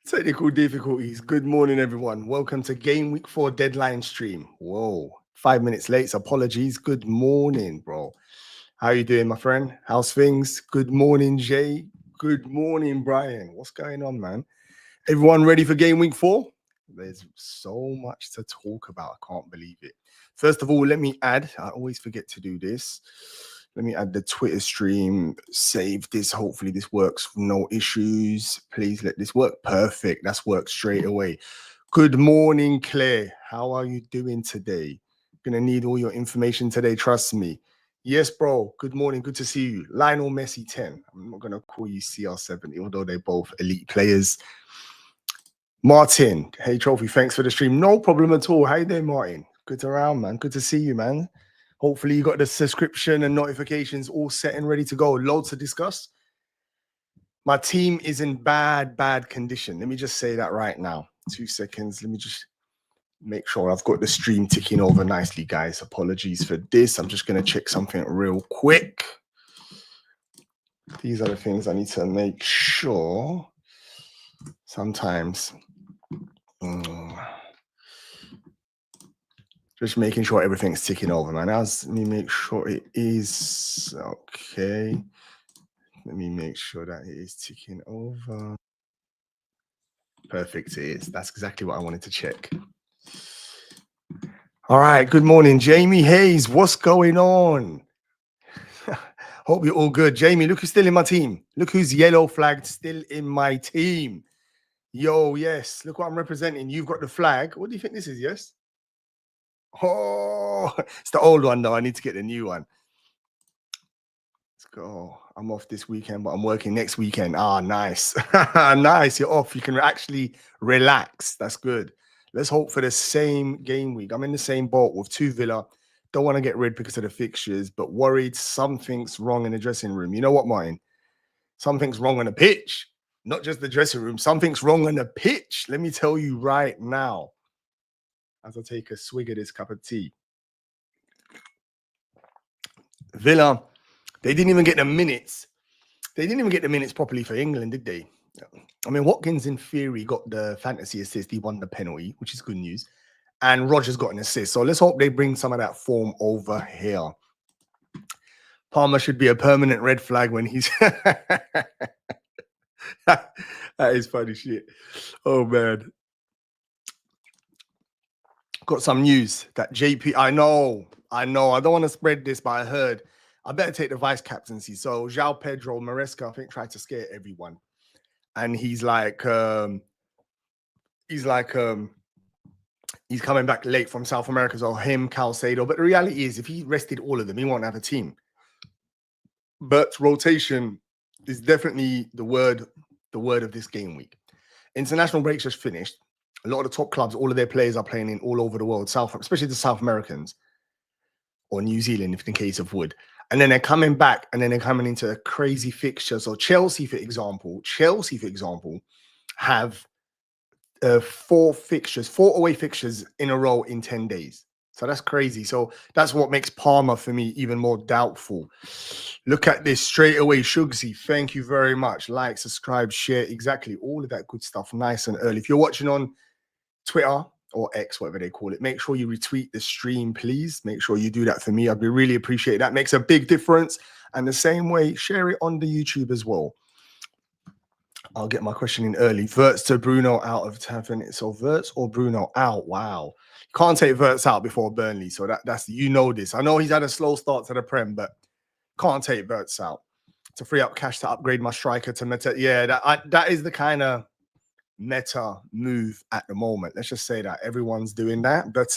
Technical difficulties. Good morning, everyone. Welcome to Game Week 4 Deadline stream. Whoa, 5 minutes late. So apologies. Good morning, bro. How you doing, my friend? How's things? Good morning, Jay. Good morning, Brian. What's going on, man? Everyone ready for Game Week 4? There's so much to talk about. I can't believe it. First of all, let me add, I always forget to do this. Let me add the Twitter stream, save this. Hopefully this works, no issues. Please let this work. Perfect. That's worked straight away. Good morning, Claire. How are you doing today? Gonna need all your information today, trust me. Yes, bro. Good morning. Good to see you. Lionel Messi 10. I'm not gonna call you CR70, although they're both elite players. Martin, hey Trophy, thanks for the stream. No problem at all. How you doing, Martin? Good around, man. Good to see you, man. Hopefully you got the subscription and notifications all set and ready to go. Loads to discuss. My team is in bad condition. Let me just say that right now. 2 seconds. Let me just make sure I've got the stream ticking over nicely, guys. Apologies for this. I'm just going to check something real quick. These are the things I need to make sure. Sometimes just making sure everything's ticking over, man. Let me make sure it is okay. Let me make sure that it is ticking over. Perfect, it is. That's exactly what I wanted to check. All right, good morning, Jamie Hayes. What's going on? Hope you're all good. Jamie, look who's still in my team. Look who's yellow flagged still in my team. Yo, yes. Look what I'm representing. You've got the flag. What do you think this is, yes? Oh, it's the old one, though. I need to get the new one. Let's go. I'm off this weekend, but I'm working next weekend. Ah, nice. Nice. You're off. You can actually relax. That's good. Let's hope for the same game week. I'm in the same boat with 2 Villa. Don't want to get rid because of the fixtures, but worried something's wrong in the dressing room. You know what, Martin? Something's wrong on the pitch. Not just the dressing room. Something's wrong on the pitch. Let me tell you right now. As I take a swig of this cup of tea. Villa, they didn't even get the minutes. They didn't even get the minutes properly for England, did they? I mean, Watkins, in theory, got the fantasy assist. He won the penalty, which is good news. And Rogers got an assist. So let's hope they bring some of that form over here. Palmer should be a permanent red flag when he's... That is funny shit. Oh, man. Got some news that JP... I know. I don't want to spread this, but I heard... I better take the vice captaincy. So João Pedro Maresca, I think, tried to scare everyone. And he's coming back late from South America. So him, Calcedo. But the reality is, if he rested all of them, he won't have a team. But rotation is definitely the word of this game week. International breaks just finished. A lot of the top clubs, all of their players are playing in all over the world, especially the South Americans or New Zealand, if in the case of Wood. And then they're coming back, and then they're coming into a crazy fixture. So Chelsea, for example, have 4 away fixtures in a row in 10 days. So that's crazy. So that's what makes Palmer, for me, even more doubtful. Look at this straight away. Shugsy, thank you very much. Like, subscribe, share, exactly. All of that good stuff, nice and early. If you're watching on Twitter or X, whatever they call it, make sure you retweet the stream, please. Make sure you do that for me. I'd be really appreciate that. Makes a big difference. And the same way, share it on the YouTube as well. I'll get my question in early. Verts to Bruno out of 10. So Verts or Bruno out? Wow. Can't take Verts out before Burnley. So that's, you know this. I know he's had a slow start to the Prem, but can't take Verts out. To free up cash to upgrade my striker to meta. Yeah, that is the kind of meta move at the moment. Let's just say that everyone's doing that. But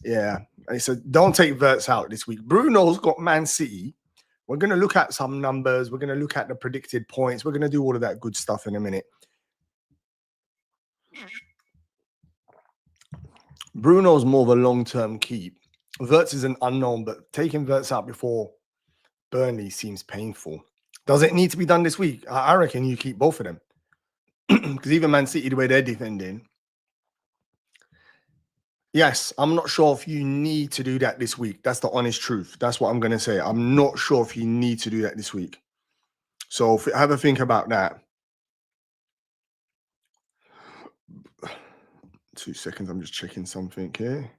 yeah, so don't take Verts out this week. Bruno's got Man City. We're going to look at some numbers. We're going to look at the predicted points. We're going to do all of that good stuff in a minute. Bruno's more of a long-term keep. Verts is an unknown, but taking Verts out before Burnley seems painful. Does it need to be done this week? I reckon you keep both of them. Because even Man City, the way they're defending. Yes, I'm not sure if you need to do that this week. That's the honest truth. That's what I'm going to say. I'm not sure if you need to do that this week. So have a think about that. 2 seconds. I'm just checking something here.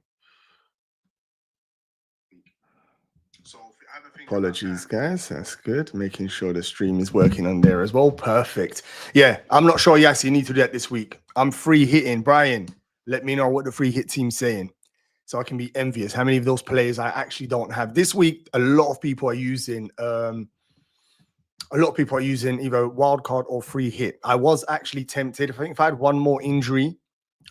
Apologies, guys. That's good. Making sure the stream is working on there as well. Perfect. Yeah, I'm not sure. Yes, you need to do that this week. I'm free hitting. Brian, let me know what the free hit team's saying, so I can be envious. How many of those players I actually don't have this week? A lot of people are using. A lot of people are using either wildcard or free hit. I was actually tempted. I think if I had one more injury,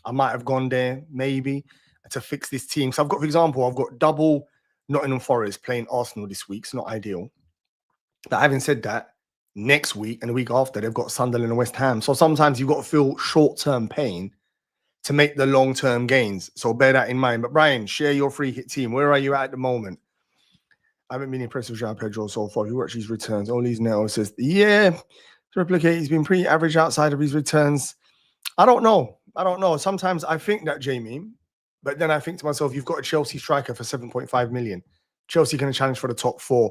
I might have gone there maybe to fix this team. So I've got, for example, I've got double Nottingham Forest playing Arsenal this week. It's not ideal. But having said that, next week and the week after, they've got Sunderland and West Ham. So sometimes you've got to feel short-term pain to make the long-term gains. So bear that in mind. But Brian, share your free hit team. Where are you at the moment? I haven't been impressed with Jean Pedro so far. If you watch his returns, all these now says, yeah, to replicate, he's been pretty average outside of his returns. I don't know. Sometimes I think that, Jamie, but then I think to myself, you've got a Chelsea striker for 7.5 million. Chelsea going to challenge for the top 4.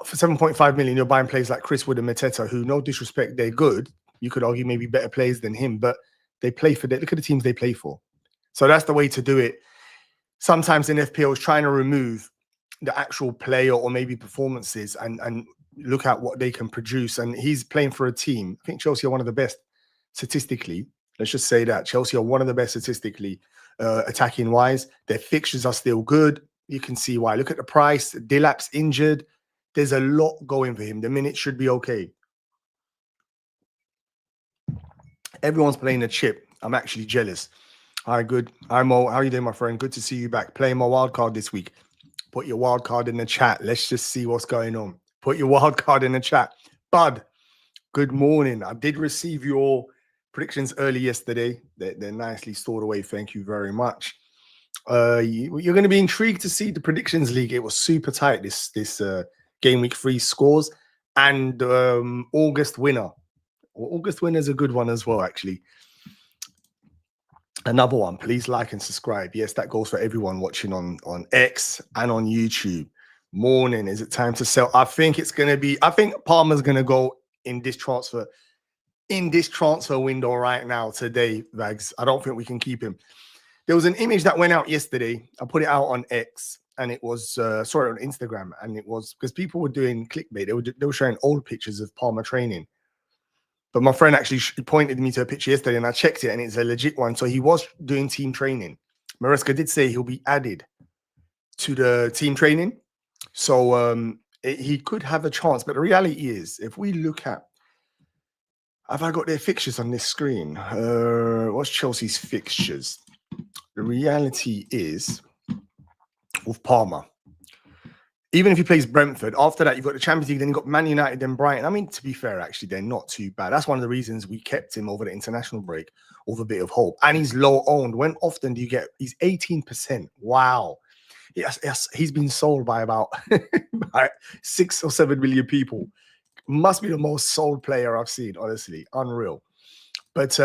For 7.5 million, you're buying players like Chris Wood and Mateta, who, no disrespect, they're good. You could argue maybe better players than him, but they play for, look at the teams they play for. So that's the way to do it. Sometimes in FPL is trying to remove the actual player or maybe performances and look at what they can produce. And he's playing for a team. I think Chelsea are one of the best statistically. Let's just say that Chelsea are one of the best statistically attacking wise. Their fixtures are still good. You can see why. Look at the price. Delap's injured. There's a lot going for him. The minutes should be okay. Everyone's playing a chip. I'm actually jealous. Hi, good. Hi, Mo. How are you doing, my friend? Good to see you back. Playing my wild card this week. Put your wild card in the chat. Let's just see what's going on. Put your wild card in the chat. Bud, good morning. I did receive your predictions early yesterday. They're nicely stored away. Thank you very much. You're going to be intrigued to see the predictions league. It was super tight, this game week 3 scores and August winner. August winner is a good one as well, actually. Another one. Please like and subscribe. Yes, that goes for everyone watching on X and on YouTube. Morning. Is it time to sell? I think it's going to be. I think Palmer's going to go in this transfer window right now today, Vags. I don't think we can keep him. There was an image that went out yesterday. I put it out on X, and it was sorry, on Instagram, and it was because people were doing clickbait. They were showing old pictures of Palmer training. But my friend actually pointed me to a picture yesterday, and I checked it, and it's a legit one. So he was doing team training. Maresca did say he'll be added to the team training. So he could have a chance. But the reality is, if we look at, have I got their fixtures on this screen? What's Chelsea's fixtures? The reality is, with Palmer, even if he plays Brentford, after that, you've got the Champions League, then you've got Man United, then Brighton. I mean, to be fair, actually, they're not too bad. That's one of the reasons we kept him over the international break with a bit of hope. And he's low owned. When often do you get? He's 18%. Wow. Yes, he's been sold by about by 6 or 7 million people. Must be the most sold player I've seen, honestly. Unreal. But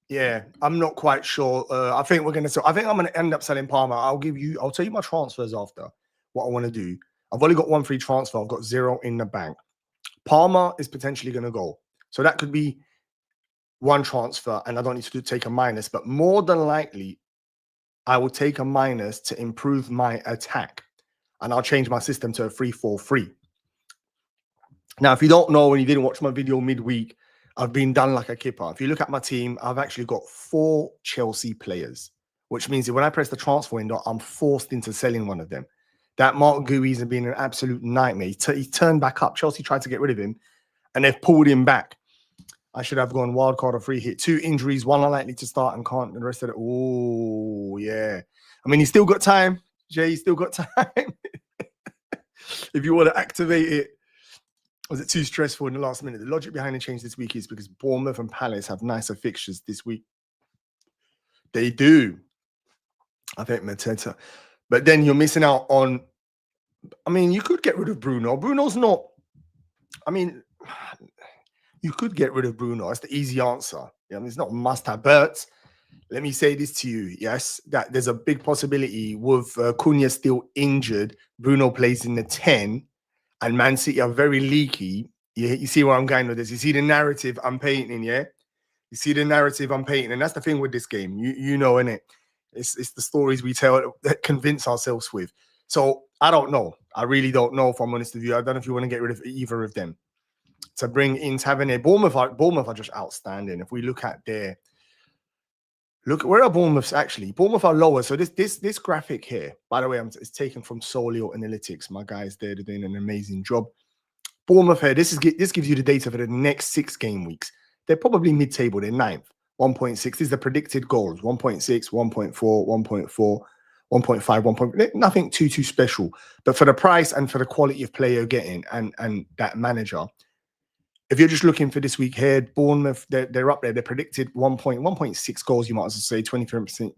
yeah, I'm not quite sure. I think I'm going to end up selling Palmer. I'll tell you my transfers after. What I want to do. I've only got 1 free transfer. I've got 0 in the bank. Palmer is potentially going to go. So that could be 1 transfer, and I don't need to take a minus. But more than likely, I will take a minus to improve my attack. And I'll change my system to a 3-4-3. Now, if you don't know and you didn't watch my video midweek, I've been done like a kipper. If you look at my team, I've actually got 4 Chelsea players, which means that when I press the transfer window, I'm forced into selling one of them. That Mark Gui's has been an absolute nightmare. He turned back up. Chelsea tried to get rid of him, and they've pulled him back. I should have gone wild card or free hit. 2 injuries, 1 unlikely to start and can't. The rest of it, oh, yeah. I mean, he's still got time. Jay, he's still got time. If you want to activate it. Was it too stressful in the last minute? The logic behind the change this week is because Bournemouth and Palace have nicer fixtures this week. They do. I think Mateta. But then you're missing out on, I mean, you could get rid of Bruno. Bruno's not, I mean, you could get rid of Bruno. That's the easy answer. Yeah, I mean, it's not a must-have. But let me say this to you. Yes, that there's a big possibility with Cunha still injured. Bruno plays in the 10 and Man City are very leaky. You see where I'm going with this. You see the narrative I'm painting, yeah? You see the narrative I'm painting, and that's the thing with this game. You know, innit? It's the stories we tell that convince ourselves with. So I don't know. I really don't know, if I'm honest with you. I don't know if you want to get rid of either of them. To bring in Tavernier, Bournemouth are just outstanding. If we look at their where are Bournemouth's actually? Bournemouth are lower. So this graphic here, by the way, it's taken from Solio Analytics. My guys there, they're doing an amazing job. Bournemouth here, this gives you the data for the next 6 game weeks. They're probably mid-table. They're 9th. 1.6 this is the predicted goals. 1.6, 1.4, 1.4, 1.5, nothing too special. But for the price and for the quality of player you're getting and that manager, if you're just looking for this week here, Bournemouth, they're up there. They're predicted 1.6 goals, you might as well say, 23%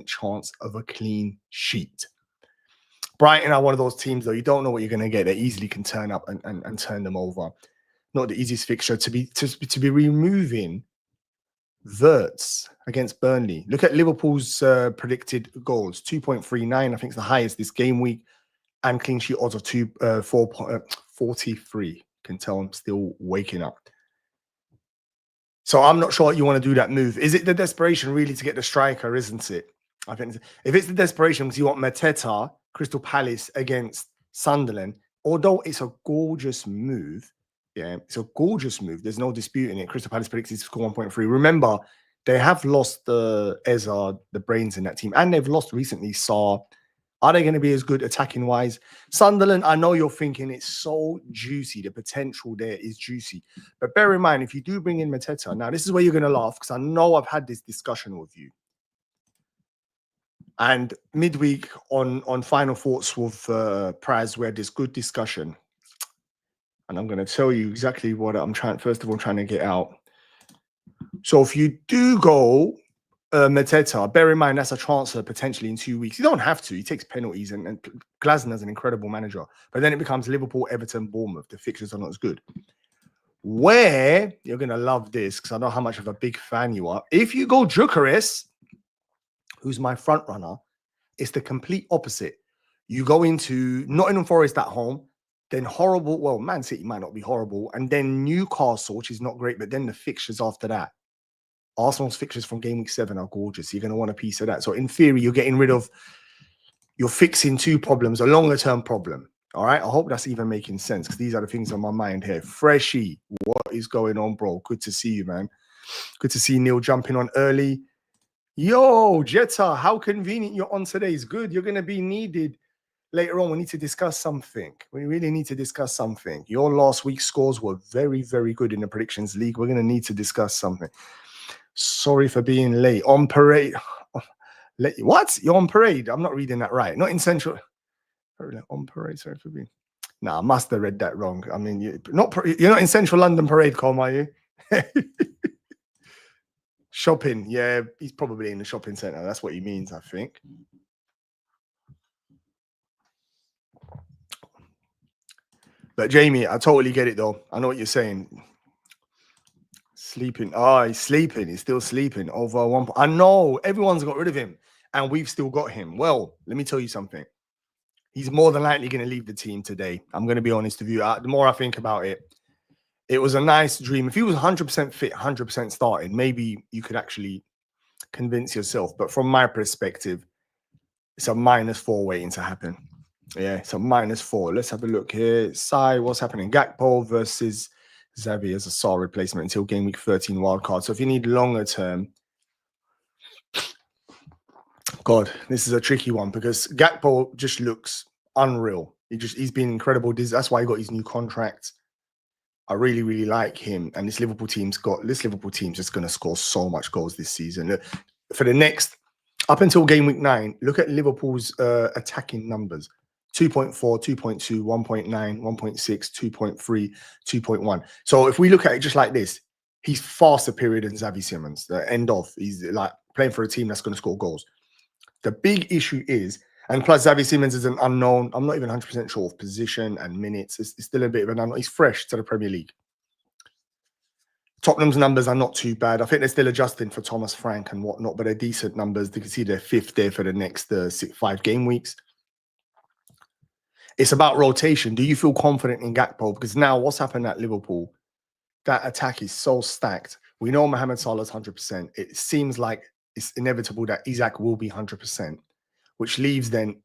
chance of a clean sheet. Brighton are one of those teams, though. You don't know what you're going to get. They easily can turn up and turn them over. Not the easiest fixture to be removing Wirtz against Burnley. Look at Liverpool's predicted goals. 2.39, I think it's the highest this game week. And clean sheet odds of 4.43. Can tell I'm still waking up. So I'm not sure you want to do that move. Is it the desperation really to get the striker, isn't it? I think if it's the desperation because you want Mateta, Crystal Palace against Sunderland, although it's a gorgeous move, yeah, it's a gorgeous move. There's no disputing it. Crystal Palace predicted to score 1.3. Remember, they have lost Ezard, the brains in that team, and they've lost recently Sarr. Are they going to be as good attacking wise? Sunderland, I know you're thinking it's so juicy. The potential there is juicy. But bear in mind, if you do bring in Mateta, now this is where you're going to laugh because I know I've had this discussion with you. And midweek on Final Thoughts with Praz, we had this good discussion. And I'm going to tell you exactly what I'm trying to get out. So if you do go Mateta, bear in mind that's a transfer potentially in 2 weeks. You don't have to. He takes penalties, and Glasner's an incredible manager. But then it becomes Liverpool, Everton, Bournemouth. The fixtures are not as good. Where you're going to love this because I know how much of a big fan you are. If you go Gyökeres, who's my front runner, it's the complete opposite. You go into Nottingham Forest at home, then horrible. Well, Man City might not be horrible, and then Newcastle, which is not great. But then the fixtures after that. Arsenal's fixtures from game week 7 are gorgeous. You're going to want a piece of that. So in theory, you're fixing 2 problems, a longer term problem. All right. I hope that's even making sense because these are the things on my mind here. Freshie, what is going on, bro? Good to see you, man. Good to see Neil jumping on early. Yo, Jetta, how convenient you're on today is good. You're going to be needed later on. We need to discuss something. We really need to discuss something. Your last week's scores were very, very good in the predictions league. We're going to need to discuss something. Sorry for being late. On parade. What? You're on parade? I'm not reading that right. Not in central. On parade. Sorry for being. Nah, I must have read that wrong. I mean, you're not in central London parade, Colm, are you? Shopping. Yeah, he's probably in the shopping centre. That's what he means, I think. But Jamie, I totally get it, though. I know what you're saying. Sleeping. Oh, he's sleeping. He's still sleeping. Over 1. I know everyone's got rid of him, and we've still got him. Well, let me tell you something. He's more than likely going to leave the team today. I'm going to be honest with you. The more I think about it, it was a nice dream. If he was 100% fit, 100% starting, maybe you could actually convince yourself. But from my perspective, it's a -4 waiting to happen. Yeah, it's a -4. Let's have a look here. Sai, what's happening? Gakpo versus Xavi as a Sarr replacement until game week 13 wildcard. So if you need longer term, God, this is a tricky one because Gakpo just looks unreal. He's been incredible. That's why he got his new contract. I really, really like him. And this Liverpool team's just going to score so much goals this season. For the next, up until game week 9, look at Liverpool's attacking numbers. 2.4, 2.2, 1.9, 1.6, 2.3, 2.1. So if we look at it just like this, he's far superior than Xavi Simons. The end of. He's like playing for a team that's going to score goals. The big issue is, and plus Xavi Simons is an unknown. I'm not even 100% sure of position and minutes. It's still a bit of an unknown. He's fresh to the Premier League. Tottenham's numbers are not too bad. I think they're still adjusting for Thomas Frank and whatnot, but they're decent numbers. You can see they're 5th there for the next 5 game weeks. It's about rotation. Do you feel confident in Gakpo? Because now what's happened at Liverpool, that attack is so stacked. We know Mohamed Salah's 100%. It seems like it's inevitable that Isak will be 100%, which leaves then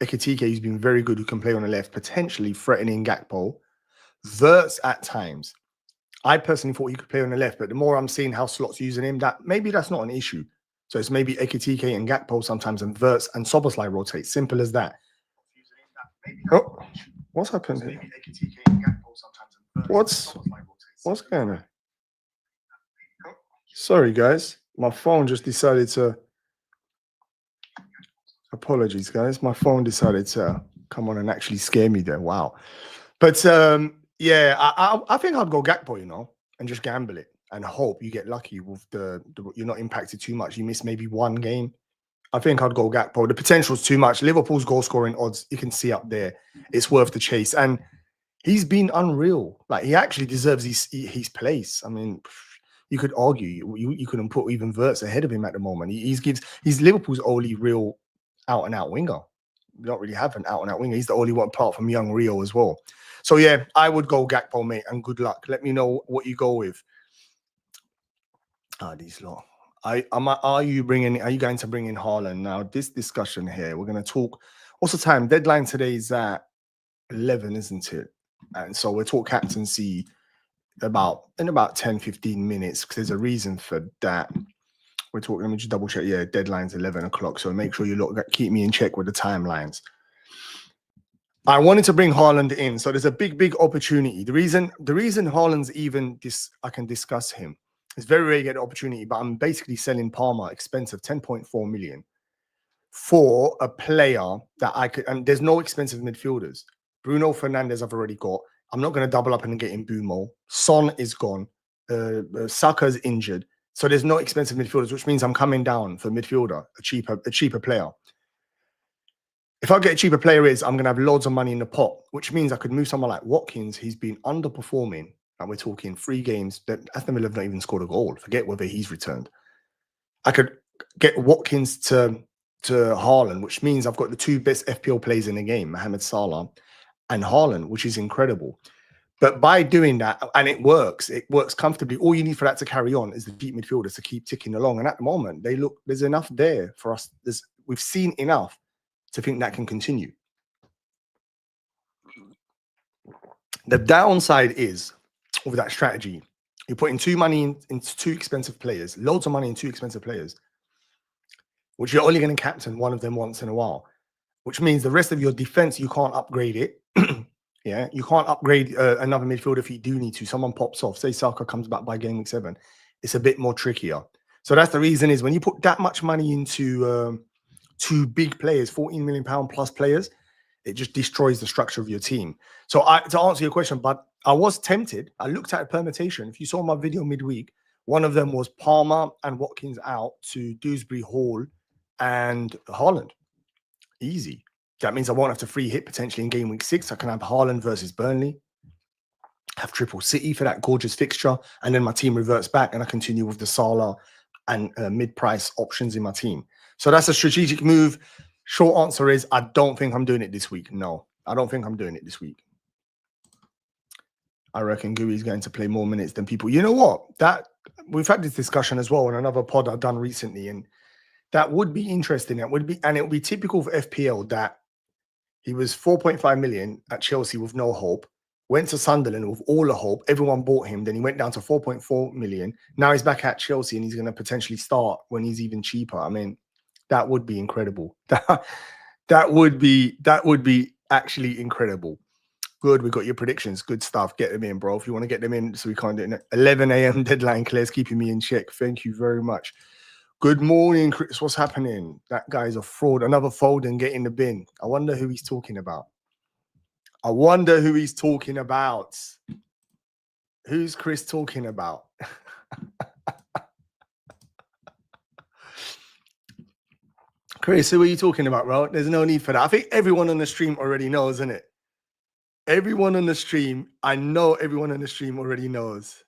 Ekitike, who's been very good, who can play on the left, potentially threatening Gakpo. Verts at times. I personally thought he could play on the left, but the more I'm seeing how Slot's using him, that maybe that's not an issue. So it's maybe Ekitike and Gakpo sometimes, and Verts and Soboslai rotate. Simple as that. Oh, what's happened here? What's going on? Sorry, guys. My phone just decided to... Apologies, guys. My phone decided to come on and actually scare me there. Wow. But yeah, I think I'd go Gakpo, you know, and just gamble it and hope you get lucky with the you're not impacted too much. You miss maybe one game. I think I'd go Gakpo. The potential's too much. Liverpool's goal scoring odds, you can see up there. It's worth the chase. And he's been unreal. Like, he actually deserves his place. I mean, you could argue you couldn't put even Verts ahead of him at the moment. He's Liverpool's only real out and out winger. We don't really have an out and out winger. He's the only one apart from young Rio as well. So yeah, I would go Gakpo, mate, and good luck. Let me know what you go with. These lot. Are you going to bring in Haaland? Now, this discussion here, we're going to talk. What's the time? Deadline today is at 11, isn't it? And so we'll talk captaincy in about 10, 15 minutes, because there's a reason for that. We're talking, let me just double check. Yeah, deadline's 11 o'clock. So make sure you keep me in check with the timelines. I wanted to bring Haaland in. So there's a big opportunity. The reason Haaland's even I can discuss him. It's very rare you get an opportunity, but I'm basically selling Palmer expensive, 10.4 million, for a player that I could, and there's no expensive midfielders. Bruno Fernandes I've already got. I'm not going to double up and get in Bumo. Son is gone. Saka's injured. So there's no expensive midfielders, which means I'm coming down for midfielder, a cheaper player. If I get a cheaper player, I'm going to have loads of money in the pot, which means I could move someone like Watkins. He's been underperforming, and we're talking 3 games that Aston Villa have not even scored a goal. Forget whether he's returned. I could get Watkins to Haaland, which means I've got the 2 best FPL players in the game, Mohamed Salah and Haaland, which is incredible. But by doing that, and it works comfortably. All you need for that to carry on is the deep midfielders to keep ticking along. And at the moment, there's enough there for us. We've seen enough to think that can continue. The downside is, with that strategy, you're putting too money into 2 expensive players, loads of money in 2 expensive players, which you're only going to captain one of them once in a while, which means the rest of your defense, you can't upgrade it. Yeah, you can't upgrade another midfielder if you do need to. Someone pops off. Say Saka comes back by game week 7. It's a bit more trickier. So that's the reason is when you put that much money into 2 big players, £14 million plus players, it just destroys the structure of your team. So to answer your question, but I was tempted. I looked at a permutation. If you saw my video midweek, one of them was Palmer and Watkins out to Dewsbury, Hall, and Haaland. Easy. That means I won't have to free hit potentially in game week 6. I can have Haaland versus Burnley, have Triple City for that gorgeous fixture, and then my team reverts back and I continue with the Salah and mid-price options in my team. So that's a strategic move. Short answer is I don't think I'm doing it this week. No, I don't think I'm doing it this week. I reckon Gooey's going to play more minutes than people. You know what? That we've had this discussion as well in another pod I've done recently, and that would be interesting. It would be typical for FPL that he was 4.5 million at Chelsea with no hope, went to Sunderland with all the hope. Everyone bought him. Then he went down to 4.4 million. Now he's back at Chelsea and he's going to potentially start when he's even cheaper. I mean, that would be incredible. That would be actually incredible. Good. We got your predictions. Good stuff. Get them in, bro. If you want to get them in, so we can't do it. 11 a.m. deadline. Claire's keeping me in check. Thank you very much. Good morning, Chris. What's happening? That guy's a fraud. Another fold and get in the bin. I wonder who he's talking about. I wonder who he's talking about. Who's Chris talking about? Chris, who are you talking about, bro? There's no need for that. I think everyone on the stream already knows, isn't it? Everyone on the stream, I know everyone on the stream already knows.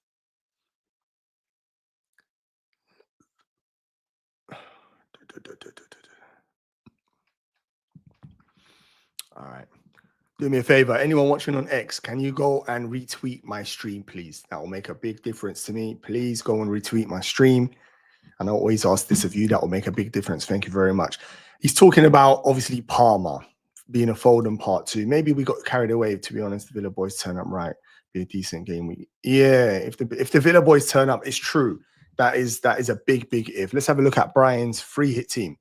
All right. Do me a favor. Anyone watching on X, can you go and retweet my stream, please? That will make a big difference to me. Please go and retweet my stream. And I always ask this of you. That will make a big difference. Thank you very much. He's talking about, obviously, Palmer being a Foden part 2. Maybe we got carried away, to be honest. The Villa boys turn up right. Be a decent game week. Yeah, if the Villa boys turn up, it's true. That is a big if. Let's have a look at Brian's free hit team.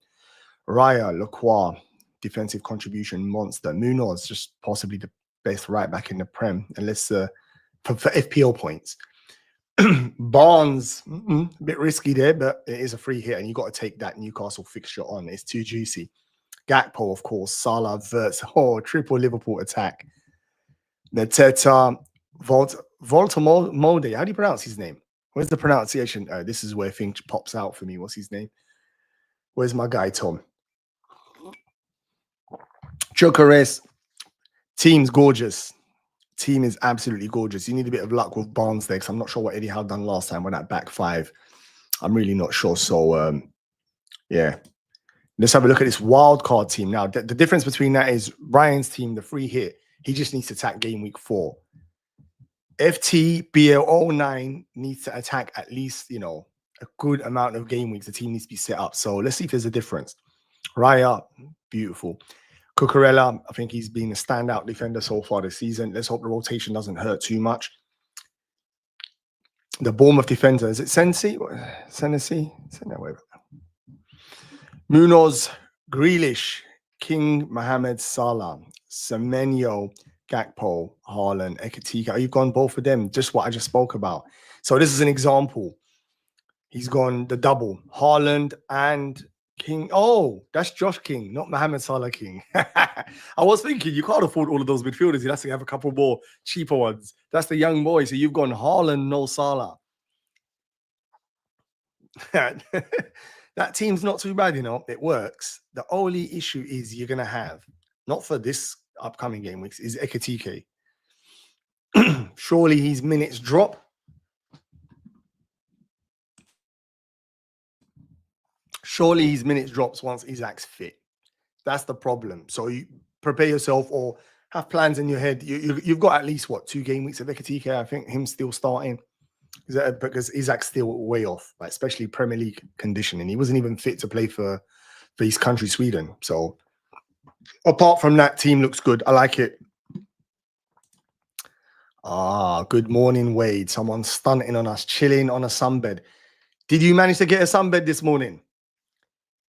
Raya, Lacroix, defensive contribution monster. Munoz, just possibly the best right back in the Prem. And let's for FPL points. Barnes, a bit risky there, but it is a free hit, and you got to take that Newcastle fixture on. It's too juicy. Gakpo, of course. Salah, Wirtz. Oh, triple Liverpool attack. Neteta, Voltamolde. How do you pronounce his name? Where's the pronunciation? This is where things pops out for me. What's his name? Where's my guy, Tom? Gyökeres. Team's gorgeous. Team is absolutely gorgeous. You need a bit of luck with Barnes there, because I'm not sure what Eddie Howe done last time with that back 5. I'm really not sure. So, yeah. Let's have a look at this wild card team. Now, the difference between that is Ryan's team, the free hit, he just needs to attack game week 4. FT BL09 needs to attack at least, you know, a good amount of game weeks. The team needs to be set up. So let's see if there's a difference. Raya, beautiful. Cucurella, I think he's been a standout defender so far this season. Let's hope the rotation doesn't hurt too much. The Bournemouth defender, is it Sensi? Munoz, Grealish, King, Mohamed Salah, Semenyo, Gakpo, Haaland, Ekitike. You've gone both of them, just what I just spoke about. So this is an example. He's gone the double. Haaland and King. Oh, that's Josh King, not Mohamed Salah King. I was thinking you can't afford all of those midfielders. You have to have a couple more cheaper ones. That's the young boy. So you've gone Haaland, no Salah. That team's not too bad, you know. It works. The only issue is you're going to have, not for this upcoming game weeks, is Ekitike. Surely his minutes drop. Surely his minutes drops once Isaac's fit. That's the problem. So you prepare yourself or have plans in your head. You've got at least, what, 2 game weeks of Ekitike? I think him still starting. Because Isaac's still way off, like, especially Premier League conditioning. He wasn't even fit to play for his country, Sweden. So apart from that, team looks good. I like it. Good morning, Wade. Someone stunting on us, chilling on a sunbed. Did you manage to get a sunbed this morning?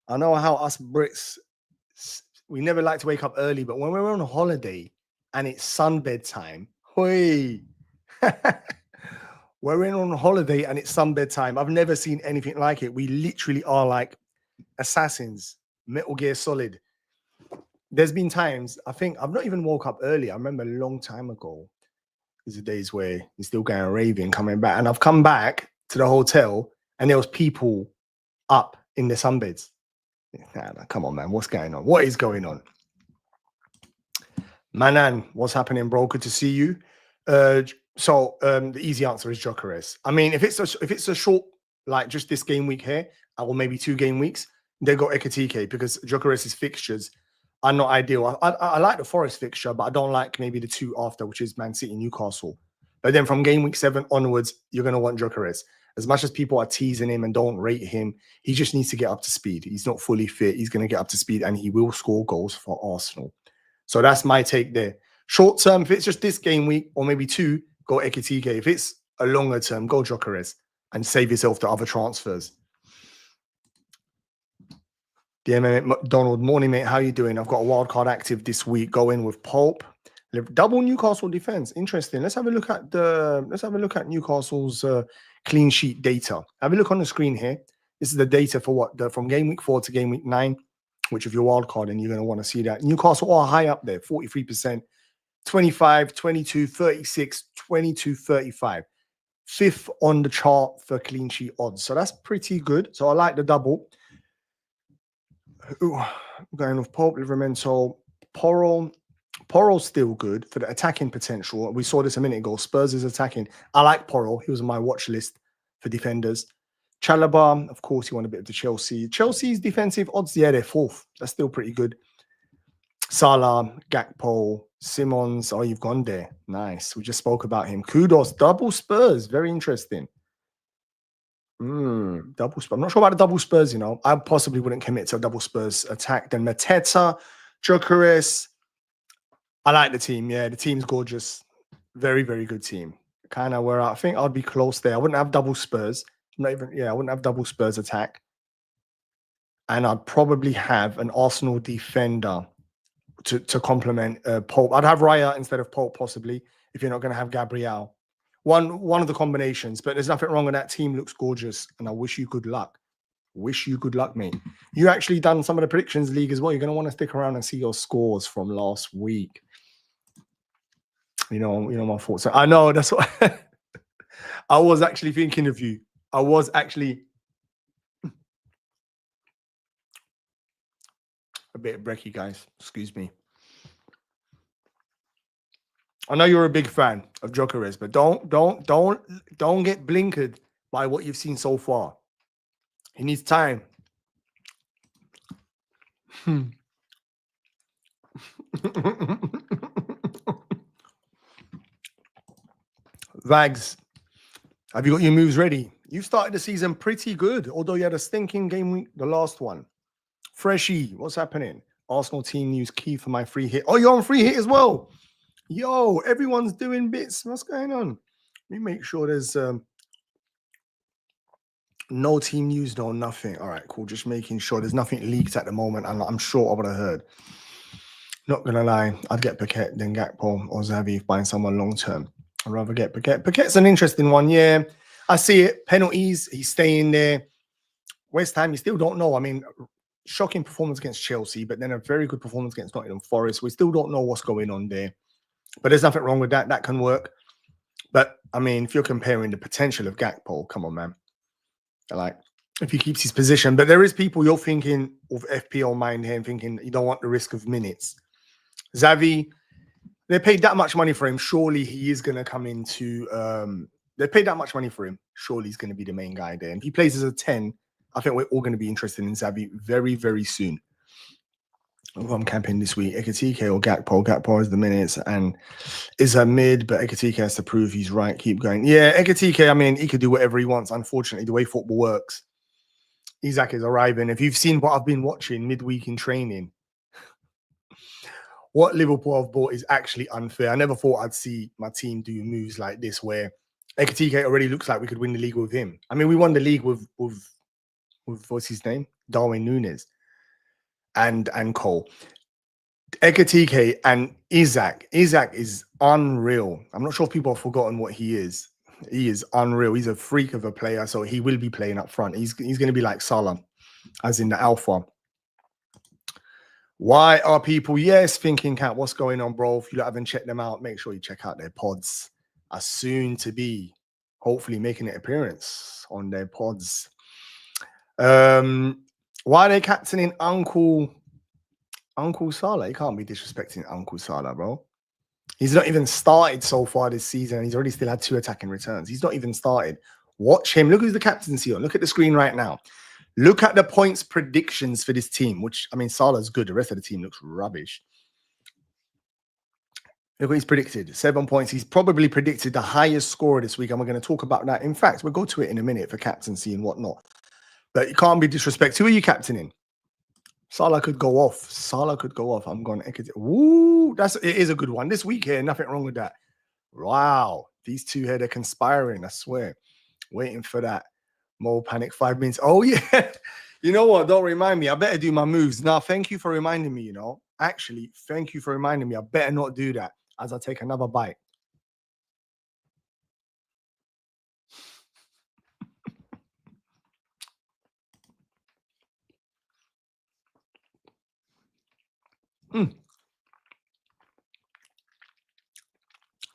I know how us Brits, we never like to wake up early, but when we're on a holiday and it's sunbed time, hoi. We're in on holiday and it's sunbed time. I've never seen anything like it. We literally are like assassins, Metal Gear Solid. There's been times, I think, I've not even woke up early. I remember a long time ago, there's the days where you're still going raving, coming back. And I've come back to the hotel and there was people up in the sunbeds. Nah, come on, man. What's going on? What is going on? Manan, what's happening, bro? Good to see you. So the easy answer is Gyökeres. I mean, if it's a short, like just this game week here, or maybe 2 game weeks, they got Ekitike, because Gyökeres' fixtures are not ideal. I like the Forest fixture, but I don't like maybe the 2 after, which is Man City, Newcastle. But then from game week 7 onwards, you're going to want Gyökeres. As much as people are teasing him and don't rate him, he just needs to get up to speed. He's not fully fit. He's going to get up to speed and he will score goals for Arsenal. So that's my take there. Short term, if it's just this game week or maybe 2, go Ekitike. If it's a longer term, go Gyökeres and save yourself the other transfers. DM McDonald, morning, mate. How you doing? I've got a wild card active this week. Go in with Pope. Double Newcastle defense. Interesting. Let's have a look at Newcastle's clean sheet data. Have a look on the screen here. This is the data for what from game week 4 to game week 9. Which if you're wild card, and you're going to want to see that. Newcastle are high up there, 43%, 25, 22, 36, 22, 35. 5th on the chart for clean sheet odds. So that's pretty good. So I like the double. Ooh, going with Pope, Livramento, Porro's still good for the attacking potential. We saw this a minute ago. Spurs is attacking. I like Porro. He was on my watch list for defenders. Chalobah, of course, you want a bit of the Chelsea. Chelsea's defensive odds, yeah, they're 4th. That's still pretty good. Salah, Gakpo, Simons. Oh, you've gone there. Nice. We just spoke about him. Kudos. Double Spurs. Very interesting. Double Spurs. I'm not sure about the double Spurs, you know. I possibly wouldn't commit to a double Spurs attack. Then Mateta, Gyökeres. I like the team. Yeah, the team's gorgeous. Very, very good team. Kind of where I think I'd be close there. I wouldn't have double Spurs. Not even, yeah, I wouldn't have double Spurs attack. And I'd probably have an Arsenal defender to complement Pope. I'd have Raya instead of Pope, possibly, if you're not going to have Gabriel. One of the combinations, but there's nothing wrong with that team. Looks gorgeous, and I wish you good luck. Wish you good luck, mate. You actually done some of the predictions league as well. You're going to want to stick around and see your scores from last week. You know my thoughts. I know that's what I was actually thinking of you. I was actually a bit breaky, guys. Excuse me. I know you're a big fan of Gyökeres, but don't get blinkered by what you've seen so far. He needs time. Vags, have you got your moves ready? You started the season pretty good, although you had a stinking game week, the last one. Freshy, what's happening? Arsenal team news key for my free hit. Oh, you're on free hit as well. Yo, everyone's doing bits. What's going on? Let me make sure there's no team news, no nothing. All right, cool. Just making sure there's nothing leaked at the moment. I'm sure I would have heard. Not gonna lie, I'd get Paquet than Gakpo or Xavi if buying someone long term. I'd rather get Paquet. Paquet's an interesting one, yeah. I see it. Penalties, he's staying there. West Ham, you still don't know. I mean, shocking performance against Chelsea, but then a very good performance against Nottingham Forest. We still don't know what's going on there. But there's nothing wrong with that. That can work. But, I mean, if you're comparing the potential of Gakpo, come on, man. Like, if he keeps his position. But there is people you're thinking of FPL mind here and thinking you don't want the risk of minutes. Xavi, they paid that much money for him. Surely he is going to come into... they paid that much money for him. Surely he's going to be the main guy there. And if he plays as a 10, I think we're all going to be interested in Xavi very, very soon. I'm camping this week. Ekitike or Gakpo. Gakpo is the minutes and is a mid, but Ekitike has to prove he's right. Keep going. Yeah, Ekitike, I mean, he could do whatever he wants. Unfortunately, the way football works, Isak is arriving. If you've seen what I've been watching midweek in training, what Liverpool have bought is actually unfair. I never thought I'd see my team do moves like this where Ekitike already looks like we could win the league with him. I mean, we won the league with what's his name? Darwin Núñez. And Cole. Ekitike and Isak. Isak is unreal. I'm not sure if people have forgotten what he is. He is unreal. He's a freak of a player, so he will be playing up front. He's going to be like Salah, as in the alpha. Why are people, yes, thinking, Cat, what's going on, bro? If you haven't checked them out, make sure you check out their pods. Are soon to be, hopefully, making an appearance on their pods. Why are they captaining Uncle Salah? You can't be disrespecting Uncle Salah, bro. He's not even started so far this season. He's already still had 2 attacking returns. He's not even started. Watch him. Look who's the captaincy on. Look at the screen right now. Look at the points predictions for this team, which, I mean, Salah's good. The rest of the team looks rubbish. Look what he's predicted. 7 points. He's probably predicted the highest scorer this week, and we're going to talk about that. In fact, we'll go to it in a minute for captaincy and whatnot. But you can't be disrespected. Who are you captaining? Salah could go off. Salah could go off. I'm going to... Ooh, it is a good one. This week here, nothing wrong with that. Wow. These two here, they're conspiring, I swear. Waiting for that. More panic 5 minutes. Oh, yeah. You know what? Don't remind me. I better do my moves. Now, thank you for reminding me, you know. Actually, thank you for reminding me. I better not do that as I take another bite.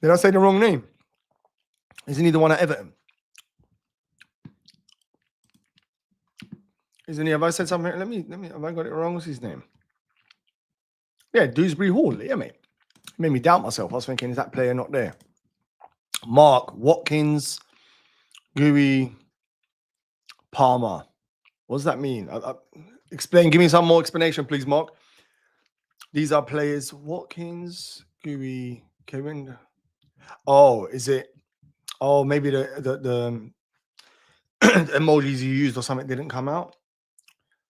Did I say the wrong name? Isn't he the one at Everton? Isn't he? Have I said something? Let me. Have I got it wrong? What's his name? Yeah, Dewsbury Hall. Yeah, mate. It made me doubt myself. I was thinking, is that player not there? Mark, Watkins, Gooey, Palmer. What does that mean? Explain. Give me some more explanation, please, Mark. These are players. Watkins, Gooey, Kevin. Oh, is it? Oh, maybe the emojis you used or something didn't come out.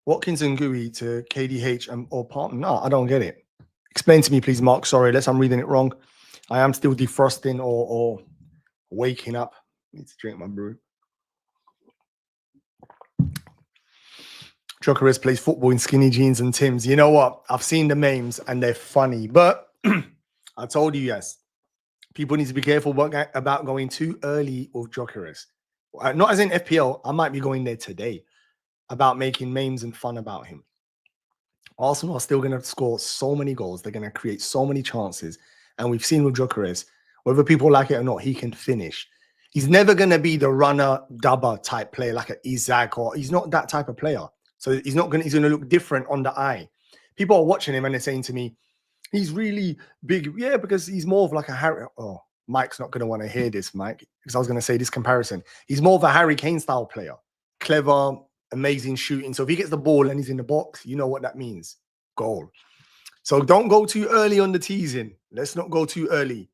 Watkins and Gooey to KDH or Palm. No, I don't get it. Explain to me, please, Mark. Sorry, unless I'm reading it wrong. I am still defrosting or waking up. Need to drink my brew. Jokeris plays football in skinny jeans and Tims. You know what? I've seen the memes and they're funny, but I told you, yes, people need to be careful about going too early with Jokeris. Not as in FPL. I might be going there today about making memes and fun about him. Arsenal are still going to score so many goals. They're going to create so many chances. And we've seen with Jokeris, whether people like it or not, he can finish. He's never going to be the runner, dubber type player like an Isaac, or he's not that type of player. So he's going to look different on the eye. People are watching him and they're saying to me, he's really big. Yeah, because he's more of like a Harry. Oh, Mike's not going to want to hear this, Mike, because I was going to say this comparison. He's more of a Harry Kane style player. Clever, amazing shooting. So if he gets the ball and he's in the box, you know what that means. Goal. So don't go too early on the teasing. Let's not go too early.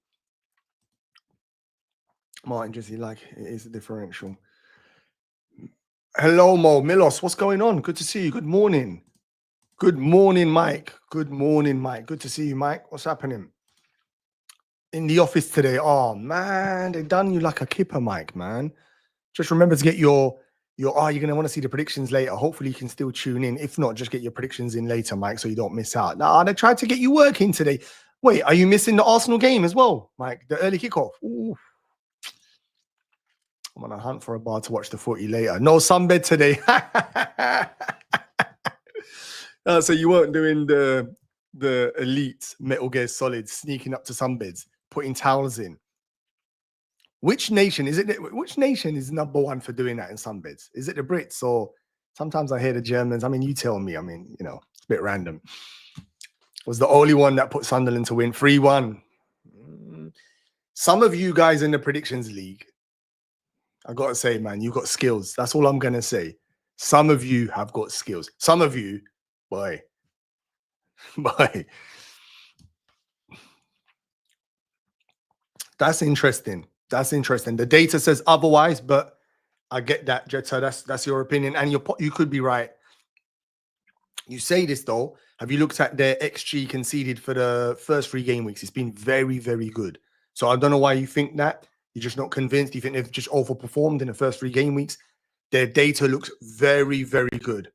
Martin, just like it is a differential. Hello, Mo. Milos, what's going on? Good to see you. Good morning. Good morning, Mike. Good morning, Mike. Good to see you, Mike. What's happening? In the office today. Oh, man. They done you like a kipper, Mike, man. Just remember to get you're going to want to see the predictions later. Hopefully, you can still tune in. If not, just get your predictions in later, Mike, so you don't miss out. Nah, they tried to get you working today. Wait, are you missing the Arsenal game as well, Mike? The early kickoff? Ooh. I'm on a hunt for a bar to watch the footy later. No sunbed today. So you weren't doing the elite Metal Gear Solid, sneaking up to sunbeds, putting towels in. Which nation is it? Which nation is number one for doing that in sunbeds? Is it the Brits, or sometimes I hear the Germans? I mean, you tell me. I mean, you know, it's a bit random. Was the only one that put Sunderland to win 3-1. Some of you guys in the predictions league, I got to say, man, you got skills. That's all I'm going to say. Some of you have got skills. Some of you, boy. That's interesting. That's interesting. The data says otherwise, but I get that, Jetta. That's your opinion. And you could be right. You say this, though. Have you looked at their XG conceded for the first 3 game weeks? It's been very, very good. So I don't know why you think that. You're just not convinced. You think they've just overperformed in the first 3 game weeks. Their data looks very, very good.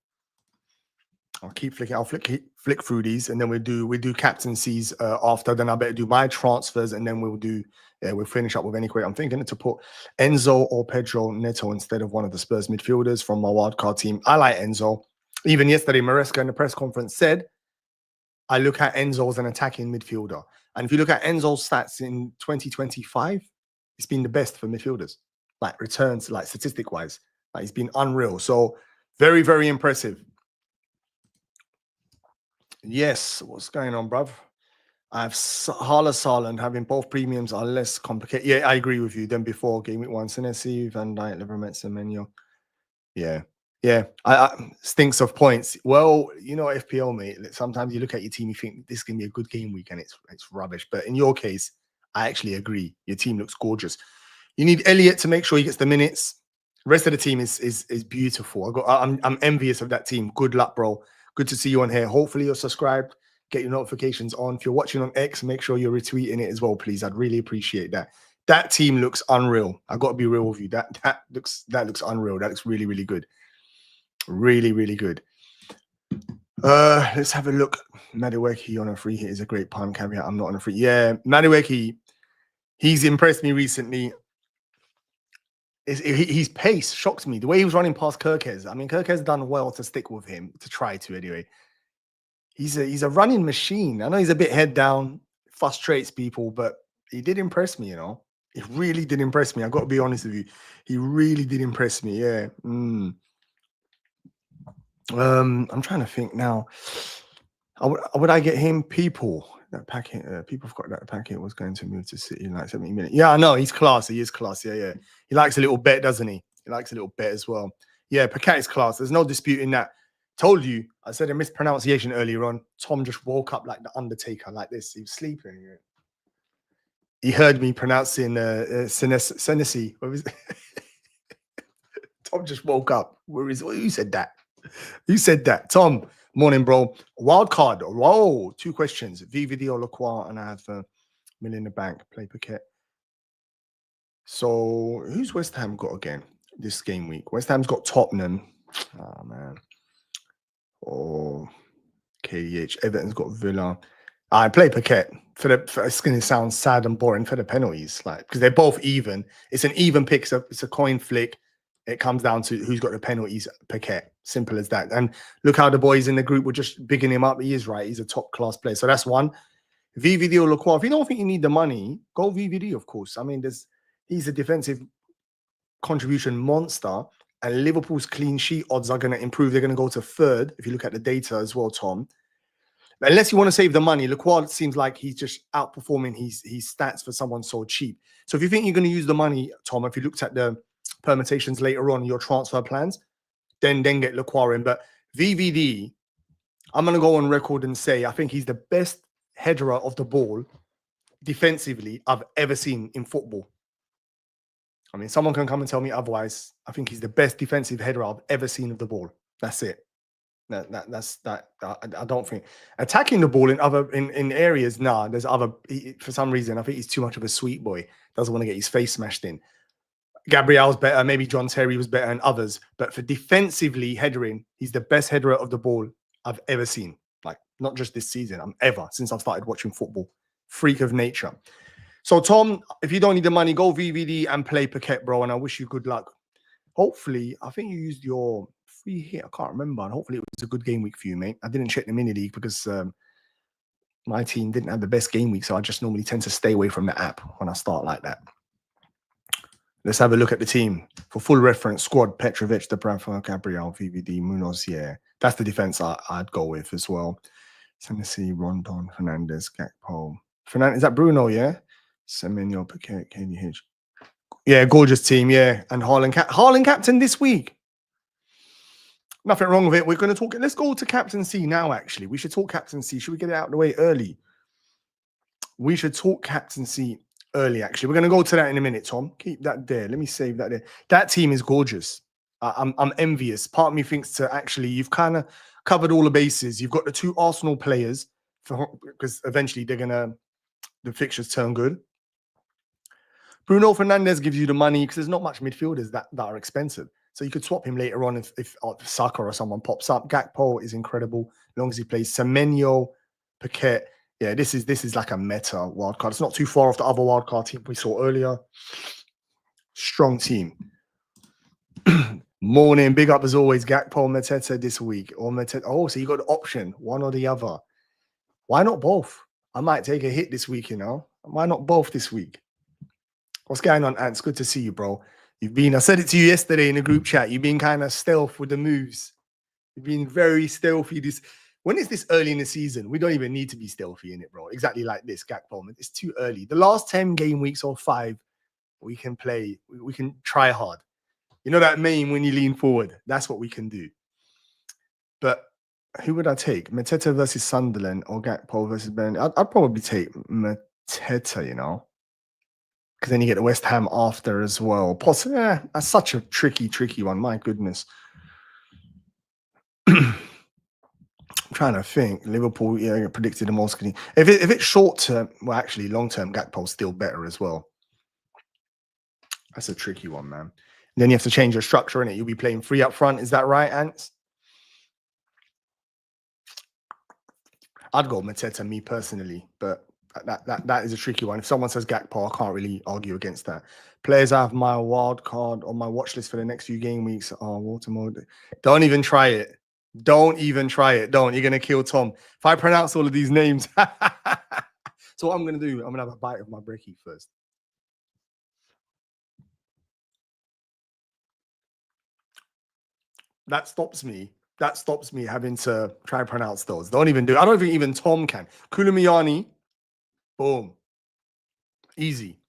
I'll keep flicking. I'll flick through these, and then we do captaincies after. Then I better do my transfers, and then we'll finish up with any query. I'm thinking to put Enzo or Pedro Neto instead of one of the Spurs midfielders from my wildcard team. I like Enzo. Even yesterday, Maresca in the press conference said, I look at Enzo as an attacking midfielder. And if you look at Enzo's stats in 2025, it's been the best for midfielders, like returns, like statistic-wise. Like, it's been unreal. So very, very impressive. Yes, what's going on, bruv? I have Hala Salah, having both premiums are less complicated. Yeah, I agree with you. Than before game week 1, Senesi, Van Dijk, Livermore, Semenyo. Yeah. I stinks of points. Well, you know, FPL, mate. Sometimes you look at your team, you think this can be a good game week, and it's rubbish. But in your case, I actually agree. Your team looks gorgeous. You need Elliot to make sure he gets the minutes. The rest of the team is beautiful. I'm envious of that team. Good luck, bro. Good to see you on here. Hopefully you're subscribed. Get your notifications on. If you're watching on X, make sure you're retweeting it as well, please. I'd really appreciate that. That team looks unreal. I got to be real with you. That looks unreal. That looks really, really good. Really, really good. Let's have a look. Madueke on a free hit is a great pun. Caveat, I'm not on a free. Yeah, Madueke, he's impressed me recently. His pace shocked me. The way he was running past Kirkez. I mean, Kirkez done well to stick with him, to try to anyway. He's a running machine. I know he's a bit head down, frustrates people, but he did impress me, you know. He really did impress me. I've got to be honest with you. He really did impress me, yeah. I'm trying to think now. Would I get him? People. That packet, people forgot that packet was going to move to City in like 70 minutes. Yeah, I know. He's class. He is class. Yeah. He likes a little bet, doesn't he? He likes a little bet as well. Yeah, Paquet is class. There's no disputing that. Told you. I said a mispronunciation earlier on. Tom just woke up like the Undertaker, like this. He was sleeping. He heard me pronouncing Senesi. What was it? Tom just woke up. Who said that? Who said that? Tom, morning, bro. Wild card. Whoa, 2 questions. VVD or Lacroix, and I have $1 million in the bank. Play Paquette. So who's West Ham got again this game week? West Ham's got Tottenham. Oh, man. Oh, KDH. Everton's got Villa. I play Paquette it's going to sound sad and boring for the penalties, like, because they're both even. It's an even pick. It's a coin flick. It comes down to who's got the penalties. Paquette, simple as that. And look how the boys in the group were just bigging him up. He is right. He's a top class player. So that's one. VVD or Lacroix. If you don't think you need the money, go VVD. Of course. I mean, he's a defensive contribution monster, and Liverpool's clean sheet odds are going to improve. They're going to go to third if you look at the data as well, Tom. Unless you want to save the money, Lacroix seems like he's just outperforming his stats for someone so cheap. So if you think you're going to use the money, Tom, if you looked at the permutations later on, your transfer plans, then get Lacroix in. But VVD, I'm going to go on record and say I think he's the best header of the ball defensively I've ever seen in football. I mean, someone can come and tell me otherwise. I think he's the best defensive header I've ever seen of the ball. That's it. I don't think attacking the ball in areas. There's other. For some reason, I think he's too much of a sweet boy. Doesn't want to get his face smashed in. Gabriel's better. Maybe John Terry was better, and others. But for defensively headering, he's the best header of the ball I've ever seen. Like, not just this season. Since I've started watching football. Freak of nature. So Tom, if you don't need the money, go VVD and play Paquette, bro. And I wish you good luck. Hopefully, I think you used your free hit. I can't remember. And hopefully it was a good game week for you, mate. I didn't check the mini league because my team didn't have the best game week. So I just normally tend to stay away from the app when I start like that. Let's have a look at the team. For full reference, squad, Petrovic, De Bruyne, Gabriel, VVD, Munoz. Yeah, that's the defense I'd go with as well. Tennessee, Rondon, Fernandez, Gakpo. Fernandez, is that Bruno, yeah? Semenyo, Paquette, KDH. Yeah, gorgeous team, yeah. And Haaland captain this week. Nothing wrong with it. We're going to talk. Let's go to captaincy now, actually. We should talk captaincy. Should we get it out of the way early? We should talk captaincy early, actually. We're going to go to that in a minute, Tom. Keep that there. Let me save that there. That team is gorgeous. I'm envious. Part of me thinks you've kind of covered all the bases. You've got the 2 Arsenal players because eventually the fixtures turn good. Bruno Fernandez gives you the money because there's not much midfielders that are expensive. So you could swap him later on if Saka or someone pops up. Gakpo is incredible as long as he plays. Semenyo, Paquette. Yeah, this is like a meta wildcard. It's not too far off the other wildcard team we saw earlier. Strong team. Morning, big up as always. Gakpo, Mateta this week. Or Mateta. Oh, so you got the option, one or the other. Why not both? I might take a hit this week, Why not both this week? What's going on, Ants? Good to see you, bro. I said it to you yesterday in the group chat. You've been kind of stealth with the moves. You've been very stealthy. When it's this early in the season, we don't even need to be stealthy in it, bro. Exactly like this, Gakpo. It's too early. The last 10 game weeks or 5, we can play. We can try hard. You know that meme when you lean forward? That's what we can do. But who would I take? Mateta versus Sunderland or Gakpo versus Burnley? I'd probably take Mateta, because then you get the West Ham after as well. Possibly, that's such a tricky one. My goodness. I'm trying to think. Liverpool, predicted the most. If it's short term, well, actually, long term, Gakpo's still better as well. That's a tricky one, man. And then you have to change your structure in it. You'll be playing 3 up front. Is that right, Ants? I'd go Mateta, me personally, but that is a tricky one. If someone says Gakpo, I can't really argue against that. Players I have my wild card on my watch list for the next few game weeks are Watermore. Don't even try it. Don't even try it. Don't. You're going to kill Tom. If I pronounce all of these names. So what I'm going to do, I'm going to have a bite of my brekkie first. That stops me. Having to try and pronounce those. Don't even do it. I don't think even Tom can. Koulibaly. Boom. Easy.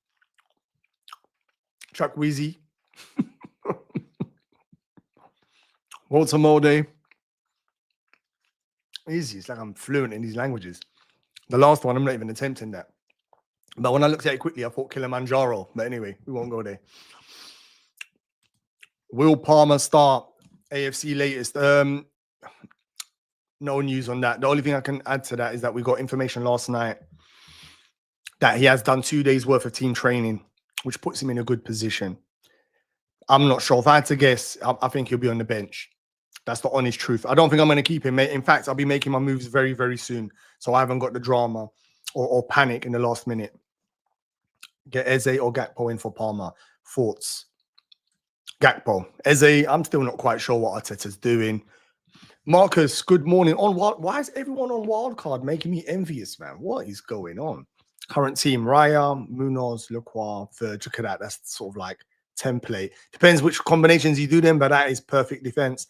Chuck Wheezy. Walter Molde. Easy. It's like I'm fluent in these languages. The last one, I'm not even attempting that. But when I looked at it quickly, I thought Kilimanjaro. But anyway, we won't go there. Will Palmer start? AFC latest. No news on that. The only thing I can add to that is that we got information last night that he has done 2 days worth of team training, which puts him in a good position. I'm not sure. If I had to guess, I think he'll be on the bench. That's the honest truth. I don't think I'm going to keep him. In fact, I'll be making my moves very, very soon. So I haven't got the drama or panic in the last minute. Get Eze or Gakpo in for Palmer. Thoughts? Gakpo. Eze, I'm still not quite sure what Arteta's doing. Marcus, good morning. Why is everyone on wildcard making me envious, man? What is going on? Current team, Raya, Munoz, Lecroix, Verge. Look at that. That's sort of like template. Depends which combinations you do them, but that is perfect defense.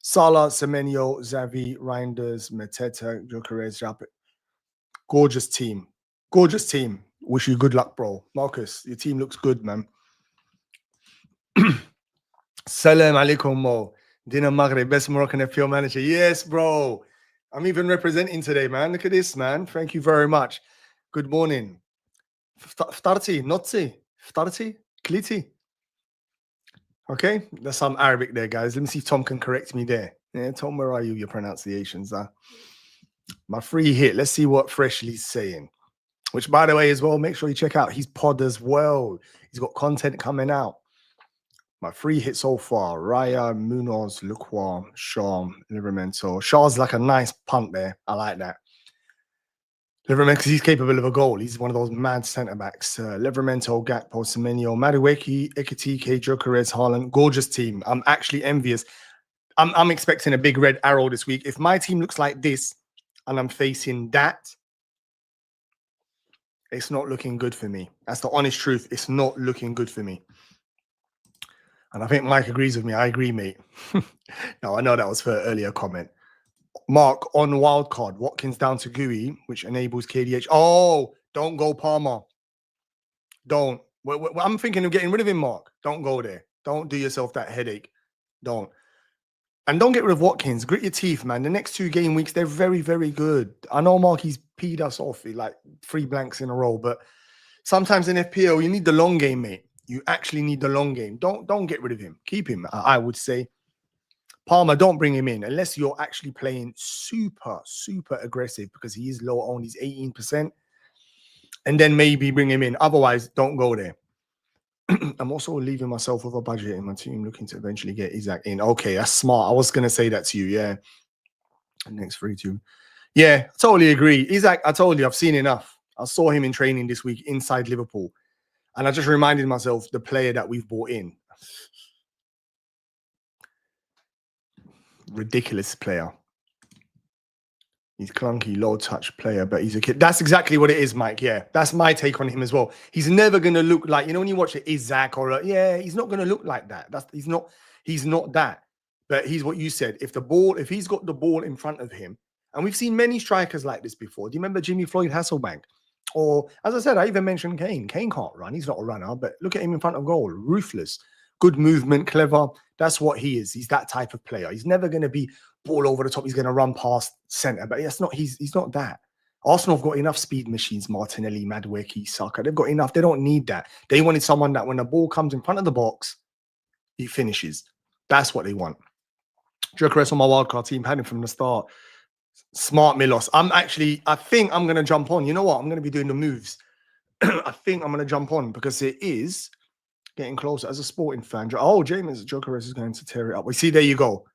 Salah, Semenyo, Xavi, Reinders, Mateta, Gyökeres, Japet. Gorgeous team. Gorgeous team. Wish you good luck, bro. Marcus, your team looks good, man. Salam alaikum, Mo. Dina Maghreb, best Moroccan FPL manager. Yes, bro. I'm even representing today, man. Look at this, man. Thank you very much. Good morning. Ftarti, Notzi, Ftarti, Kliti. Okay, that's some Arabic there, guys. Let me see if Tom can correct me there. Yeah, Tom, where are you? Your pronunciations, my free hit. Let's see what Freshly's saying. Which, by the way, as well, make sure you check out his pod as well. He's got content coming out. My free hit so far: Raya, Munoz, Lecroix, Shaw, Livramento. Shaw's like a nice punt there. I like that. Livramento, because he's capable of a goal. He's one of those mad centre backs. Livramento, Gakpo, Semenyo, Madueke, Ekitike, Gyökeres, Haaland. Gorgeous team. I'm actually envious. I'm expecting a big red arrow this week. If my team looks like this and I'm facing that, it's not looking good for me. That's the honest truth. It's not looking good for me. And I think Mike agrees with me. I agree, mate. No, I know that was for an earlier comment. Mark, on wildcard, Watkins down to GUI, which enables KDH. Oh, don't go Palmer. Don't. I'm thinking of getting rid of him, Mark. Don't go there. Don't do yourself that headache. Don't. And don't get rid of Watkins. Grit your teeth, man. The next 2 game weeks, they're very, very good. I know Marky's peed us off like 3 blanks in a row, but sometimes in FPL, you need the long game, mate. You actually need the long game. Don't get rid of him. Keep him, I would say. Palmer, don't bring him in unless you're actually playing super, super aggressive because he is low owned. He's 18%. And then maybe bring him in. Otherwise, don't go there. I'm also leaving myself with a budget in my team, looking to eventually get Isaac in. Okay, that's smart. I was going to say that to you, yeah. Next 3-2. Yeah, totally agree. Isaac, I told you, I've seen enough. I saw him in training this week inside Liverpool. And I just reminded myself the player that we've brought in. Ridiculous player. He's clunky, low touch player, but he's a kid. That's exactly what it is, Mike. Yeah, that's my take on him as well. He's never going to look like, when you watch it, Isaac or he's not going to look like that. He's not that. But he's what you said. If he's got the ball in front of him, and we've seen many strikers like this before. Do you remember Jimmy Floyd Hasselbank? Or, as I said, I even mentioned Kane. Kane can't run. He's not a runner, but look at him in front of goal. Ruthless, good movement, clever. That's what he is. He's that type of player. He's never going to be ball over the top. He's going to run past centre, but he's not that. Arsenal have got enough speed machines, Martinelli, Madueke, Saka. They've got enough. They don't need that. They wanted someone that when the ball comes in front of the box, he finishes. That's what they want. Gyökeres on my wildcard team, had him from the start. Smart Milos. I think I'm going to jump on. You know what? I'm going to be doing the moves. I think I'm going to jump on because it is getting closer as a sporting fan. Oh, James Gyökeres is going to tear it up. We see, there you go.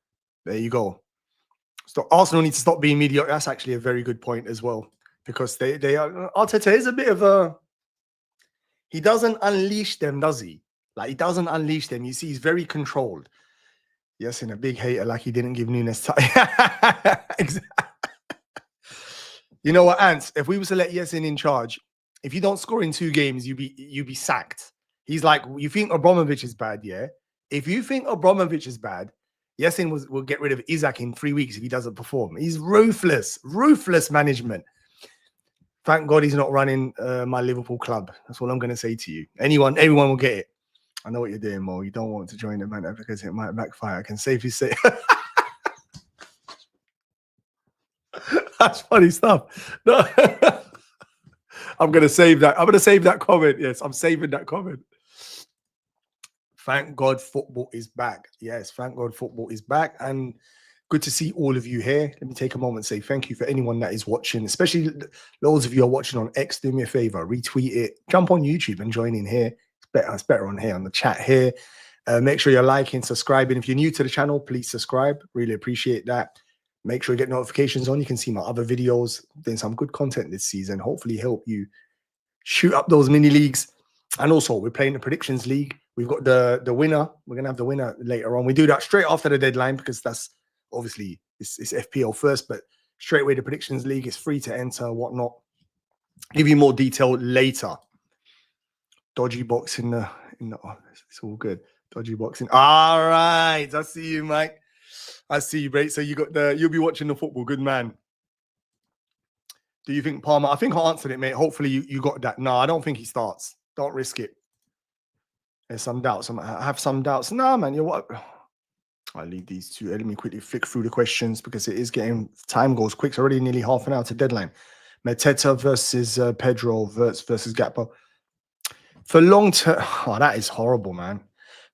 There you go. So Arsenal need to stop being mediocre. That's actually a very good point as well. Because they are, Arteta is a bit of a, he doesn't unleash them, does he? Like, he doesn't unleash them. You see, he's very controlled. Yes, and a big hater, like he didn't give Nunes time. Exactly. You know what, Ants? If we was to let Yasin in charge, if you don't score in 2 games, you'd be sacked. He's like, you think Abramovich is bad, yeah? If you think Abramovich is bad, Yasin will get rid of Isaac in 3 weeks if he doesn't perform. He's ruthless management. Thank God he's not running my Liverpool club. That's all I'm going to say to you. Everyone will get it. I know what you're doing, Mo. You don't want to join the man because it might backfire. I can safely say. That's funny stuff. No. I'm gonna save that. I'm gonna save that comment. Yes, I'm saving that comment. Thank God football is back. Yes, thank God football is back. And good to see all of you here. Let me take a moment and say thank you for anyone that is watching, especially those of you who are watching on X. Do me a favor, retweet it, jump on YouTube and join in here. It's better on here, on the chat here. Make sure you're liking, subscribing. If you're new to the channel, please subscribe. Really appreciate that. Make sure you get notifications on. You can see my other videos. Doing some good content this season. Hopefully help you shoot up those mini leagues. And also, we're playing the predictions league. We've got the winner. We're going to have the winner later on. We do that straight after the deadline because that's obviously it's FPL first, but straight away the predictions league is free to enter, whatnot. Give you more detail later. Dodgy box in the oh, it's all good. Dodgy boxing. All right. I see you, Mike. I see you, mate. So you'll be watching the football. Good man. Do you think Palmer? I think I answered it, mate. Hopefully you got that. No, I don't think he starts. Don't risk it. There's some doubts. I have some doubts. No, man, you're what? I'll leave these two. Let me quickly flick through the questions because it is getting time goes quick. It's already nearly half an hour to deadline. Mateta versus Pedro versus Gakpo. For long term, oh, that is horrible, man.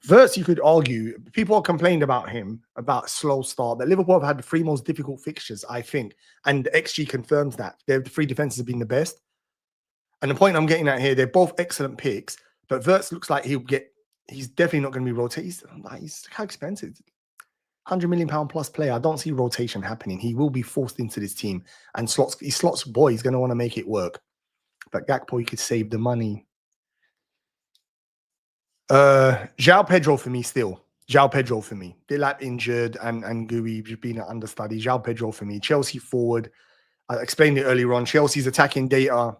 Verts, you could argue, people are complaining about him, about slow start, that Liverpool have had the 3 most difficult fixtures, I think. And XG confirms that. The 3 defenses have been the best. And the point I'm getting at here, they're both excellent picks, but Verts looks like he's definitely not going to be rotated. He's how expensive? £100 million plus player. I don't see rotation happening. He will be forced into this team. And he slots boy, he's going to want to make it work. But Gakpo, you could save the money. João Pedro for me still. João Pedro for me. Delap injured and Gui being an understudy. João Pedro for me. Chelsea forward. I explained it earlier on. Chelsea's attacking data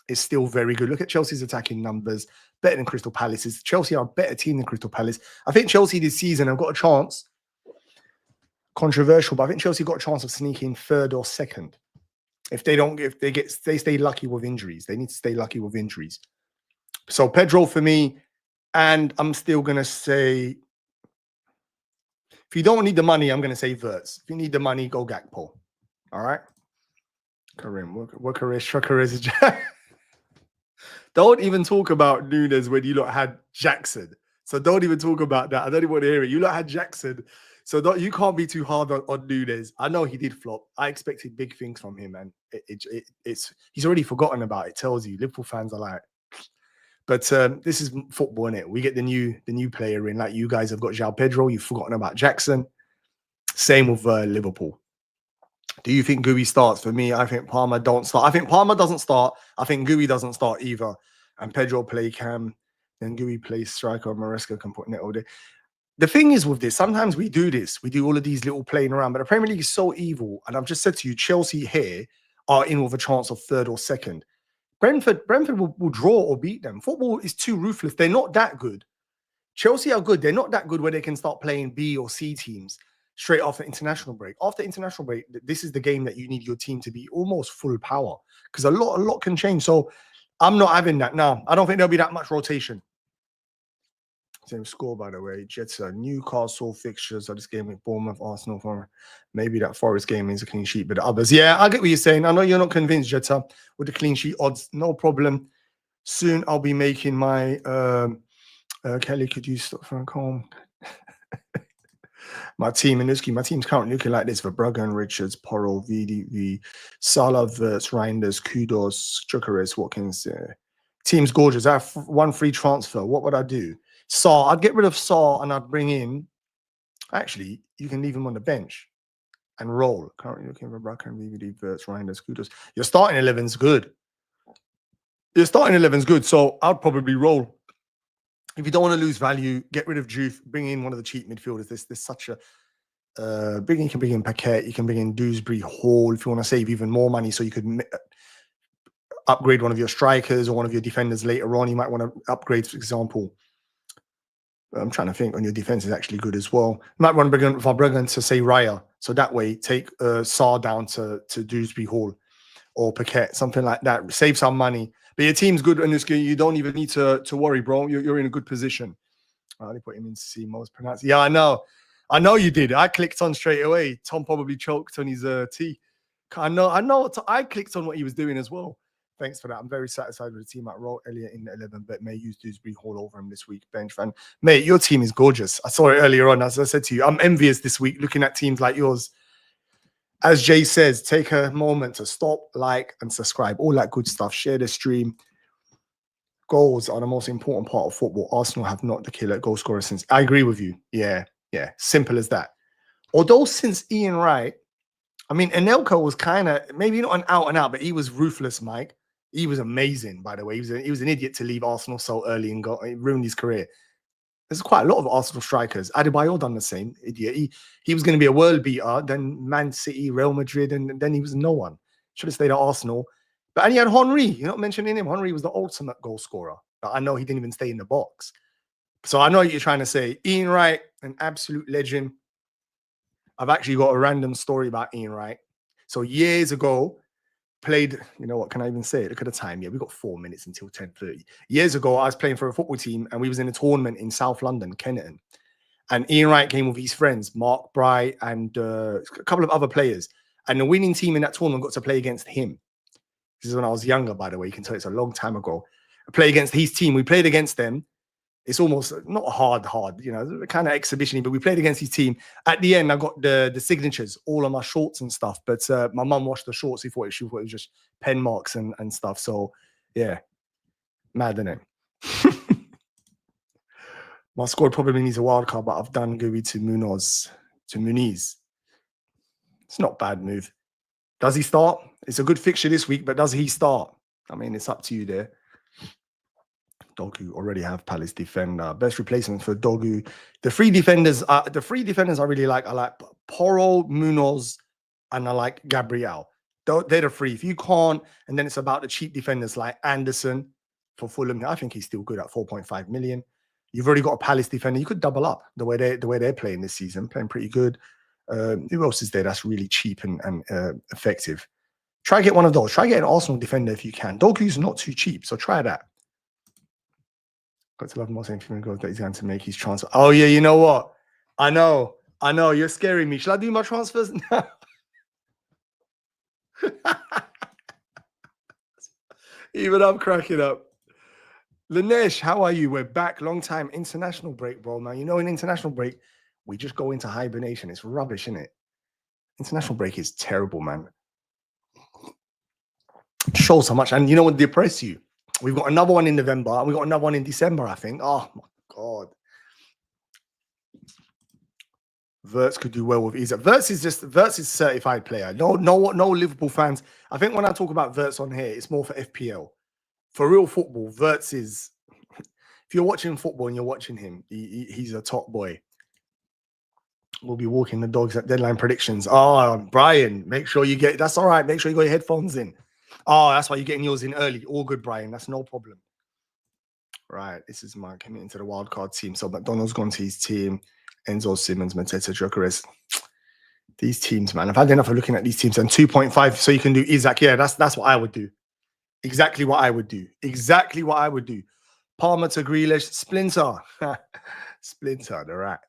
is still very good. Look at Chelsea's attacking numbers. Better than Crystal Palace's. Chelsea are a better team than Crystal Palace. I think Chelsea this season have got a chance. Controversial, but I think Chelsea got a chance of sneaking 3rd or 2nd. If they stay lucky with injuries. They need to stay lucky with injuries. So Pedro for me. And I'm still going to say, if you don't need the money, I'm going to say Verts. If you need the money, go Gakpo. All right? Karim, Workerish. Don't even talk about Nunes when you lot had Jackson. So don't even talk about that. I don't even want to hear it. You lot had Jackson. So you can't be too hard on Nunes. I know he did flop. I expected big things from him, and he's already forgotten about it. Tells you Liverpool fans are like, but this is football, innit? We get the new player in. Like you guys have got João Pedro. You've forgotten about Jackson. Same with Liverpool. Do you think Gui starts? For me, I think Palmer don't start. I think Palmer doesn't start. I think Gui doesn't start either. And Pedro play cam. Then Gui plays striker. Maresca can put in it all day. The thing is with this, sometimes we do this. We do all of these little playing around. But the Premier League is so evil. And I've just said to you, Chelsea here are in with a chance of 3rd or 2nd. Brentford will draw or beat them. Football is too ruthless. They're not that good. Chelsea are good. They're not that good where they can start playing B or C teams straight after international break. After international break, this is the game that you need your team to be almost full power because a lot can change. So I'm not having that. No, I don't think there'll be that much rotation. Same score, by the way. Jets are Newcastle fixtures of this game with Bournemouth, Arsenal. For maybe that Forest game is a clean sheet, but the others, yeah, I get what you're saying. I know you're not convinced, Jetta, with the clean sheet odds. No problem. Soon I'll be making my Kelly. Could you stop for a home? My team's currently looking like this: for Bruggen, Richards, Porro, VDV, Salah, Verts, Reinders, Kudos, Chukares, Watkins. Team's gorgeous. I have 1 free transfer. What would I do? Saar, I'd get rid of Saar and I'd bring in. Actually, you can leave him on the bench and roll. Currently looking for Bruggen, VVD, Verts, Reinders, Kudos. Your starting 11's good. So I'd probably roll. If you don't want to lose value, get rid of Juve, bring in one of the cheap midfielders. There's such a you can bring in Paquette, you can bring in Dewsbury Hall if you want to save even more money, so you could upgrade one of your strikers or one of your defenders later on. You might want to upgrade, for example. I'm trying to think on your defense is actually good as well. You might want to bring in Verbruggen to say Raya, so that way take Saar down to Dewsbury Hall or Paquette, something like that. Save some money. But your team's good, and you don't even need to worry, bro. You're in a good position. I only put him in to see most pronounced. Yeah, I know you did. I clicked on straight away. Tom probably choked on his tea. I know. I clicked on what he was doing as well. Thanks for that. I'm very satisfied with the team. I wrote Elliot in the 11, but May used Dewsbury Hall over him this week. Bench fan. Mate, your team is gorgeous. I saw it earlier on. As I said to you, I'm envious this week looking at teams like yours. As Jay says, take a moment to stop, like, and subscribe. All that good stuff. Share the stream. Goals are the most important part of football. Arsenal have not the killer goal scorer since. I agree with you. Yeah. Simple as that. Although since Ian Wright, I mean, Anelka was kind of maybe not an out and out, but he was ruthless, Mike. He was amazing, by the way. He was an idiot to leave Arsenal so early and it ruined his career. There's quite a lot of Arsenal strikers. Adebayor done the same, idiot. He was going to be a world beater, then Man City, Real Madrid, and then he was no one. Should have stayed at Arsenal. But and he had Henry. You're not mentioning him. Henry was the ultimate goal scorer. But I know he didn't even stay in the box. So I know what you're trying to say. Ian Wright, an absolute legend. I've actually got a random story about Ian Wright. So years ago, played, you know what, can I even say it? Look at the time. Yeah, we got 4 minutes until 10:30. Years ago, I was playing for a football team and we was in a tournament in South London, Kenneton. And Ian Wright came with his friends, Mark Bright and a couple of other players. And the winning team in that tournament got to play against him. This is when I was younger, by the way. You can tell it's a long time ago. I played against his team. We played against them. It's almost not hard, you know, kind of exhibition, but we played against his team. At the end, I got the signatures all on my shorts and stuff. But my mum washed the shorts. She thought it was just pen marks and stuff. So, yeah, mad, isn't it? My squad probably needs a wild card, but I've done Gui to Muniz. It's not a bad move. Does he start? It's a good fixture this week, but does he start? I mean, it's up to you there. Dogu already have Palace defender. Best replacement for Dogu. The three defenders I really like. I like Porro, Munoz, and I like Gabriel. They're the three. If you can't, and then it's about the cheap defenders like Anderson for Fulham. I think he's still good at 4.5 million. You've already got a Palace defender. You could double up the way they're playing this season, playing pretty good. Who else is there that's really cheap and effective? Try get one of those. Try get an Arsenal defender if you can. Doku's not too cheap, so try that. Got to love more saying that he's going to make his transfer. Oh yeah, you know what? I know. You're scaring me. Shall I do my transfers now? Even I'm cracking up. Lanesh, how are you? We're back. Long time. International break, bro. Now, you know, in international break, we just go into hibernation. It's rubbish, isn't it? International break is terrible, man. It shows how much. And you know what depresses you? We've got another one in November and we've got another one in December, I think. Oh, my God. Wirtz could do well with ease. Wirtz is a certified player. No Liverpool fans. I think when I talk about Wirtz on here, it's more for FPL. For real football, Wirtz is, if you're watching football and you're watching him, he's a top boy. We'll be walking the dogs at deadline predictions. Oh, Brian, make sure you get, that's all right. Make sure you got your headphones in. Oh, that's why you're getting yours in early. All good, Brian. That's no problem. Right. This is my committing to the wildcard team. So McDonald's gone to his team. Enzo Simmons, Mateta, Gyökeres. These teams, man. I've had enough of looking at these teams. And 2.5, so you can do Isaac. Yeah, that's what I would do. Exactly what I would do. Exactly what I would do. Palmer to Grealish. Splinter. Splinter, the rat.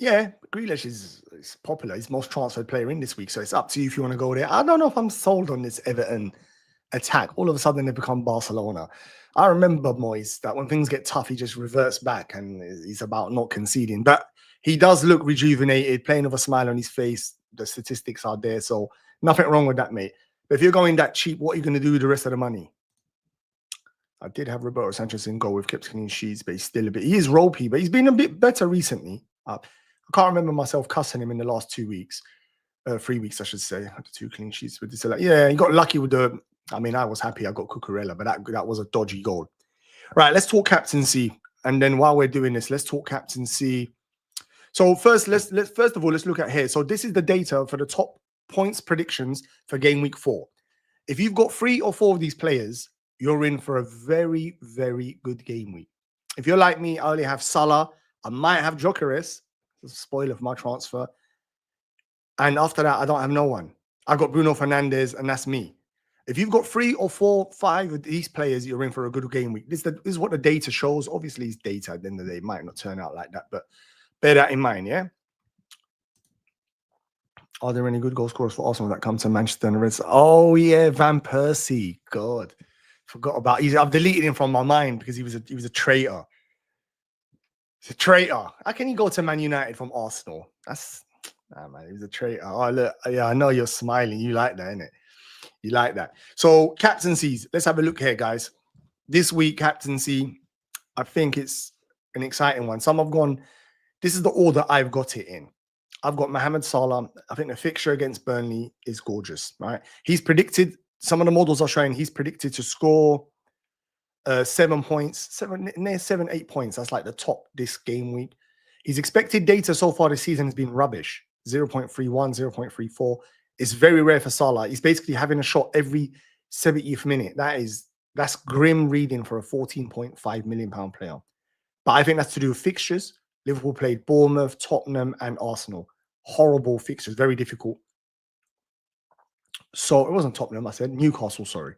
Yeah, Grealish is popular. He's most transferred player in this week. So it's up to you if you want to go there. I don't know if I'm sold on this Everton attack. All of a sudden, they become Barcelona. I remember Moyes that when things get tough, he just reverts back and he's about not conceding. But he does look rejuvenated, playing with a smile on his face. The statistics are there. So nothing wrong with that, mate. But if you're going that cheap, what are you going to do with the rest of the money? I did have Roberto Sanchez in goal with kept clean sheets, but he's still a bit, he is ropey, but he's been a bit better recently. I can't remember myself cussing him in the last 2 weeks. 3 weeks, I should say. I had 2 clean sheets with this. Yeah, he got lucky with the, I mean, I was happy I got Cucurella, but that was a dodgy goal. Right, let's talk captaincy. And then while we're doing this, let's talk captaincy. So first, let's look at here. So this is the data for the top points predictions for game week 4. If you've got 3 or 4 of these players, you're in for a very, very good game week. If you're like me, I only have Salah. I might have Gyökeres. Spoiler for my transfer. And after that, I don't have no one. I got Bruno Fernandes, and that's me. If you've got 3 or 4, 5 of these players, you're in for a good game week. This is what the data shows. Obviously, it's data at the end of the day. It might not turn out like that, but bear that in mind, yeah? Are there any good goal scorers for Arsenal that come to Manchester and the Reds? Oh yeah, Van Persie. God, forgot about. I've deleted him from my mind because he was a traitor. He's a traitor. How can he go to Man United from Arsenal? That's man. He was a traitor. Oh look, yeah, I know you're smiling. You like that, innit? You like that. So captaincies. Let's have a look here, guys. This week captaincy, I think it's an exciting one. Some have gone. This is the order I've got it in. I've got Mohamed Salah. I think the fixture against Burnley is gorgeous, right? He's predicted, some of the models are showing he's predicted to score 7 points, near 8 points. That's like the top this game week. His expected data so far this season has been rubbish. 0.31, 0.34. It's very rare for Salah. He's basically having a shot every 70th minute. That's grim reading for a £14.5 million player. But I think that's to do with fixtures. Liverpool played Bournemouth, Tottenham, and Arsenal. Horrible fixtures, very difficult. So it wasn't Tottenham, I said Newcastle, sorry.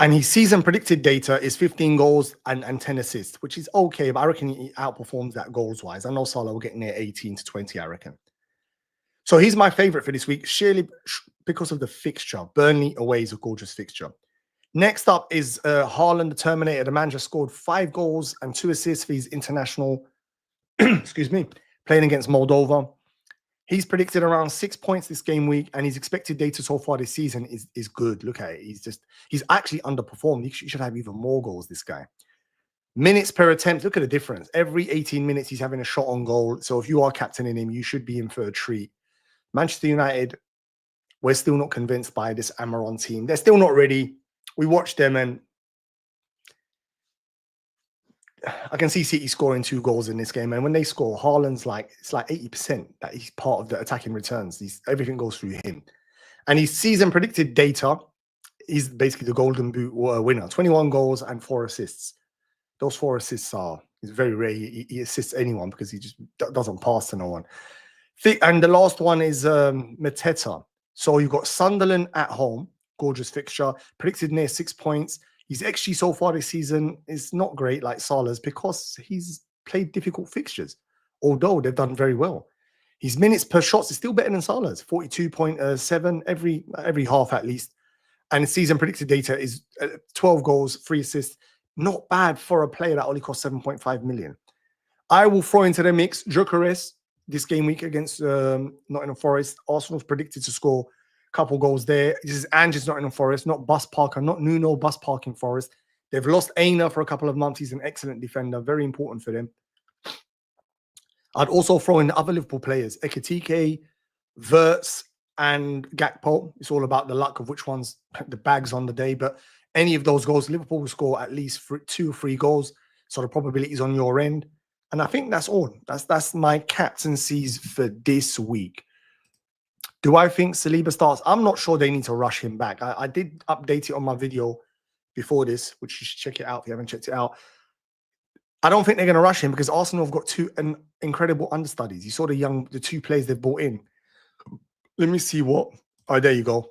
And his season predicted data is 15 goals and 10 assists, which is okay, but I reckon he outperforms that goals-wise. I know Salah will get near 18 to 20, I reckon. So he's my favourite for this week, surely because of the fixture. Burnley away is a gorgeous fixture. Next up is Haaland, the Terminator. The man just scored 5 goals and 2 assists for his international, excuse me, playing against Moldova. He's predicted around 6 points this game week, and his expected data so far this season is good. Look at it. He's actually underperformed. He should have even more goals, this guy. Minutes per attempt, look at the difference. Every 18 minutes, he's having a shot on goal. So if you are captaining him, you should be in for a treat. Manchester United, we're still not convinced by this Amaron team. They're still not ready. We watched them, and I can see City scoring 2 goals in this game. And when they score, Haaland's it's like 80% that he's part of the attacking returns. Everything goes through him. And his season predicted data is basically the Golden Boot winner. 21 goals and 4 assists. Those 4 assists it's very rare he assists anyone because he just doesn't pass to no one. And the last one is Mateta. So you've got Sunderland at home. Gorgeous fixture. Predicted near 6 points. His XG so far this season is not great like Salah's because he's played difficult fixtures, although they've done very well. His minutes per shots is still better than Salah's, 42.7 every half at least. And his season predicted data is 12 goals, 3 assists. Not bad for a player that only cost 7.5 million. I will throw into the mix Gyökeres this game week against Nottingham Forest. Arsenal's predicted to score couple goals there. This is Ange's Nottingham Forest, not Bus Parker, not Nuno Bus Parking Forest. They've lost Aina for a couple of months. He's an excellent defender, very important for them. I'd also throw in the other Liverpool players, Ekitike, Wirtz, and Gakpo. It's all about the luck of which one's the bags on the day. But any of those goals, Liverpool will score at least 2 or 3 goals. So the probability is on your end. And I think that's all. That's my captaincies for this week. Do I think Saliba starts? I'm not sure they need to rush him back. I did update it on my video before this, which you should check it out if you haven't checked it out. I don't think they're going to rush him because Arsenal have got 2 incredible understudies. You saw the 2 players they've brought in. Let me see what. Oh, there you go.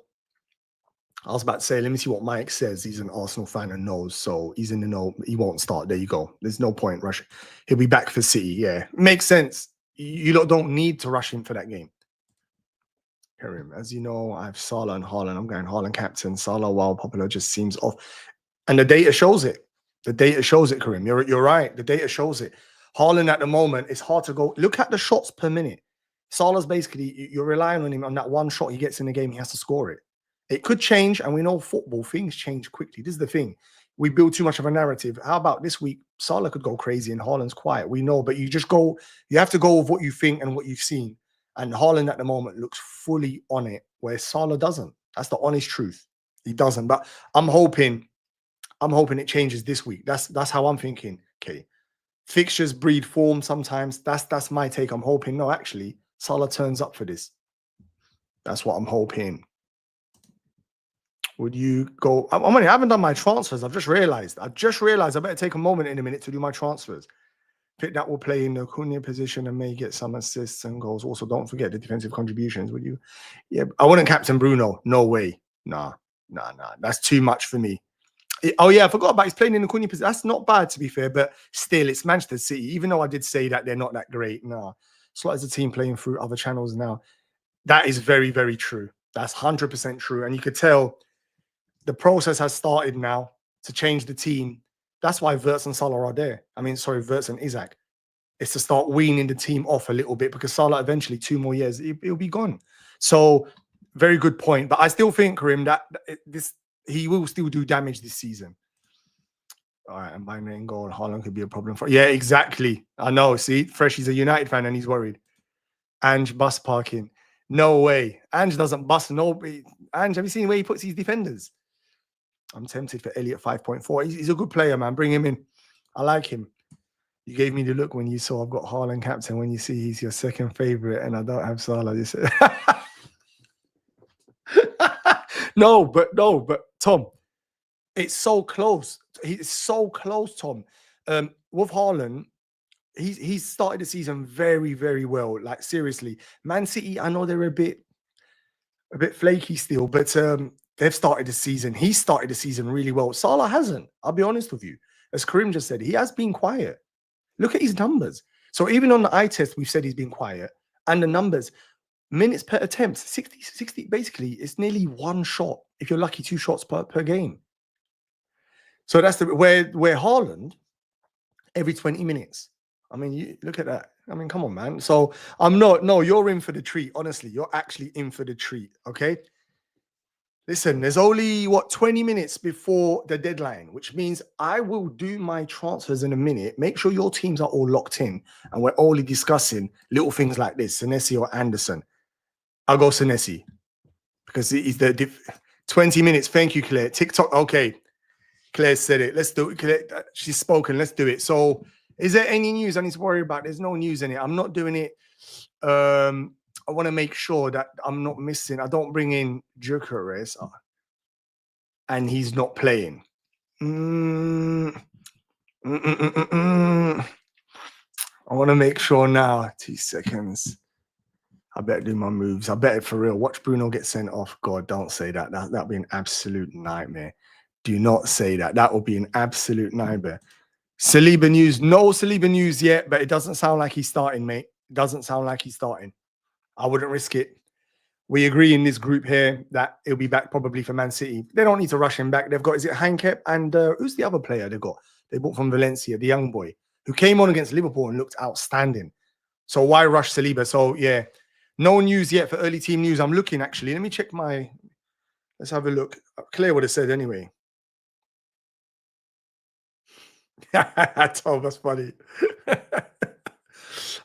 I was about to say, let me see what Mike says. He's an Arsenal fan and knows, so he's in the know. He won't start. There you go. There's no point rushing. He'll be back for City. Yeah, makes sense. You don't need to rush him for that game. Karim, as you know, I have Salah and Haaland. I'm going Haaland captain. Salah, while popular, just seems off. And the data shows it. The data shows it, Karim. You're right. The data shows it. Haaland at the moment, it's hard to go. Look at the shots per minute. Salah's basically, you're relying on him on that one shot he gets in the game, he has to score it. It could change, and we know football, things change quickly. This is the thing. We build too much of a narrative. How about this week? Salah could go crazy and Haaland's quiet. We know, but you have to go with what you think and what you've seen. And Haaland at the moment looks fully on it, where Salah doesn't. That's the honest truth. He doesn't. But I'm hoping it changes this week. That's how I'm thinking. Okay. Fixtures breed form sometimes. That's my take. I'm hoping. No, actually, Salah turns up for this. That's what I'm hoping. Would you go? I haven't done my transfers. I've just realized I better take a moment in a minute to do my transfers. Pick that will play in the Cunha position and may get some assists and goals. Also, don't forget the defensive contributions, would you? Yeah, I wouldn't captain Bruno. No way. Nah. That's too much for me. Oh, yeah, I forgot about he's playing in the Cunha position. That's not bad, to be fair, but still, it's Manchester City. Even though I did say that they're not that great. Nah. Slot as a team playing through other channels now. That is very, very true. That's 100% true. And you could tell the process has started now to change the team. That's why Wirtz and Salah are there. I mean, sorry, Wirtz and Isaac. It's to start weaning the team off a little bit, because Salah eventually 2 more years, he'll be gone. So very good point. But I still think, Karim, that he will still do damage this season. All right, and by main goal, Haaland could be a problem for. Yeah, exactly. I know. See, Fresh, he's a United fan and he's worried. Ange bus parking. No way. Ange doesn't bus. Nobody. Ange, have you seen where he puts his defenders? I'm tempted for Elliot 5.4. He's a good player, man. Bring him in. I like him. You gave me the look when you saw I've got Haaland captain, when you see he's your second favorite and I don't have Salah. You said, no, but Tom, it's so close. He's so close, Tom. With Haaland, he's started the season very, very well. Like, seriously, Man City, I know they're a bit flaky still, but they've started the season. He started the season really well. Salah hasn't. I'll be honest with you. As Karim just said, he has been quiet. Look at his numbers. So even on the eye test, we've said he's been quiet. And the numbers, minutes per attempt, 60, basically, it's nearly one shot. If you're lucky, 2 shots per game. So that's where Haaland, every 20 minutes. I mean, you look at that. I mean, come on, man. So you're in for the treat. Honestly, you're actually in for the treat, okay? Listen, there's only, 20 minutes before the deadline, which means I will do my transfers in a minute. Make sure your teams are all locked in, and we're only discussing little things like this, Senesi or Anderson. I'll go Senesi because he's the 20 minutes. Thank you, Claire. TikTok, okay. Claire said it. Let's do it. Claire, she's spoken. Let's do it. So, is there any news I need to worry about? There's no news in it. I'm not doing it. I want to make sure that I'm not missing. I don't bring in Gyökeres and he's not playing. I want to make sure now. 2 seconds. I better do my moves. I better for real. Watch Bruno get sent off. God, don't say that. That'd be an absolute nightmare. Do not say that. That will be an absolute nightmare. Saliba news. No Saliba news yet, but it doesn't sound like he's starting, mate. It doesn't sound like he's starting. I wouldn't risk it. We agree in this group here that he'll be back probably for Man City. They don't need to rush him back. They've got, is it Hankep? And who's the other player they've got? They bought from Valencia, the young boy, who came on against Liverpool and looked outstanding. So why rush Saliba? So, yeah, no news yet for early team news. I'm looking, actually. Let me check my... Let's have a look. Claire would have said anyway. Tom, that's funny.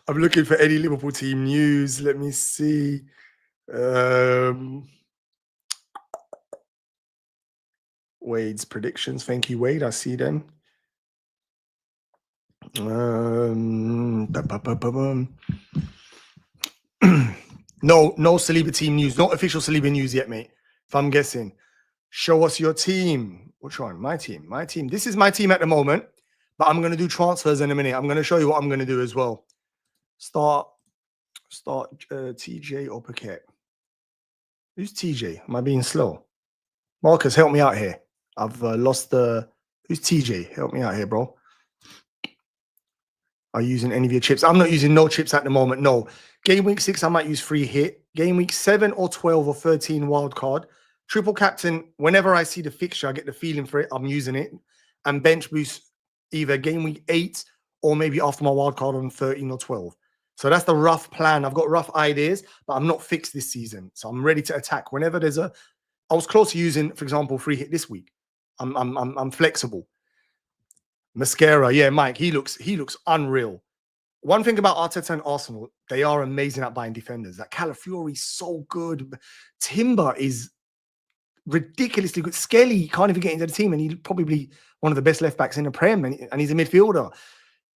I'm looking for any Liverpool team news. Let me see. Wade's predictions. Thank you, Wade. I see them. No Saliba team news. No official Saliba news yet, mate. If I'm guessing. Show us your team. Which one? My team. My team. This is my team at the moment. But I'm going to do transfers in a minute. I'm going to show you what I'm going to do as well. Start TJ or Paquette. Who's TJ? Am I being slow? Marcus, help me out here. I've lost the... Who's TJ? Help me out here, bro. Are you using any of your chips? I'm not using no chips at the moment, no. Game week 6, I might use free hit. Game week 7 or 12 or 13 wild card. Triple captain, whenever I see the fixture, I get the feeling for it, I'm using it. And bench boost either game week 8 or maybe after my wild card on 13 or 12. So that's the rough plan. I've got rough ideas, but I'm not fixed this season. So I'm ready to attack. Whenever there's a... I was close to using, for example, free hit this week. I'm flexible. Mascara, yeah, Mike, he looks unreal. One thing about Arteta and Arsenal, they are amazing at buying defenders. That Calafiori's so good. Timber is ridiculously good. Skelly can't even get into the team, and he's probably one of the best left backs in the Prem, and he's a midfielder.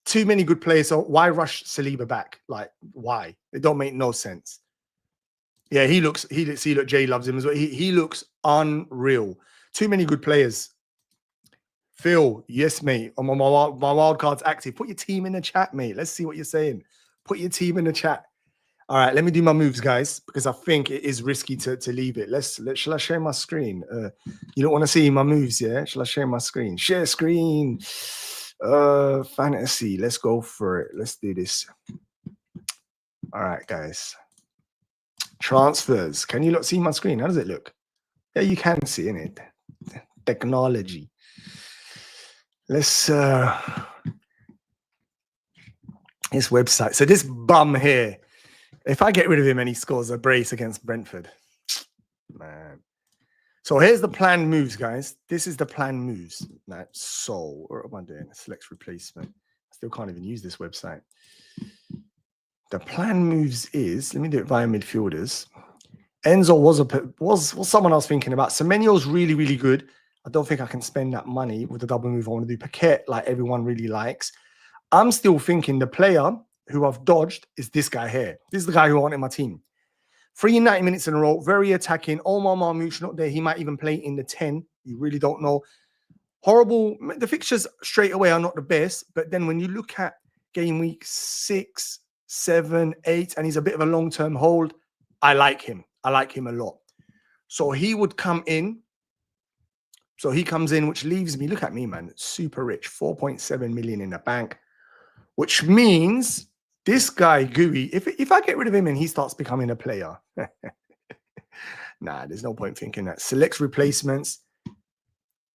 Too many good players. So why rush Saliba back? Like, why? It don't make no sense. Yeah, look, Jay loves him as well. He looks unreal. Too many good players. Phil, yes, mate. My wild card's active. Put your team in the chat, mate. Let's see what you're saying. Put your team in the chat. All right, let me do my moves, guys, because I think it is risky to leave it. Shall I share my screen? You don't want to see my moves, yeah? Shall I share my screen? Share screen. Fantasy. Let's go for it. Let's do this. All right, guys. Transfers. Can you not see my screen? How does it look? Yeah, you can see in it. Technology. Let's this website. So this bum here, if I get rid of him and he scores a brace against Brentford, man. So here's the planned moves, guys. This is the planned moves. So what am I doing? Select replacement. I still can't even use this website. The planned moves is, let me do it via midfielders. Enzo was someone I was thinking about. Semenyo's really, really good. I don't think I can spend that money with the double move I want to do. Paquet, like everyone really likes. I'm still thinking the player who I've dodged is this guy here. This is the guy who I want in my team. 90 minutes in a row, very attacking. Omar Marmouche not there. He might even play in the 10. You really don't know. Horrible. The fixtures straight away are not the best. But then when you look at game week 6, 7, 8, and he's a bit of a long-term hold, I like him. I like him a lot. So he would come in. So he comes in, which leaves me, look at me, man, super rich, 4.7 million in the bank, which means this guy, Gooey, if I get rid of him and he starts becoming a player, nah, there's no point thinking that. Selects replacements.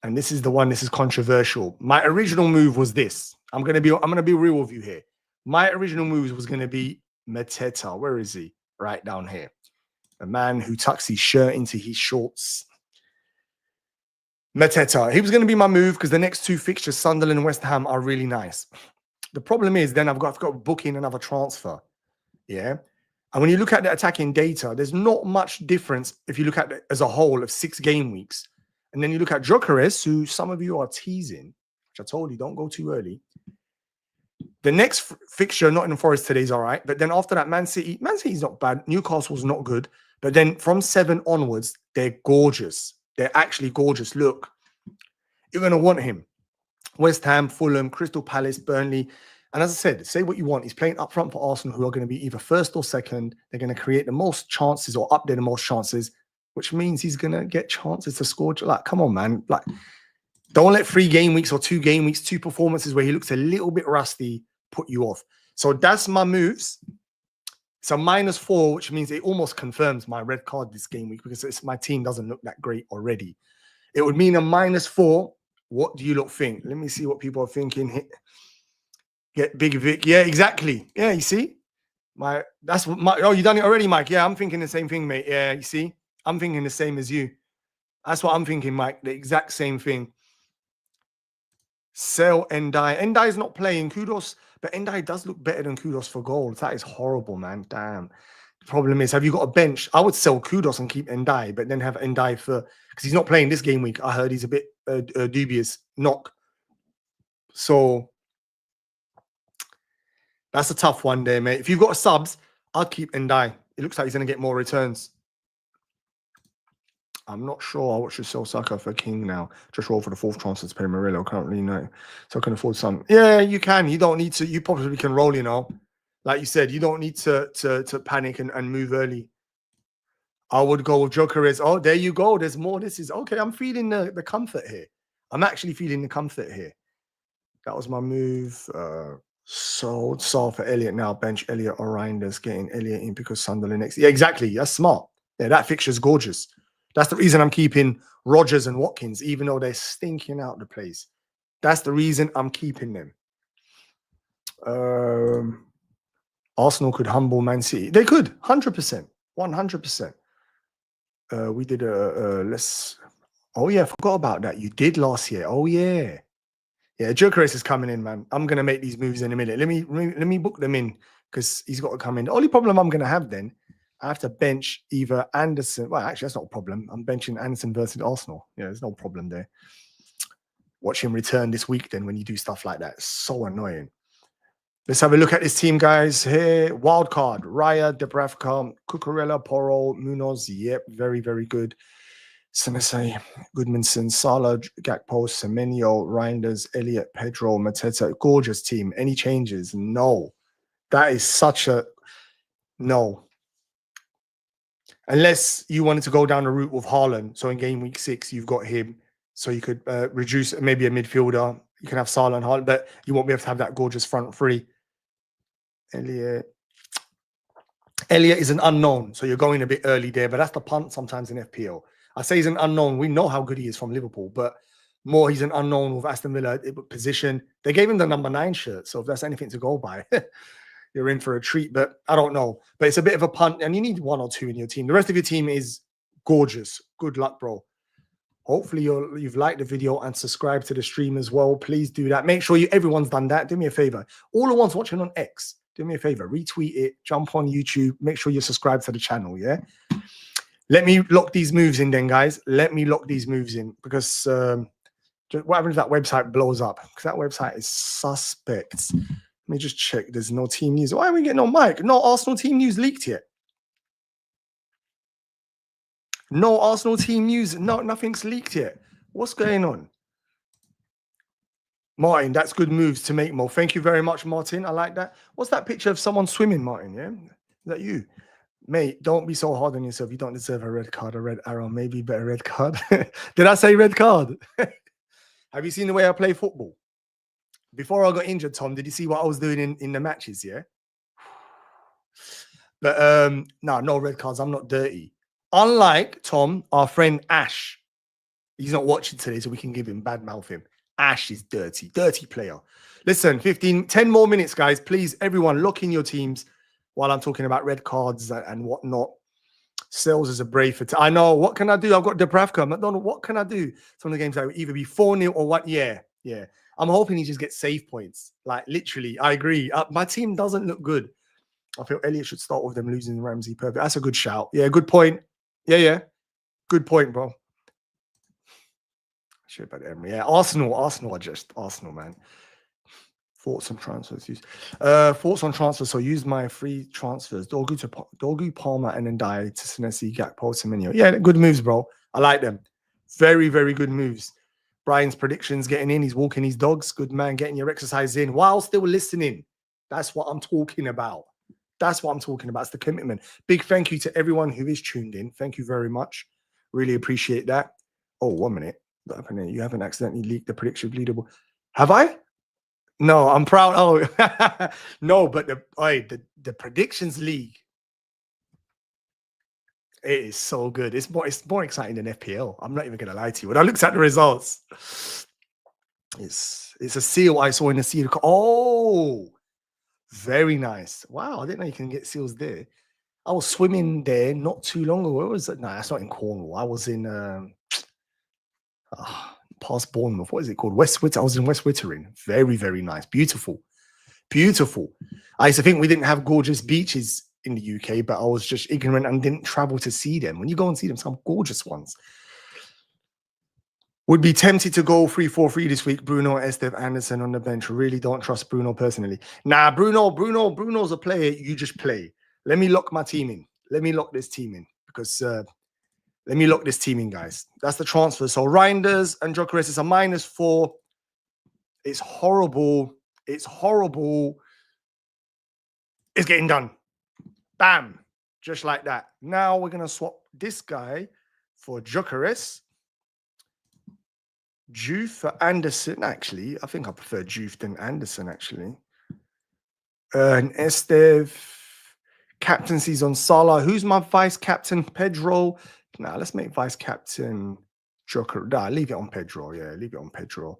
And this is the one, this is controversial. My original move was this. I'm gonna be real with you here. My original move was gonna be Mateta. Where is he? Right down here. A man who tucks his shirt into his shorts. Mateta. He was going to be my move because the next two fixtures, Sunderland and West Ham, are really nice. The problem is then I've got to book in another transfer. Yeah. And when you look at the attacking data, there's not much difference if you look at it as a whole of 6 game weeks. And then you look at Gyökeres, who some of you are teasing, which I told you, don't go too early. The next fixture, Nottingham Forest today, is all right. But then after that, Man City's not bad. Newcastle's not good. But then from 7 onwards, they're gorgeous. They're actually gorgeous. Look, you're going to want him. West Ham, Fulham, Crystal Palace, Burnley. And as I said, say what you want. He's playing up front for Arsenal, who are going to be either first or second. They're going to create the most chances or up there the most chances, which means he's going to get chances to score. Like, come on, man. Like, don't let 3 game weeks or 2 game weeks, 2 performances where he looks a little bit rusty put you off. So that's my moves. It's a -4, which means it almost confirms my red card this game week because my team doesn't look that great already. It would mean a -4. What do you lot think? Let me see what people are thinking. Get Big Vic. Yeah, exactly. Yeah, you see? Oh, you done it already, Mike? Yeah, I'm thinking the same thing, mate. Yeah, you see? I'm thinking the same as you. That's what I'm thinking, Mike. The exact same thing. Sell Endai. Endai is not playing. Kudos. But Endai does look better than Kudos for goals. That is horrible, man. Damn. The problem is, have you got a bench? I would sell Kudos and keep Endai, but then have Endai for... Because he's not playing this game week. I heard he's a bit dubious. Knock. So... That's a tough one there, mate. If you've got subs, I'd keep Endai. It looks like he's going to get more returns. I'm not sure. I watch you sell Saka for King now. Just roll for the 4th transfer to pay Murillo. Currently, no. So I can afford some. Yeah, you can. You don't need to. You probably can roll, you know. Like you said, you don't need to panic and move early. I would go with Gyökeres. Oh, there you go. There's more. This is okay. I'm feeling the comfort here. I'm actually feeling the comfort here. That was my move. Sold Saul for Elliot now. Bench Elliot or Reinders, getting Elliot in because Sunderland next. Yeah, exactly. That's smart. Yeah, that fixture's gorgeous. That's the reason I'm keeping Rodgers and Watkins, even though they're stinking out the place. That's the reason I'm keeping them. Arsenal could humble Man City. They could, 100%. 100%. We did let's... Oh, yeah, I forgot about that. You did last year. Oh, yeah. Yeah, Gyökeres is coming in, man. I'm going to make these moves in a minute. Let me book them in because he's got to come in. The only problem I'm going to have then, I have to bench either Anderson. Well, actually, that's not a problem. I'm benching Anderson versus Arsenal. Yeah, there's no problem there. Watch him return this week then when you do stuff like that. It's so annoying. Let's have a look at this team, guys. Here, wild card. Raya, Dubravka, Cucurella, Porro, Munoz. Yep, very, very good. Senesi, Goodmanson, Salah, Gakpo, Semenyo, Reinders, Elliot, Pedro, Mateta. Gorgeous team. Any changes? No. That is such a... No. Unless you wanted to go down the route with Haaland. So in game week 6, you've got him. So you could reduce maybe a midfielder. You can have Salah and Haaland, but you won't be able to have that gorgeous front three. Elliot. Elliott is an unknown, so you're going a bit early there, but that's the punt sometimes in FPL. I say he's an unknown. We know how good he is from Liverpool, but more he's an unknown with Aston Villa position. They gave him the number 9 shirt, so if that's anything to go by, you're in for a treat. But I don't know. But it's a bit of a punt, and you need 1 or 2 in your team. The rest of your team is gorgeous. Good luck, bro. Hopefully you've liked the video and subscribed to the stream as well. Please do that. Make sure everyone's done that. Do me a favor. All the ones watching on X, do me a favor. Retweet it. Jump on YouTube. Make sure you're subscribed to the channel, yeah? Let me lock these moves in then, guys. Let me lock these moves in because what happens if that website blows up? Because that website is suspect. Let me just check. There's no team news. Why are we getting on mic? No Arsenal team news leaked yet. No Arsenal team news. No, nothing's leaked yet. What's going on? Martin, that's good moves to make, Mo. Thank you very much, Martin. I like that. What's that picture of someone swimming, Martin? Yeah? Is that you? Mate, don't be so hard on yourself. You don't deserve a red card, a red arrow, maybe better red card. Did I say red card? Have you seen the way I play football? Before I got injured, Tom, did you see what I was doing in the matches, yeah? But no red cards. I'm not dirty. Unlike Tom, our friend Ash. He's not watching today, so we can give him bad mouth him. Ash is dirty player. Listen, 10 more minutes, guys. Please, everyone, lock in your teams while I'm talking about red cards and whatnot. Sales is a brave for I know. What can I do? I've got Dubravka. McDonald, what can I do? Some of the games that would either be 4-0 or what? Yeah. I'm hoping he just gets save points. Like, literally, I agree. My team doesn't look good. I feel Elliott should start with them losing Ramsey. Perfect. That's a good shout. Yeah, good point. Yeah. Good point, bro. Shit about Emery. Yeah, Arsenal are just Arsenal, man. Thoughts on transfers? Thoughts on transfers. So use my free transfers. Dorgu, Palmer, and then die to Senesi, Gakpo, Semenyo. Yeah, good moves, bro. I like them. Very, very good moves. Brian's predictions getting in. He's walking his dogs. Good man, getting your exercise in while still listening. That's what I'm talking about. That's what I'm talking about. It's the commitment. Big thank you to everyone who is tuned in. Thank you very much. Really appreciate that. Oh, 1 minute. You haven't accidentally leaked the prediction leaderboard. Have I? No, I'm proud. Oh, no, but the predictions league, it is so good. It's more exciting than FPL. I'm not even going to lie to you. When I looked at the results, it's a seal I saw in the seal. Oh, very nice. Wow, I didn't know you can get seals there. I was swimming there not too long ago. Where was it? No, that's not in Cornwall. I was in past Bournemouth. What is it called? West Witter. I was in West Wittering. Very, very nice. Beautiful. I used to think we didn't have gorgeous beaches in the UK, but I was just ignorant and didn't travel to see them. When you go and see them, some gorgeous ones. Would be tempted to go 3-4-3 this week. Bruno, Esteve, Anderson on the bench. Really don't trust Bruno personally. Nah, Bruno's a player. You just play. Let me lock my team in. Let me lock this team in because let me lock this team in, guys. That's the transfer. So Reinders and Jokeres is a -4. It's horrible. It's horrible. It's getting done. Bam. Just like that. Now we're going to swap this guy for Jokeres. Juve for Anderson, actually. I think I prefer Juve than Anderson, actually. And Esteve. Captaincy's on Salah. Who's my vice captain? Pedro. Now, let's make vice captain Joker. Nah, leave it on Pedro. Yeah, leave it on Pedro.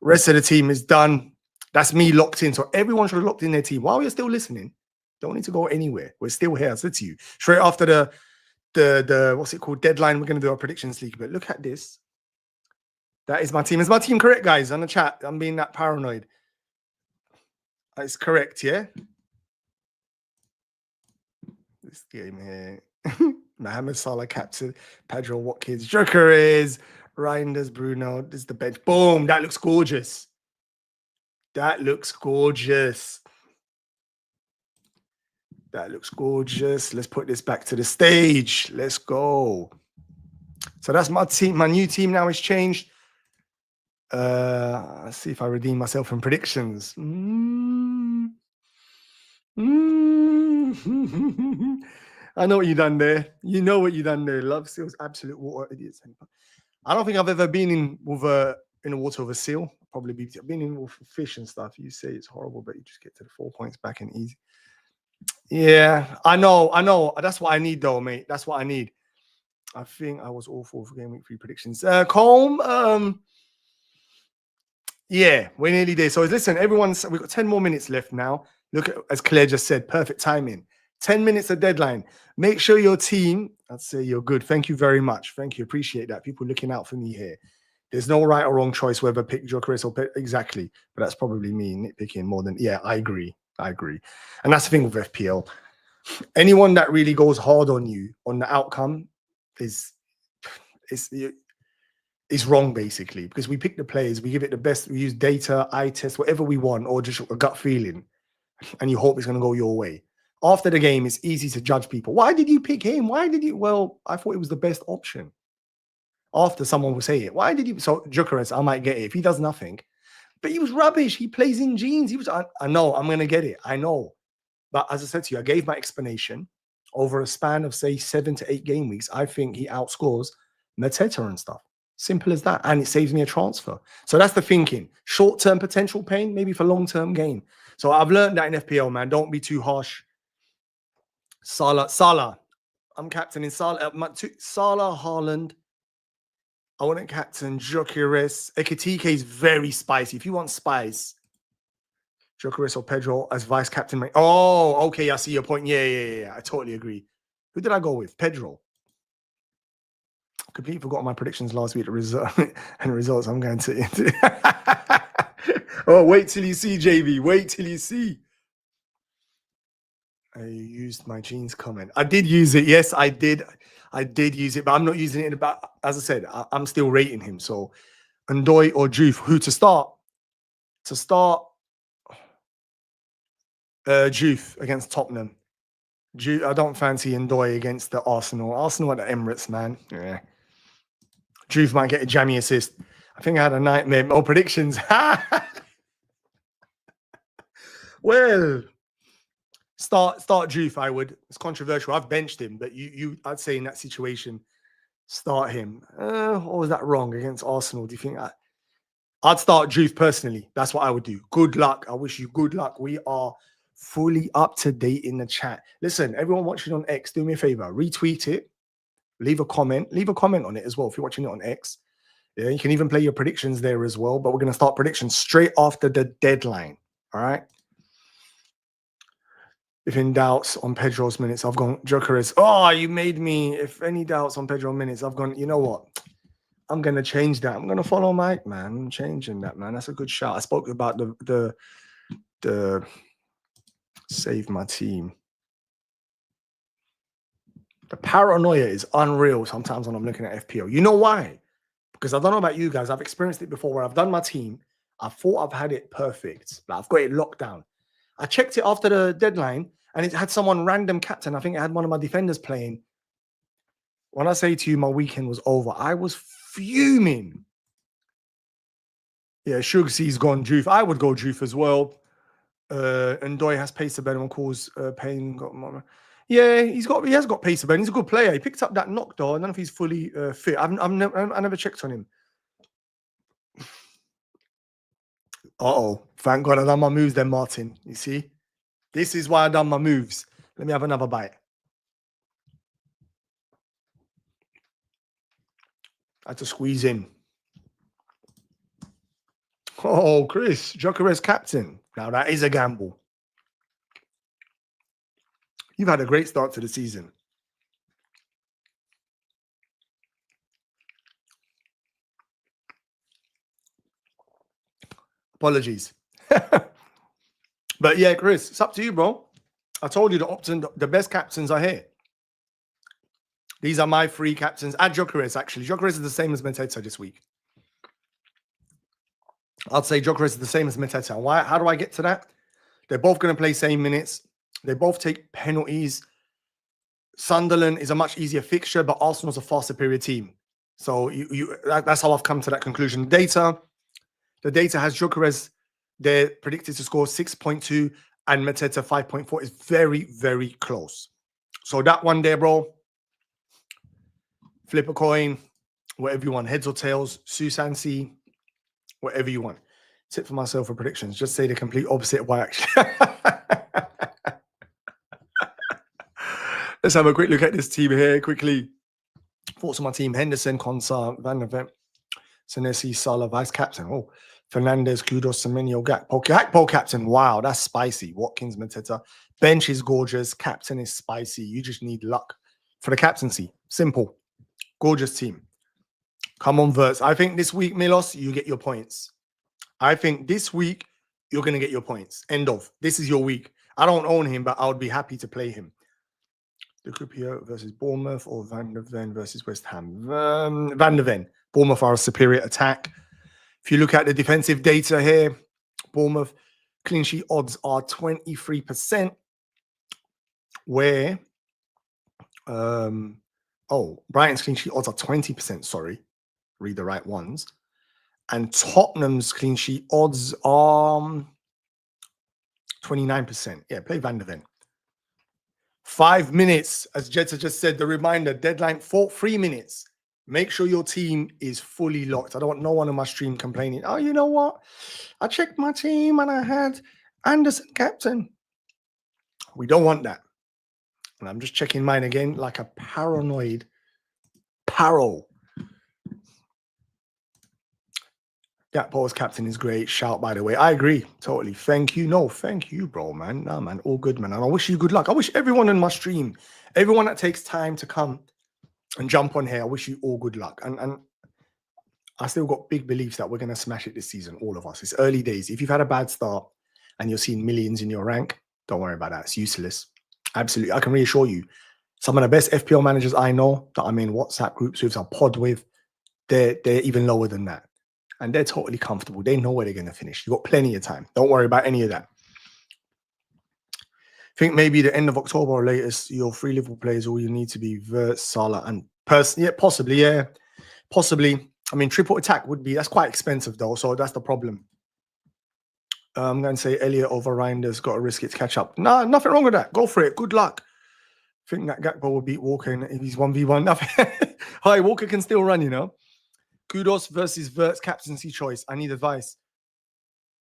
Rest of the team is done. That's me locked in. So everyone should have locked in their team. While you're still listening, don't need to go anywhere. We're still here. I said to you. Straight after the what's it called? Deadline, we're going to do our predictions league. But look at this. That is my team. Is my team correct, guys? On the chat. I'm being that paranoid. It's correct, yeah? This game here. Mohamed Salah captain, Pedro Watkins, Joker is Reinders, Bruno. This is the bench. Boom! That looks gorgeous. That looks gorgeous. That looks gorgeous. Let's put this back to the stage. Let's go. So that's my team. My new team now is changed. Let's see if I redeem myself from predictions. I know what you done there. You know what you done there. Love seals, absolute water idiots. I don't think I've ever been in the water with a seal. Probably I've been in with fish and stuff. You say it's horrible, but you just get to the 4 points back and easy. Yeah, I know. That's what I need, though, mate. That's what I need. I think I was awful for game week 3 predictions. Colm, yeah, we're nearly there. So listen, we've got 10 more minutes left now. Look at, as Claire just said, perfect timing. 10 minutes of deadline. Make sure your team, I'd say you're good. Thank you very much. Thank you. Appreciate that. People looking out for me here. There's no right or wrong choice whether pick Jokeris or pick, exactly. But that's probably me nitpicking more than, yeah, I agree. And that's the thing with FPL. Anyone that really goes hard on you on the outcome is wrong, basically, because we pick the players, we give it the best, we use data, eye test, whatever we want, or just a gut feeling, and you hope it's going to go your way. After the game, it's easy to judge people. Why did you pick him? Why did you? Well, I thought it was the best option. After someone will say it, why did you? So Jokeris, I might get it if he does nothing, but he was rubbish. He plays in jeans. He was. I know I'm going to get it. I know, but as I said to you, I gave my explanation. Over a span of say 7 to 8 game weeks, I think he outscores Mateta and stuff. Simple as that. And it saves me a transfer. So that's the thinking. Short-term potential pain, maybe for long-term gain. So I've learned that in FPL, man. Don't be too harsh. Salah. I'm captaining Salah. Salah, Haaland. I wouldn't captain Jokeris. Ekitike is very spicy. If you want spice, Jokeris or Pedro as vice captain. Oh, okay. I see your point. Yeah. I totally agree. Who did I go with? Pedro. Completely forgot my predictions last week. The results I'm going to. Oh, wait till you see, JV. Wait till you see. I used my jeans comment. I did use it. Yes, I did. I did use it, but I'm not using it about. As I said, I'm still rating him. So, Ndoye or Juve, who to start? To start, Juve against Tottenham. I don't fancy Ndoye against the Arsenal. Arsenal at the Emirates, man. Yeah. Juve might get a jammy assist. I think I had a nightmare. Oh, predictions. Well, start Juve, I would. It's controversial. I've benched him, but I'd say in that situation, start him. Or was that wrong against Arsenal? Do you think I'd start Juve personally? That's what I would do. Good luck. I wish you good luck. We are fully up to date in the chat. Listen, everyone watching on X, do me a favor. Retweet it. Leave a comment. Leave a comment on it as well if you're watching it on X. Yeah, you can even play your predictions there as well. But we're going to start predictions straight after the deadline. All right. If in doubts on Pedro's minutes, I've gone Jokeris. Oh, you made me. If any doubts on Pedro minutes, I've gone, you know what? I'm going to change that. I'm going to follow Mike, man. I'm changing that, man. That's a good shout. I spoke about the save my team. The paranoia is unreal sometimes when I'm looking at FPL. You know why? Because I don't know about you guys. I've experienced it before where I've done my team. I thought I've had it perfect. Like I've got it locked down. I checked it after the deadline and it had someone random captain. I think it had one of my defenders playing. When I say to you my weekend was over, I was fuming. Yeah, Shugsy's gone Juve. I would go Juve as well. Ndoye has pace of and cause pain. Yeah, he has got pace of He's a good player. He picked up that knock though. I don't know if he's fully fit. I never checked on him. Thank God I done my moves then, Martin. You see? This is why I done my moves. Let me have another bite. I had to squeeze in. Oh, Chris, Jokeris captain. Now that is a gamble. You've had a great start to the season. Apologies. But yeah, Chris, it's up to you, bro. I told you the best captains are here. These are my 3 captains. Add Jokeris, actually. Jokeris is the same as Mateta this week. I'd say Jokeris is the same as Mateta. Why? How do I get to that? They're both going to play same minutes. They both take penalties. Sunderland is a much easier fixture, but Arsenal's a far superior team. So that's how I've come to that conclusion. The data has Jokeris. They're predicted to score 6.2 and Mateta 5.4 is very, very close. So that one there, bro. Flip a coin, whatever you want. Heads or tails, Susansi, whatever you want. Tip for myself for predictions. Just say the complete opposite of what I actually. Let's have a quick look at this team here quickly. Thoughts on my team: Henderson, Konsa, Van der Ven, Senesi, Salah, vice captain. Oh, Fernandez, Kudos, Semenyo, Gakpo captain. Wow, that's spicy. Watkins, Mateta. Bench is gorgeous. Captain is spicy. You just need luck for the captaincy. Simple. Gorgeous team. Come on, Verts. I think this week, Milos, you get your points. I think this week, you're going to get your points. End of. This is your week. I don't own him, but I would be happy to play him. De Croupier versus Bournemouth or Van der Ven versus West Ham? Van der Ven. Bournemouth are a superior attack. If you look at the defensive data here, Bournemouth clean sheet odds are 23%, where Brighton's clean sheet odds are 20%, sorry. Read the right ones. And Tottenham's clean sheet odds are 29%. Yeah, play Van der Ven. 5 minutes, as Jetta just said, the reminder, deadline for 3 minutes. Make sure your team is fully locked. I don't want no one on my stream complaining, oh, you know what? I checked my team and I had Anderson captain. We don't want that. And I'm just checking mine again like a paranoid paro. Gakpo's captain is great. Shout, by the way. I agree. Totally. Thank you. No, thank you, bro, man. Nah, man. All good, man. And I wish you good luck. I wish everyone in my stream, everyone that takes time to come and jump on here, I wish you all good luck. And I still got big beliefs that we're going to smash it this season, all of us. It's early days. If you've had a bad start and you're seeing millions in your rank, don't worry about that. It's useless. Absolutely. I can reassure you, some of the best FPL managers I know that I'm in WhatsApp groups with, I'm pod with, they're even lower than that. And they're totally comfortable. They know where they're going to finish. You've got plenty of time. Don't worry about any of that. I think maybe the end of October or latest, your 3 Liverpool players, all you need to be Vert, Salah, and yeah, possibly, yeah. Possibly. I mean, triple attack would be, that's quite expensive though, so that's the problem. I'm going to say Elliot over Reinders, got to risk it to catch up. Nah, nothing wrong with that. Go for it. Good luck. I think that Gakpo will beat Walker if he's 1v1. Nothing. Hi, Walker can still run, you know. Kudos versus Verts captaincy choice. I need advice.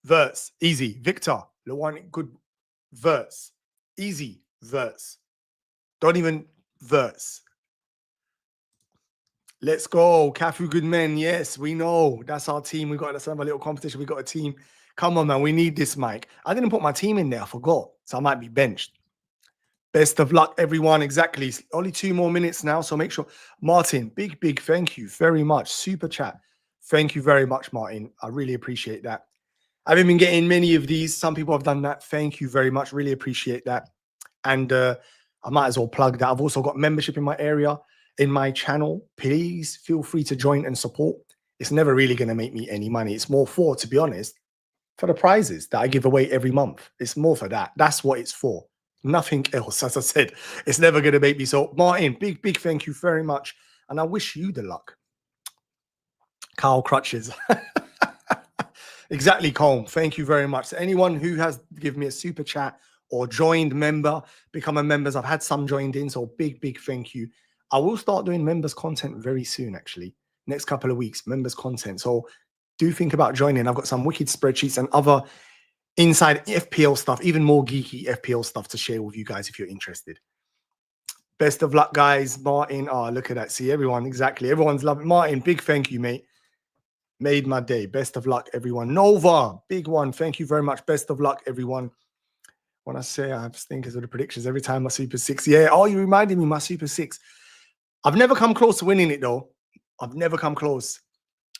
Verts, easy. Victor, the one good. Verts, easy. Verts. Don't even Verts. Let's go. Cafu good men. Yes, we know. That's our team. Let's have a little competition. We got a team. Come on, man. We need this, Mike. I didn't put my team in there. I forgot. So I might be benched. Best of luck, everyone. Exactly. Only 2 more minutes now, so make sure. Martin, big thank you very much. Super chat. Thank you very much, Martin. I really appreciate that. I haven't been getting many of these. Some people have done that. Thank you very much. Really appreciate that. And I might as well plug that. I've also got membership in my area, in my channel. Please feel free to join and support. It's never really going to make me any money. It's more for, to be honest, for the prizes that I give away every month. It's more for that. That's what it's for. Nothing else. As I said, it's never going to make me. So, Martin, big thank you very much. And I wish you the luck. Carl Crutches. Exactly, Colm. Thank you very much. So anyone who has given me a super chat or joined member, become a members. I've had some joined in. So, big thank you. I will start doing members content very soon, actually. Next couple of weeks, members content. So, do think about joining. I've got some wicked spreadsheets and other inside FPL stuff, even more geeky FPL stuff to share with you guys if you're interested. Best of luck, guys. Martin, oh, look at that. See, everyone, exactly. Everyone's loving Martin. Big thank you, mate. Made my day. Best of luck, everyone. Nova, big one. Thank you very much. Best of luck, everyone. When I say I have stinkers of the predictions every time my Super 6. Yeah, oh, you reminded me my Super 6. I've never come close to winning it, though. I've never come close.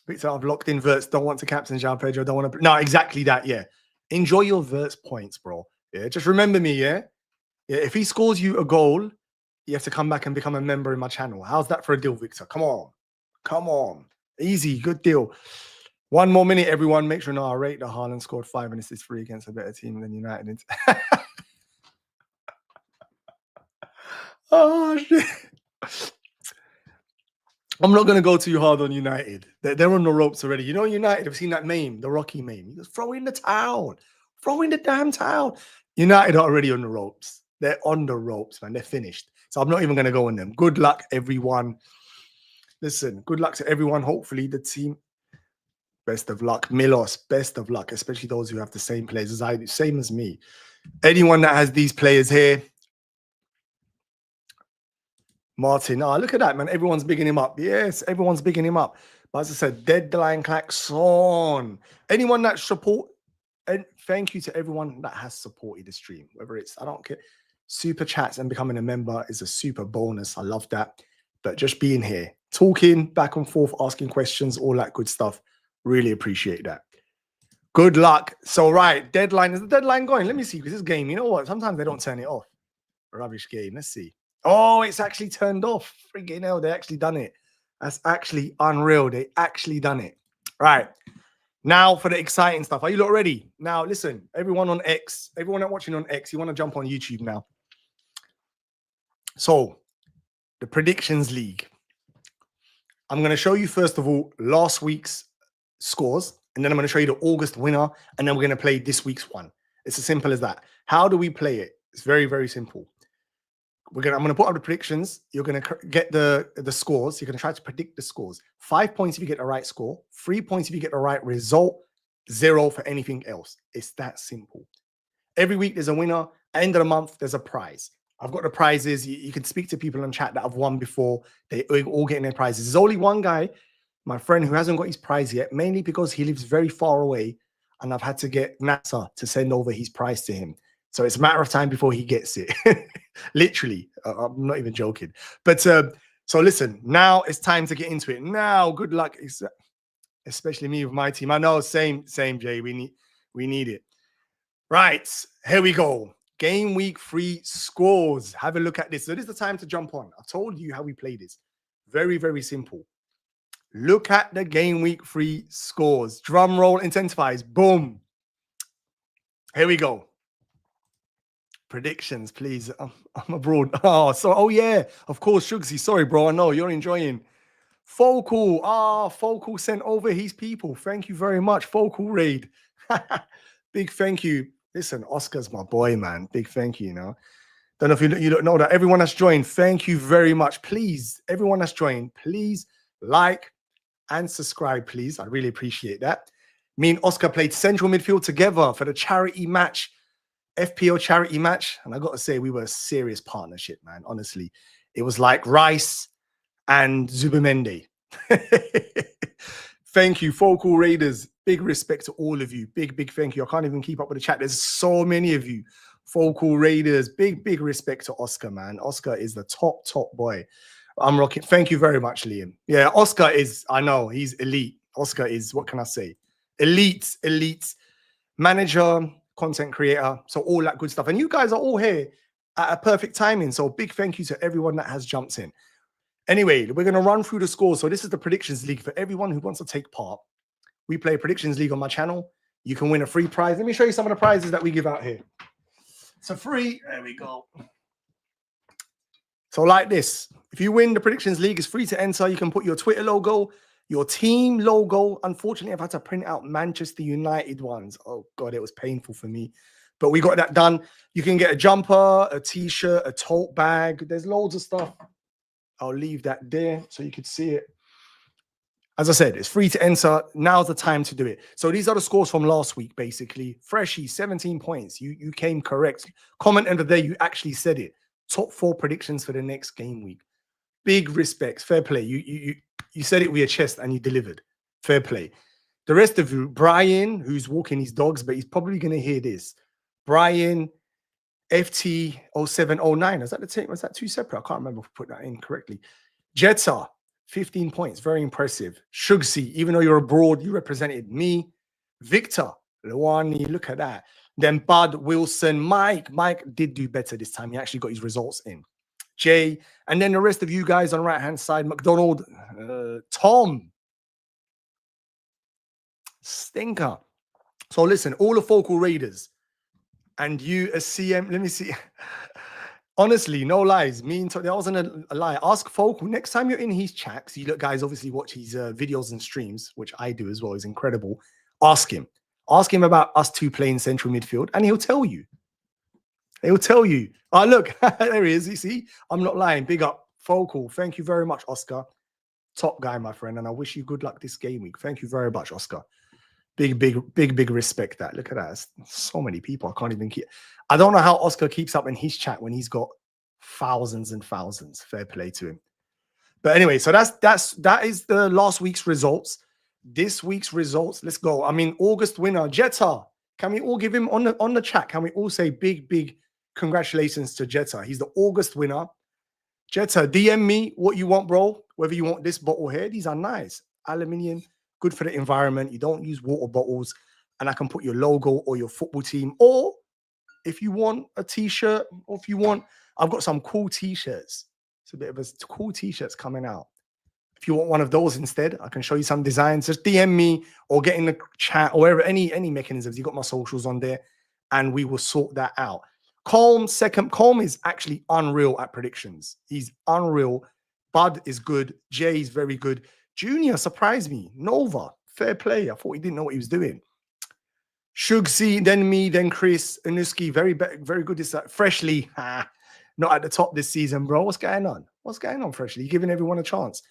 Victor, I've locked in Verts. Don't want to captain João Pedro. Don't want to. No, exactly that, yeah. Enjoy your Verts points, bro. Yeah, just remember me, yeah? Yeah, if he scores you a goal, you have to come back and become a member in my channel. How's that for a deal, Victor? Come on. Come on. Easy, good deal. 1 more minute, everyone. Make sure I rate the Haaland scored 5 and assists 3 against a better team than United. Oh, shit. I'm not going to go too hard on United. They're on the ropes already. You know United, I've seen that meme, the Rocky meme. You just throw in the towel. Throw in the damn towel. United are already on the ropes. They're on the ropes, man. They're finished. So I'm not even going to go on them. Good luck, everyone. Listen, good luck to everyone. Hopefully the team. Best of luck. Milos, best of luck, especially those who have the same players as I do. Same as me. Anyone that has these players here, Martin, oh, look at that, man. Everyone's bigging him up. Yes, everyone's bigging him up. But as I said, deadline klaxon. Anyone that support, and thank you to everyone that has supported the stream, whether it's, I don't care, super chats and becoming a member is a super bonus. I love that. But just being here, talking back and forth, asking questions, all that good stuff. Really appreciate that. Good luck. So, right, deadline. Is the deadline going? Let me see, because this game, you know what? Sometimes they don't turn it off. Rubbish game. Let's see. Oh, it's actually turned off. Freaking hell, they actually done it. That's actually unreal. They actually done it. Right. Now for the exciting stuff. Are you lot ready? Now, listen, everyone on X, everyone that's watching on X, you want to jump on YouTube now. So, the Predictions League. I'm going to show you, first of all, last week's scores, and then I'm going to show you the August winner, and then we're going to play this week's one. It's as simple as that. How do we play it? It's very, very simple. I'm going to put up the predictions. You're going to get the scores. You're going to try to predict the scores. 5 points if you get the right score. 3 points if you get the right result. 0 for anything else. It's that simple. Every week there's a winner. End of the month, there's a prize. I've got the prizes. You can speak to people in chat that have won before. They all getting their prizes. There's only one guy, my friend, who hasn't got his prize yet, mainly because he lives very far away, and I've had to get NASA to send over his prize to him. So it's a matter of time before he gets it. Literally. I'm not even joking. But so listen, now it's time to get into it. Now, good luck, especially me with my team. I know, same, Jay. We need it. Right, here we go. Game week 3 scores. Have a look at this. So this is the time to jump on. I told you how we play this. Very, very simple. Look at the game week 3 scores. Drum roll intensifies. Boom. Here we go. Predictions, please. I'm abroad. Oh yeah, of course, Shugsy. Sorry, bro. I know you're enjoying. Focal. Focal sent over his people. Thank you very much, Focal Raid. Big thank you. Listen, Oscar's my boy, man. Big thank you. You know, don't know if you don't know that. Everyone that's joined, thank you very much. Please, everyone that's joined, please like and subscribe, please. I really appreciate that. Me and Oscar played central midfield together for the charity match. FPO charity match, and I got to say, we were a serious partnership, man. Honestly, it was like Rice and Zubimendi. Thank you, Focal Raiders. Big respect to all of you. Big thank you. I can't even keep up with the chat. There's so many of you. Focal Raiders. Big respect to Oscar, man. Oscar is the top boy. I'm rocking. Thank you very much, Liam. Yeah, Oscar is, I know, he's elite. Oscar is, what can I say? Elite manager, content creator, so all that good stuff. And you guys are all here at a perfect timing. So big thank you to everyone that has jumped in. Anyway, we're going to run through the scores. So this is the Predictions League for everyone who wants to take part. We play Predictions League on my channel. You can win a free prize. Let me show you some of the prizes that we give out here. So free. There we go. So like this, if you win the Predictions League, it's free to enter. You can put your Twitter logo, your team logo. Unfortunately, I've had to print out Manchester United ones. Oh, God, it was painful for me. But we got that done. You can get a jumper, a T-shirt, a tote bag. There's loads of stuff. I'll leave that there so you could see it. As I said, it's free to enter. Now's the time to do it. So these are the scores from last week, basically. Freshie, 17 points. You came correct. Comment of the day, you actually said it. Top 4 predictions for the next game week. Big respects. Fair play. You said it with your chest and you delivered. Fair play. The rest of you, Brian, who's walking his dogs, but he's probably going to hear this. Brian, FT0709. Is that the team? Was that 2 separate? I can't remember if I put that in correctly. Jetta, 15 points. Very impressive. Shugsy, even though you're abroad, you represented me. Victor, Lawani, look at that. Then Bud, Wilson, Mike. Mike did do better this time. He actually got his results in. Jay, and then the rest of you guys on the right-hand side, McDonald, Tom, Stinker. So listen, all the Focal Raiders and you as CM, let me see. Honestly, no lies. There wasn't a lie. Ask Focal next time you're in his chats. You guys obviously watch his videos and streams, which I do as well. He's incredible. Ask him. Ask him about us two playing central midfield, and he'll tell you. He'll tell you. Oh, look, there he is. You see, I'm not lying. Big up, Focal. Thank you very much, Oscar. Top guy, my friend, and I wish you good luck this game week. Thank you very much, Oscar. Big respect. That. Look at that. There's so many people. I can't even keep. I don't know how Oscar keeps up in his chat when he's got thousands and thousands. Fair play to him. But anyway, so that is the last week's results. This week's results. Let's go. I mean, August winner, Jetta. Can we all give him on the chat? Can we all say big congratulations to Jetta? He's the August winner. Jetta, DM me what you want, bro. Whether you want this bottle here, these are nice. Aluminium, good for the environment. You don't use water bottles, and I can put your logo or your football team. Or if you want a t-shirt, or if you want, I've got some cool t-shirts. It's a bit of a cool t-shirts coming out. If you want one of those instead, I can show you some designs. Just DM me or get in the chat or wherever, any mechanisms. You got my socials on there, and we will sort that out. Colm is actually unreal at predictions. He's unreal. Bud is good. Jay is very good. Junior surprised me. Nova, fair play. I thought he didn't know what he was doing. Shugsy, then me, then Chris, Anuski, very good. This Freshly, not at the top this season, bro. What's going on? What's going on, Freshly? You're giving everyone a chance.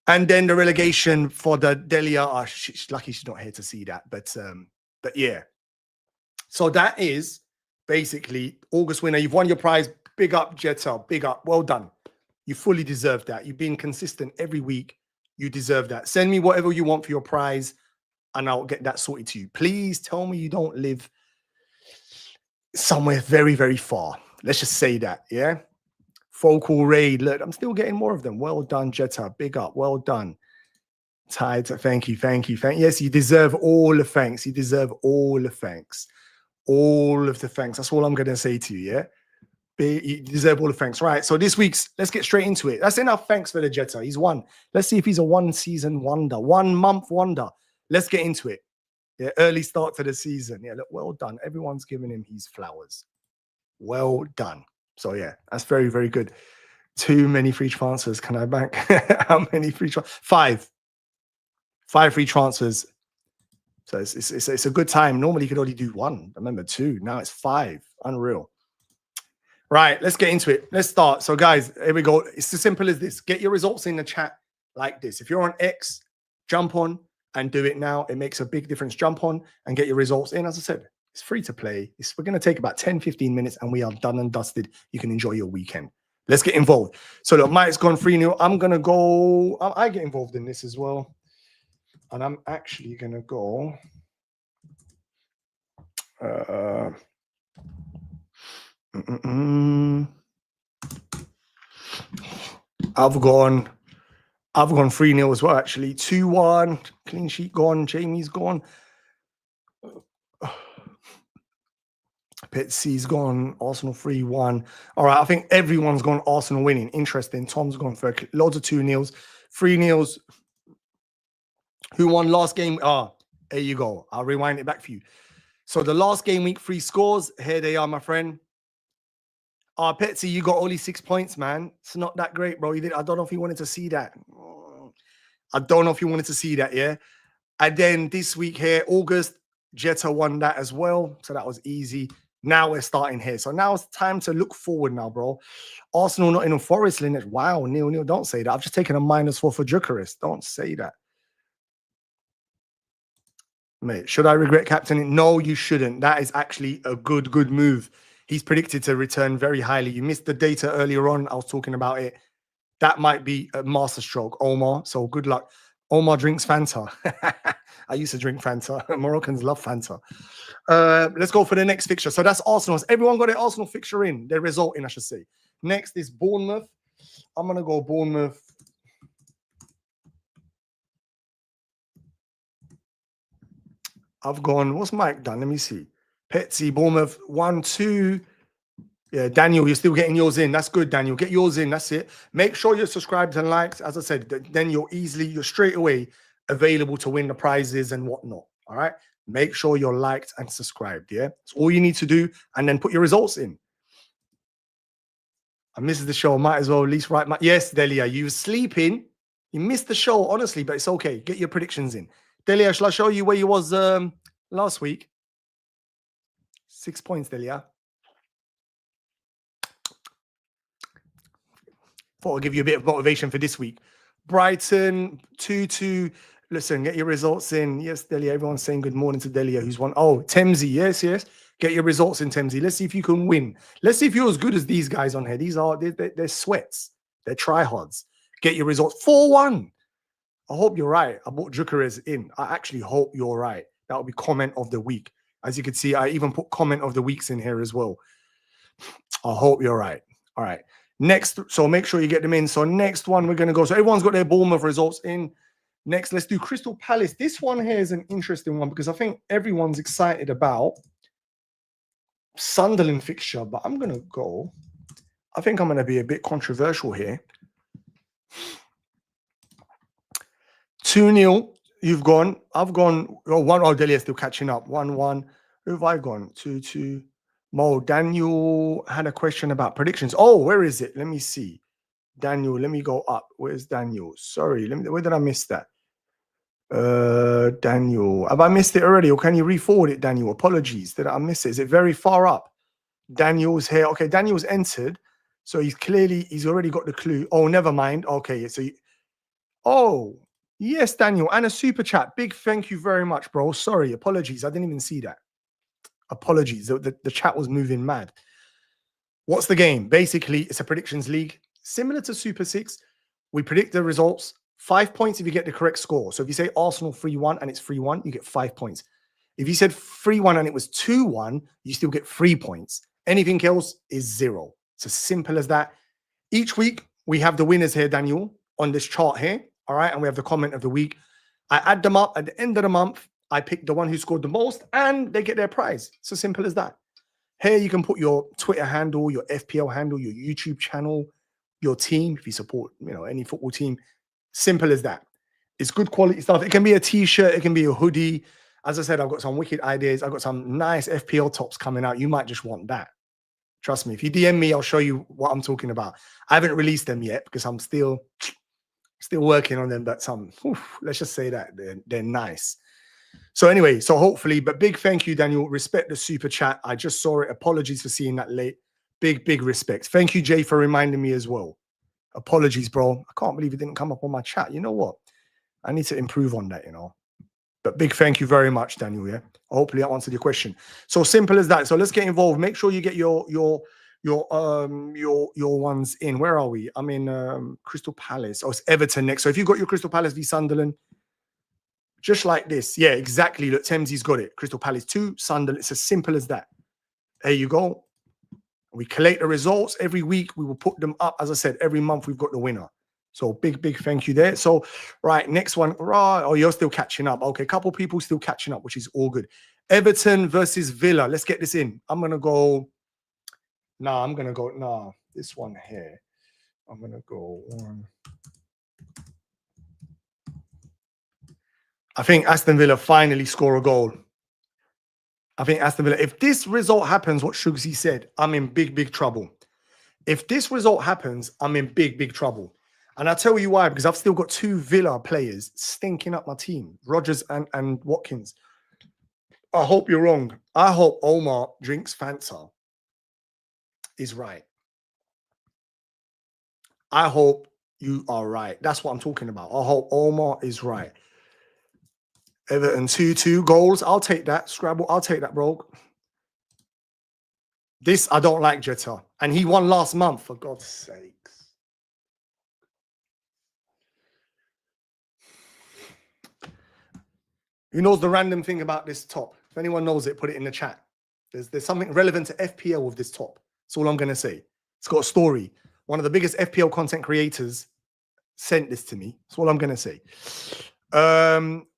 And then the relegation for the Delia. Oh, she's lucky she's not here to see that. But yeah. So that is basically August winner. You've won your prize. Big up, Jetta. Big up. Well done. You fully deserve that. You've been consistent every week. You deserve that. Send me whatever you want for your prize, and I'll get that sorted to you. Please tell me you don't live somewhere very, very far. Let's just say that, yeah? Focal raid. Look, I'm still getting more of them. Well done, Jetta. Big up. Well done. Tide. Thank you. Yes, you deserve all the thanks. You deserve all the thanks. All of the thanks. That's all I'm going to say to you, yeah? You deserve all the thanks. Right, so this week's, let's get straight into it. That's enough thanks for the Jetta. He's won. Let's see if he's a one-season wonder, 1 month wonder. Let's get into it. Yeah, early start to the season. Yeah, look, well done. Everyone's giving him his flowers. Well done. So yeah, that's very, very good. Too many free transfers. Can I bank? How many free transfers? 5. 5 free transfers. So it's a good time. Normally you could only do 1. Remember 2. Now it's 5. Unreal. Right, let's get into it. Let's start. So guys, here we go. It's as simple as this. Get your results in the chat like this. If you're on X, jump on and do it now. It makes a big difference. Jump on and get your results in. As I said, it's free to play. We're going to take about 10-15 minutes and we are done and dusted. You can enjoy your weekend. Let's get involved. So look, Mike's gone 3-0. I'm going to go. I get involved in this as well. And I'm actually going to go. I've gone 3-0 as well, actually. 2-1. Clean sheet gone. Jamie's gone. Petsy's gone. Arsenal 3-1. All right, I think everyone's gone Arsenal winning. Interesting. Tom's gone for loads of 2-0s. 3-0s. Who won last game? There you go. I'll rewind it back for you. So the last game week, 3 scores. Here they are, my friend. Petsy, you got only 6 points, man. It's not that great, bro. I don't know if you wanted to see that. Yeah? And then this week here, August, Jetta won that as well. So that was easy. Now we're starting here. So now it's time to look forward now, bro. Arsenal, Nottingham Forest, Lynette. Wow, Neil, don't say that. I've just taken a -4 for Bucharest. Don't say that. Mate, should I regret captaining? No, you shouldn't. That is actually a good move. He's predicted to return very highly. You missed the data earlier on. I was talking about it. That might be a masterstroke, Omar. So good luck. Omar drinks Fanta. I used to drink Fanta. Moroccans love Fanta. Let's go for the next fixture. So that's Arsenal. Has everyone got their Arsenal fixture in? Their result in, I should say. Next is Bournemouth. I'm going to go Bournemouth. I've gone, what's Mike done? Let me see. Petsy, Bournemouth, 1-2. Yeah, Daniel, you're still getting yours in. That's good, Daniel. Get yours in. That's it. Make sure you're subscribed and liked. As I said, then you're straight away available to win the prizes and whatnot. All right. Make sure you're liked and subscribed. Yeah. That's all you need to do. And then put your results in. I missed the show. Might as well at least write my. Yes, Delia, you were sleeping. You missed the show, honestly, but it's okay. Get your predictions in. Delia, shall I show you where you was last week? 6 points, Delia. Thought I'll give you a bit of motivation for this week. Brighton, 2-2. Listen, get your results in. Yes, Delia. Everyone's saying good morning to Delia, who's won. Oh, Temzi. Yes, yes. Get your results in, Temzi. Let's see if you can win. Let's see if you're as good as these guys on here. These are, they're sweats. They're tryhards. Get your results. 4-1. I hope you're right. I bought Jukarez in. I actually hope you're right. That will be comment of the week. As you can see, I even put comment of the weeks in here as well. I hope you're right. All right. Next, so make sure you get them in. So next one we're going to go. So everyone's got their Bournemouth results in. Next, let's do Crystal Palace. This one here is an interesting one because I think everyone's excited about Sunderland fixture, but I'm going to go. I think I'm going to be a bit controversial here. 2-0. You've gone. I've gone. Oh, 1. Oh, Delia's still catching up. 1-1. Who have I gone? 2-2. Mo. Daniel had a question about predictions. Oh, where is it? Let me see. Daniel, let me go up. Where's Daniel? Sorry. Where did I miss that? Daniel. Have I missed it already? Or can you re-forward it, Daniel? Apologies. Did I miss it? Is it very far up? Daniel's here. Okay, Daniel's entered. So he's already got the clue. Oh, never mind. Okay, so oh, yes, Daniel, and a super chat. Big thank you very much, bro. Sorry, apologies. I didn't even see that. Apologies. The chat was moving mad. What's the game? Basically, it's a predictions league. Similar to Super 6, we predict the results. 5 points if you get the correct score. So if you say Arsenal 3-1 and it's 3-1, you get 5 points. If you said 3-1 and it was 2-1, you still get 3 points. Anything else is 0. It's as simple as that. Each week, we have the winners here, Daniel, on this chart here. All right. And we have the comment of the week. I add them up at the end of the month. I pick the one who scored the most and they get their prize. It's as simple as that. Here, you can put your Twitter handle, your FPL handle, your YouTube channel, your team, if you support, any football team. Simple as that. It's good quality stuff. It can be a t-shirt. It can be a hoodie. As I said, I've got some wicked ideas. I've got some nice FPL tops coming out. You might just want that. Trust me. If you DM me, I'll show you what I'm talking about. I haven't released them yet because I'm still working on them. But let's just say that they're nice. So anyway, so hopefully, but big thank you, Daniel. Respect the super chat. I just saw it. Apologies for seeing that late. Big respect. Thank you, Jay, for reminding me as well. Apologies, bro. I can't believe it didn't come up on my chat. You know what? I need to improve on that, But big thank you very much, Daniel. Yeah. Hopefully I answered your question. So simple as that. So let's get involved. Make sure you get your ones in. Where are we? I'm in Crystal Palace. Oh, it's Everton next. So if you've got your Crystal Palace v Sunderland, just like this. Yeah, exactly. Look, Temzi's got it. Crystal Palace 2, Sunderland. It's as simple as that. There you go. We collect the results every week. We will put them up. As I said, every month we've got the winner. So big thank you there. So, right, next one. Right. Oh, you're still catching up. Okay, a couple people still catching up, which is all good. Everton versus Villa. Let's get this in. I'm going to go. This one here. I'm going to go on. I think Aston Villa finally score a goal. I think Aston Villa, if this result happens, what Shugsy said, I'm in big trouble. If this result happens, I'm in big trouble. And I'll tell you why, because I've still got 2 Villa players stinking up my team, Rodgers and Watkins. I hope you're wrong. I hope Omar drinks Fanta is right. I hope you are right. That's what I'm talking about. I hope Omar is right. Everton 2-2 goals. I'll take that. Scrabble. I'll take that, bro. This, I don't like Jetta. And he won last month, for God's sakes. Who knows the random thing about this top? If anyone knows it, put it in the chat. There's something relevant to FPL with this top. That's all I'm going to say. It's got a story. One of the biggest FPL content creators sent this to me. That's all I'm going to say.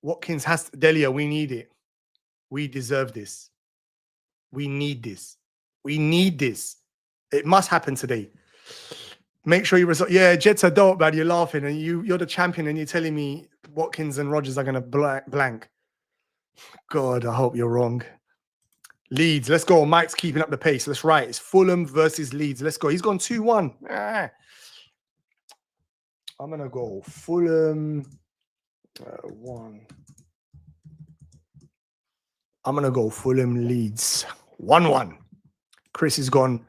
Watkins has Delia. We need it. We deserve this. We need this. We need this. It must happen today. Make sure you result. Yeah, Jets are dope, man. You're laughing and you're the champion and you're telling me Watkins and Rodgers are going to blank. God, I hope you're wrong. Leeds, let's go. Mike's keeping up the pace. Let's write. It's Fulham versus Leeds. Let's go. He's gone 2-1. I'm going to go Fulham 1. I'm going to go Fulham Leeds 1-1. Chris has gone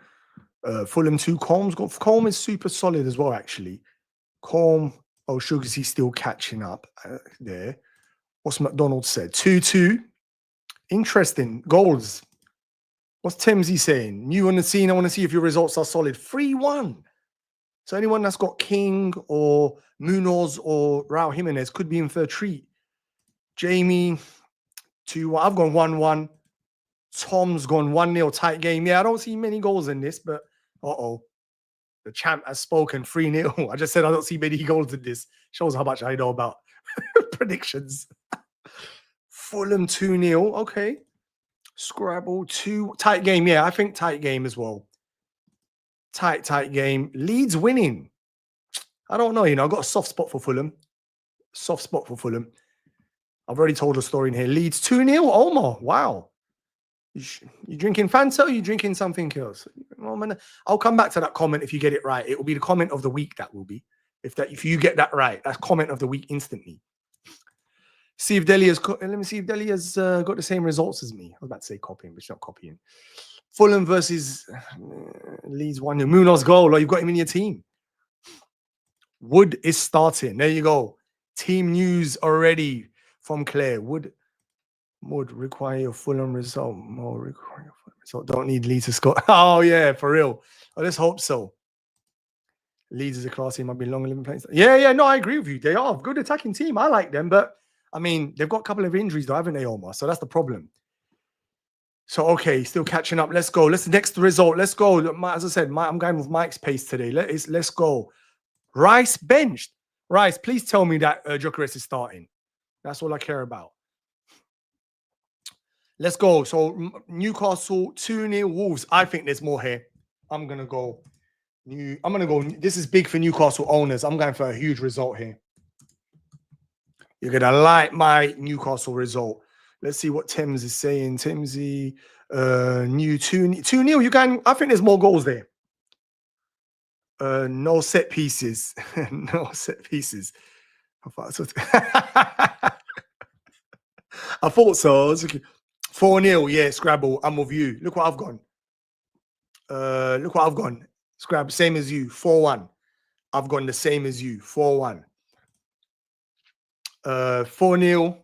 Fulham 2. Colm is super solid as well, actually. Colm, oh, Sugars, he's still catching up there. What's McDonald said? 2-2. Interesting. Goals. What's Timsy saying? New on the scene. I want to see if your results are solid. 3-1. So anyone that's got King or Munoz or Raul Jimenez could be in for a treat. Jamie, 2-1. I've gone 1-1. Tom's gone 1-0. Tight game. Yeah, I don't see many goals in this, but uh-oh. The champ has spoken 3-0. I just said I don't see many goals in this. Shows how much I know about predictions. Fulham 2-0. Okay. Scrabble 2. Tight game. Yeah, I think tight game as well. Tight game. Leeds winning. I don't know. You know, I've got a soft spot for Fulham. Soft spot for Fulham. I've already told a story in here. Leeds 2-0. Omar. Wow. You drinking Fanta or you drinking something else? I'll come back to that comment if you get it right. It will be the comment of the week. That will be. If you get that right, that's comment of the week instantly. See if Delia's. Let me see if Delia's got the same results as me. I was about to say copying, but she's not copying. Fulham versus Leeds 1-0. Munoz goal. Oh, you've got him in your team. Wood is starting. There you go. Team news already from Claire. Would require a Fulham result. More require a Fulham result. Don't need Leeds to score. Oh, yeah, for real. Oh, let's hope so. Leeds is a class team. I've been long living playing. Yeah, no, I agree with you. They are a good attacking team. I like them, but I mean, they've got a couple of injuries, though, haven't they, Omar? So that's the problem. So, okay, still catching up. Let's go. Next result. Let's go. As I said, I'm going with Mike's pace today. Let's go. Rice benched. Rice, please tell me that Gyökeres is starting. That's all I care about. Let's go. So, Newcastle 2-0 Wolves. I think there's more here. I'm going to go. This is big for Newcastle owners. I'm going for a huge result here. You're going to like my Newcastle result. Let's see what Thames is saying. Timsy, new 2-0. You can. I think there's more goals there. No set pieces. No set pieces. I thought so. 4-0. Yeah, Scrabble. I'm with you. Look what I've gone. Scrabble, same as you. 4-1. I've gone the same as you. 4-1. 4-0.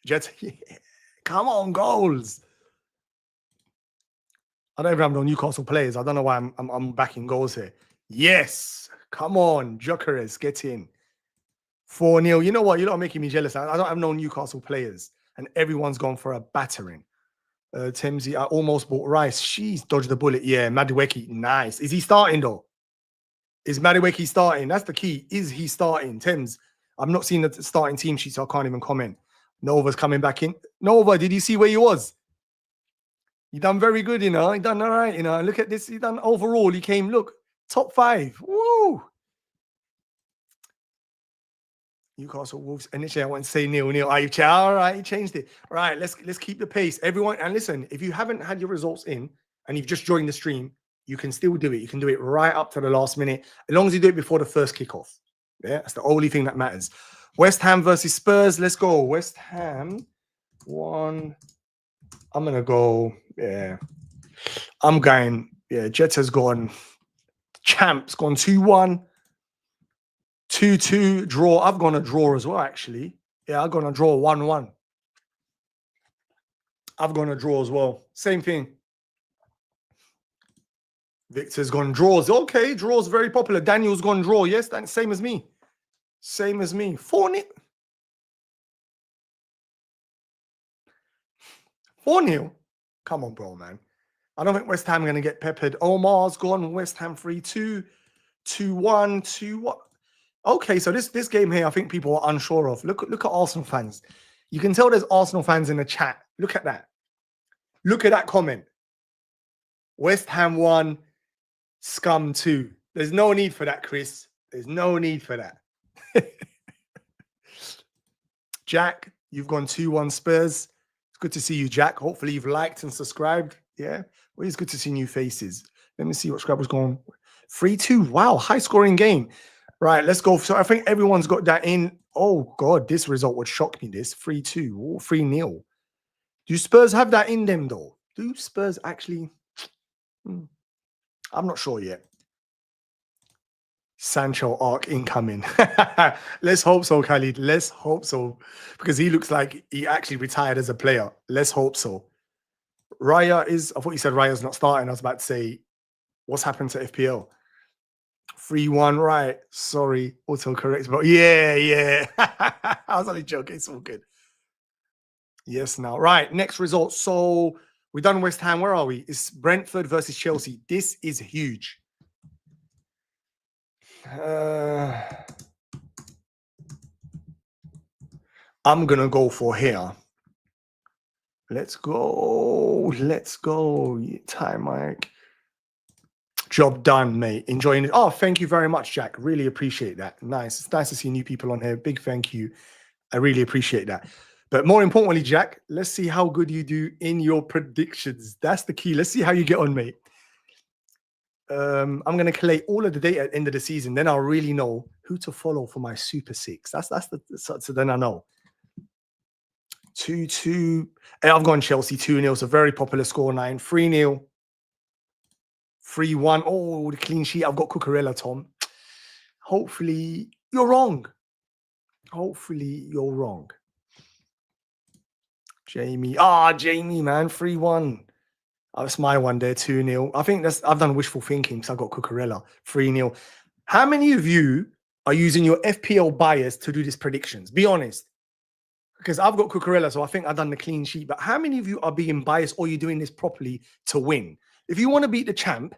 Jets. Come on, goals. I don't even have no Newcastle players. I don't know why I'm backing goals here. Yes. Come on, Gyökeres, get in. 4-0. You know what? You're not making me jealous. I don't have no Newcastle players. And everyone's gone for a battering. Timsy, I almost bought Rice. She's dodged the bullet. Yeah, Madueke, nice. Is he starting, though? Is Madueke starting? That's the key. Is he starting? Thames, I'm not seeing the starting team sheet, so I can't even comment. Nova's coming back in. Nova, did you see where he was? He done very good, you know. He done all right, you know. Look at this. He done overall. He came, look, top 5. Woo! Newcastle Wolves. Initially, I want to say 0-0. All right, he changed it. All right, let's keep the pace. Everyone, and listen, if you haven't had your results in and you've just joined the stream, you can still do it. You can do it right up to the last minute, as long as you do it before the first kickoff. Yeah, that's the only thing that matters. West Ham versus Spurs. Let's go. West Ham 1. I'm going to go. Yeah. I'm going. Yeah, Jets has gone. Champs gone 2-1. 2-2 draw. I've gone a draw as well, actually. Yeah, I've gone a draw 1-1. I've gone a draw as well. Same thing. Victor's gone draws. Okay, draws very popular. Daniel's gone draw. Yes, that's same as me. Same as me. 4-0. 4-0. Come on, bro, man. I don't think West Ham are going to get peppered. Omar's gone. West Ham 3-2. 2-1. 2-1. Okay, so this game here, I think people are unsure of. Look at Arsenal fans. You can tell there's Arsenal fans in the chat. Look at that. Look at that comment. West Ham 1, Scum 2. There's no need for that, Chris. There's no need for that. Jack, you've gone 2-1 Spurs. It's good to see you, Jack. Hopefully you've liked and subscribed. Yeah, well, it's good to see new faces. Let me see what Scrabble's going. 3-2. Wow, high-scoring game. Right, let's go. So I think everyone's got that in. Oh, God, this result would shock me, this. 3-2 or 3-0. Do Spurs have that in them, though? Do Spurs actually? I'm not sure yet. Sancho arc incoming. Let's hope so, Khalid. Let's hope so. Because he looks like he actually retired as a player. Let's hope so. Raya is, I thought you said Raya's not starting. I was about to say, what's happened to FPL? 3-1, right. Sorry, autocorrect. But yeah. I was only joking. It's all good. Yes, now. Right, next result. So we've done West Ham. Where are we? It's Brentford versus Chelsea. This is huge. I'm going to go for here. Let's go. Let's go. Time, Mike. Job done, mate. Enjoying it. Oh, thank you very much, Jack. Really appreciate that. Nice. It's nice to see new people on here. Big thank you. I really appreciate that. But more importantly, Jack, let's see how good you do in your predictions. That's the key. Let's see how you get on, mate. I'm going to collate all of the data at the end of the season. Then I'll really know who to follow for my Super Six. So then I know. 2-2. I've gone Chelsea 2-0. It's a very popular score 9. 3-0. 3-1. Oh, the clean sheet. I've got Cucurella, Tom. Hopefully you're wrong. Hopefully you're wrong. Jamie. Jamie, man. 3-1. That's my one there. 2-0. I think I've done wishful thinking because I got Cucurella. 3-0. How many of you are using your FPL bias to do these predictions? Be honest. Because I've got Cucurella, so I think I've done the clean sheet. But how many of you are being biased or you're doing this properly to win? If you want to beat the champ,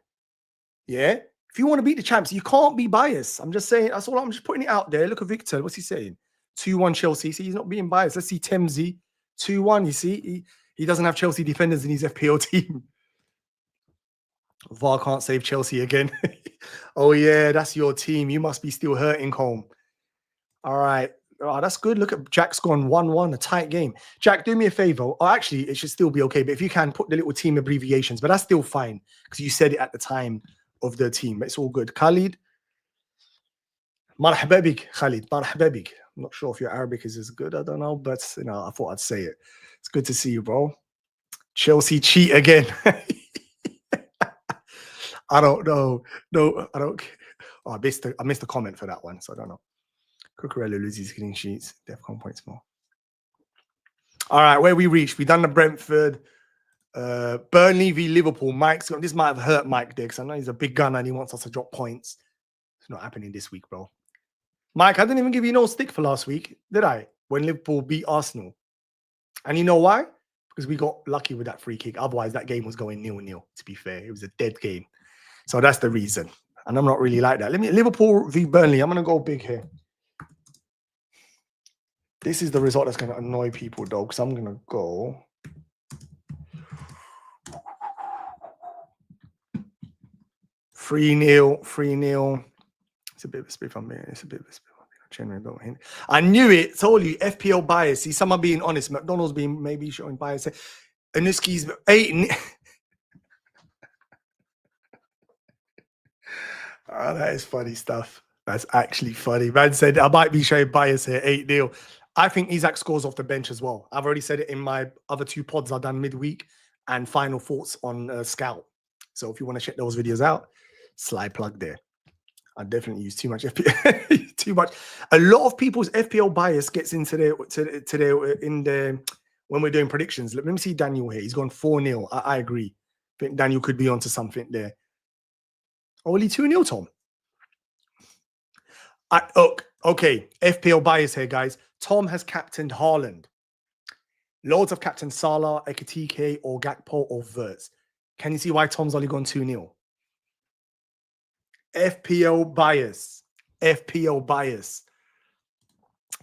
yeah? If you want to beat the champs, you can't be biased. I'm just saying, that's all. I'm just putting it out there. Look at Victor. What's he saying? 2-1 Chelsea. See, he's not being biased. Let's see Temsey. 2-1, you see? He doesn't have Chelsea defenders in his FPL team. VAR can't save Chelsea again. Oh, yeah, that's your team. You must be still hurting home. All right. Oh, that's good. Look at Jack's gone 1-1, a tight game. Jack, do me a favor. Oh, actually, it should still be okay. But if you can, put the little team abbreviations. But that's still fine because you said it at the time of the team. It's all good. Khalid. Marhaba bik, Khalid. Marhaba bik. I'm not sure if your Arabic is as good. I don't know. But, I thought I'd say it. It's good to see you, bro. Chelsea cheat again. I don't know. No, I don't. Oh, I missed the comment for that one. So I don't know. Cucurella loses clean sheets. Defcon points more. All right, where we reached. We done the Brentford, Burnley v Liverpool. This might have hurt Mike there because I know he's a big gun and he wants us to drop points. It's not happening this week, bro. Mike, I didn't even give you no stick for last week, did I? When Liverpool beat Arsenal. And you know why? Because we got lucky with that free kick. Otherwise, that game was going 0-0, to be fair. It was a dead game. So that's the reason. And I'm not really like that. Liverpool v Burnley. I'm going to go big here. This is the result that's going to annoy people, though, because I'm going to go 3-0, 3-0. It's a bit of a spit on me. It's a bit of a spit on me. Generally, don't hint. I knew it. Told you. FPL bias. See, someone being honest. McDonald's being maybe showing bias. Anuski's 8. Oh, that is funny stuff. That's actually funny. Man said I might be showing bias here. 8-0. I think Isak scores off the bench as well. I've already said it in my other 2 pods I've done midweek and final thoughts on Scout. So if you want to check those videos out, slide plug there. I definitely use too much FPL. Too much. A lot of people's FPL bias gets into their when we're doing predictions. Let me see Daniel here. He's gone 4-0. I agree. I think Daniel could be onto something there. Only 2-0, Tom. Okay. FPL bias here, guys. Tom has captained Haaland. Loads of captain Salah, Ekitike, or Gakpo, or Wirtz. Can you see why Tom's only gone 2-0? FPL bias. FPL bias.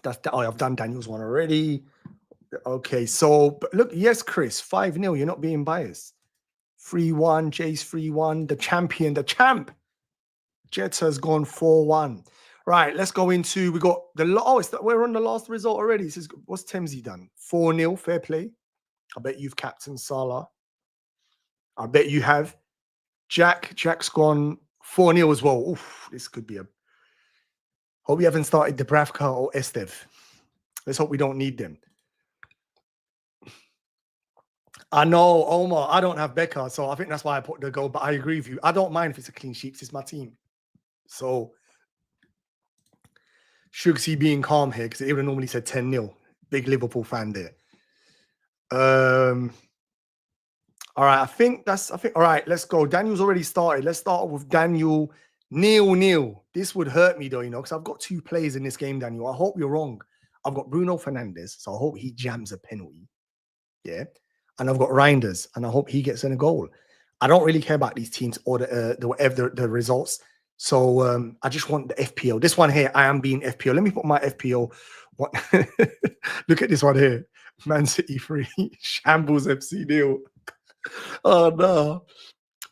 I've done Daniel's one already. Okay, so but look, yes, Chris, 5-0. You're not being biased. 3-1, Jace 3-1. The champ. Jetta's gone 4-1. Right, let's go into, we got we're on the last result already. This is, what's Temsey done? 4-0, fair play. I bet you've captained Salah. I bet you have. Jack's gone 4-0 as well. Oof, this could be hope you haven't started Dubravka or Estev. Let's hope we don't need them. I know, Omar, I don't have Becca, so I think that's why I put the goal, but I agree with you. I don't mind if it's a clean sheet. It's my team. So Shugsy being calm here because he would have normally said 10-0. Big Liverpool fan there. All right, I think all right, let's go. Daniel's already started. Let's start with Daniel 0-0. This would hurt me though, you know, because I've got 2 players in this game, Daniel. I hope you're wrong. I've got Bruno Fernandes, so I hope he jams a penalty. Yeah. And I've got Reinders, and I hope he gets in a goal. I don't really care about these teams or the results. So I just want the FPO. This one here, I am being FPO. Let me put my FPO. What? Look at this one here. Man City 3, Shambles FC nil. Oh no,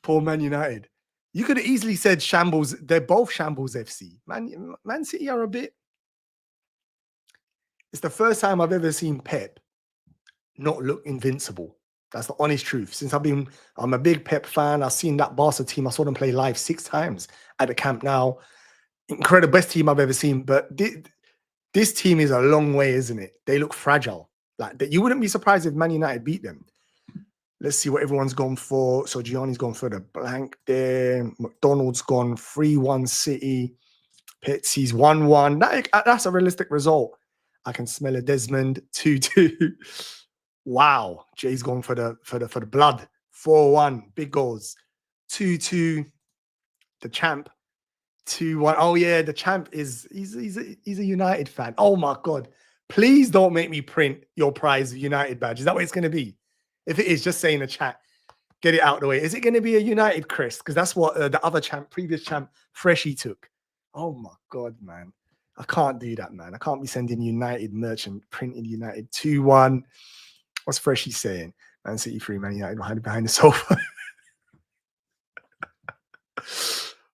poor Man United. You could have easily said Shambles. They're both Shambles FC. Man City are a bit. It's the first time I've ever seen Pep not look invincible. That's the honest truth. Since I'm a big Pep fan. I've seen that Barca team. I saw them play live 6 times at the Camp Nou. Incredible, best team I've ever seen. But this team is a long way, isn't it? They look fragile. Like that, you wouldn't be surprised if Man United beat them. Let's see what everyone's gone for. So Gianni's gone for the blank there. McDonald's gone 3-1 City. Petsy's 1-1. That's a realistic result. I can smell a Desmond 2-2. Wow. Jay's gone for the blood. 4-1. Big goals. 2-2. The champ. 2-1. Oh yeah, the champ he's a United fan. Oh my God. Please don't make me print your prize United badge. Is that what it's going to be? If it is, just say in the chat. Get it out of the way. Is it going to be a United crest? Because that's what the other champ, previous champ, Freshie took. Oh my God, man. I can't do that, man. I can't be sending United merch and printing United 2-1. What's Freshie saying? Man City 3, Man United behind the sofa.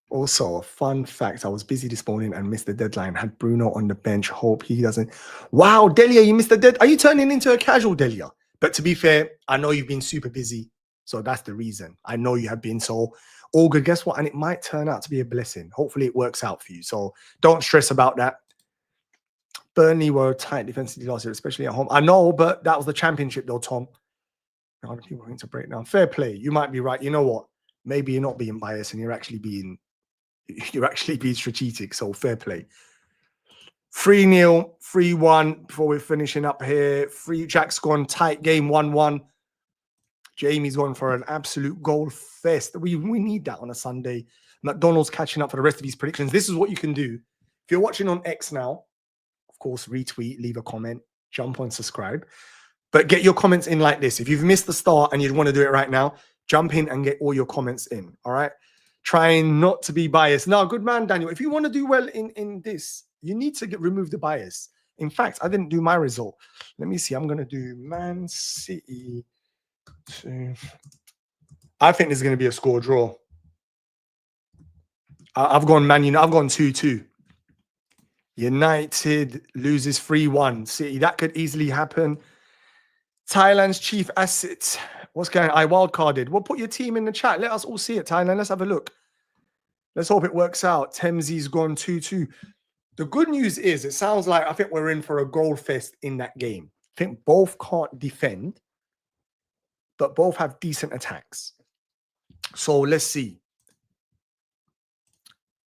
Also, a fun fact, I was busy this morning and missed the deadline. Had Bruno on the bench. Hope he doesn't. Wow, Delia, you missed the deadline. Are you turning into a casual, Delia? But to be fair, I know you've been super busy. So that's the reason. I know you have been. So all good. Guess what? And it might turn out to be a blessing. Hopefully it works out for you. So don't stress about that. Burnley were tight defensively last year, especially at home. I know, but that was the championship though, Tom. Now people are going to break down. Fair play. You might be right. You know what? Maybe you're not being biased and you're actually being strategic. So fair play. 3-0, 3-1 before we're finishing up here. Jack's gone tight game 1-1. Jamie's gone for an absolute goal fest. We need that on a Sunday. McDonald's catching up for the rest of these predictions. This is what you can do. If you're watching on X now, of course, retweet, leave a comment, jump on, subscribe. But get your comments in like this. If you've missed the start and you want to do it right now, jump in and get all your comments in. All right? Trying not to be biased. No, good man, Daniel. If you want to do well in this, you need to remove the bias. In fact, I didn't do my result. Let me see. I'm going to do Man City. I think this is going to be a score draw. I've gone Man United. I've gone 2-2. United loses 3-1. City. That could easily happen. Thailand's chief asset. What's going on? I wildcarded. Well, put your team in the chat. Let us all see it, Thailand. Let's have a look. Let's hope it works out. Temzi's gone 2-2. The good news is it sounds like I think we're in for a goal fest in that game. I think both can't defend, but both have decent attacks. So let's see.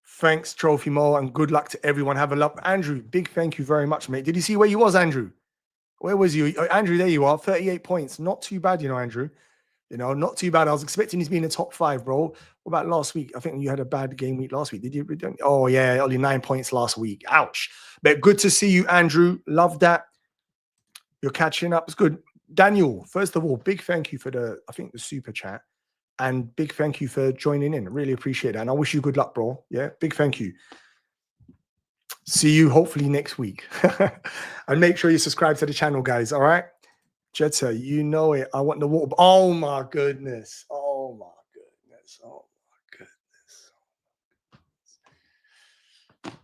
Thanks, Trophy Mo, and good luck to everyone. Have a love. Andrew, big thank you very much, mate. Did you see where you was, Andrew? Where was you? Andrew, there you are. 38 points. Not too bad, you know, Andrew. You know, not too bad. I was expecting you to be in the top 5, bro. What about last week? I think you had a bad game week last week. Did you? Oh, yeah. Only 9 points last week. Ouch. But good to see you, Andrew. Love that. You're catching up. It's good. Daniel, first of all, big thank you for the super chat. And big thank you for joining in. Really appreciate that. And I wish you good luck, bro. Yeah, big thank you. See you hopefully next week. And make sure you subscribe to the channel, guys. All right? Jetta, you know it. I want the water. Oh, my goodness. Oh, my goodness. Oh, my goodness.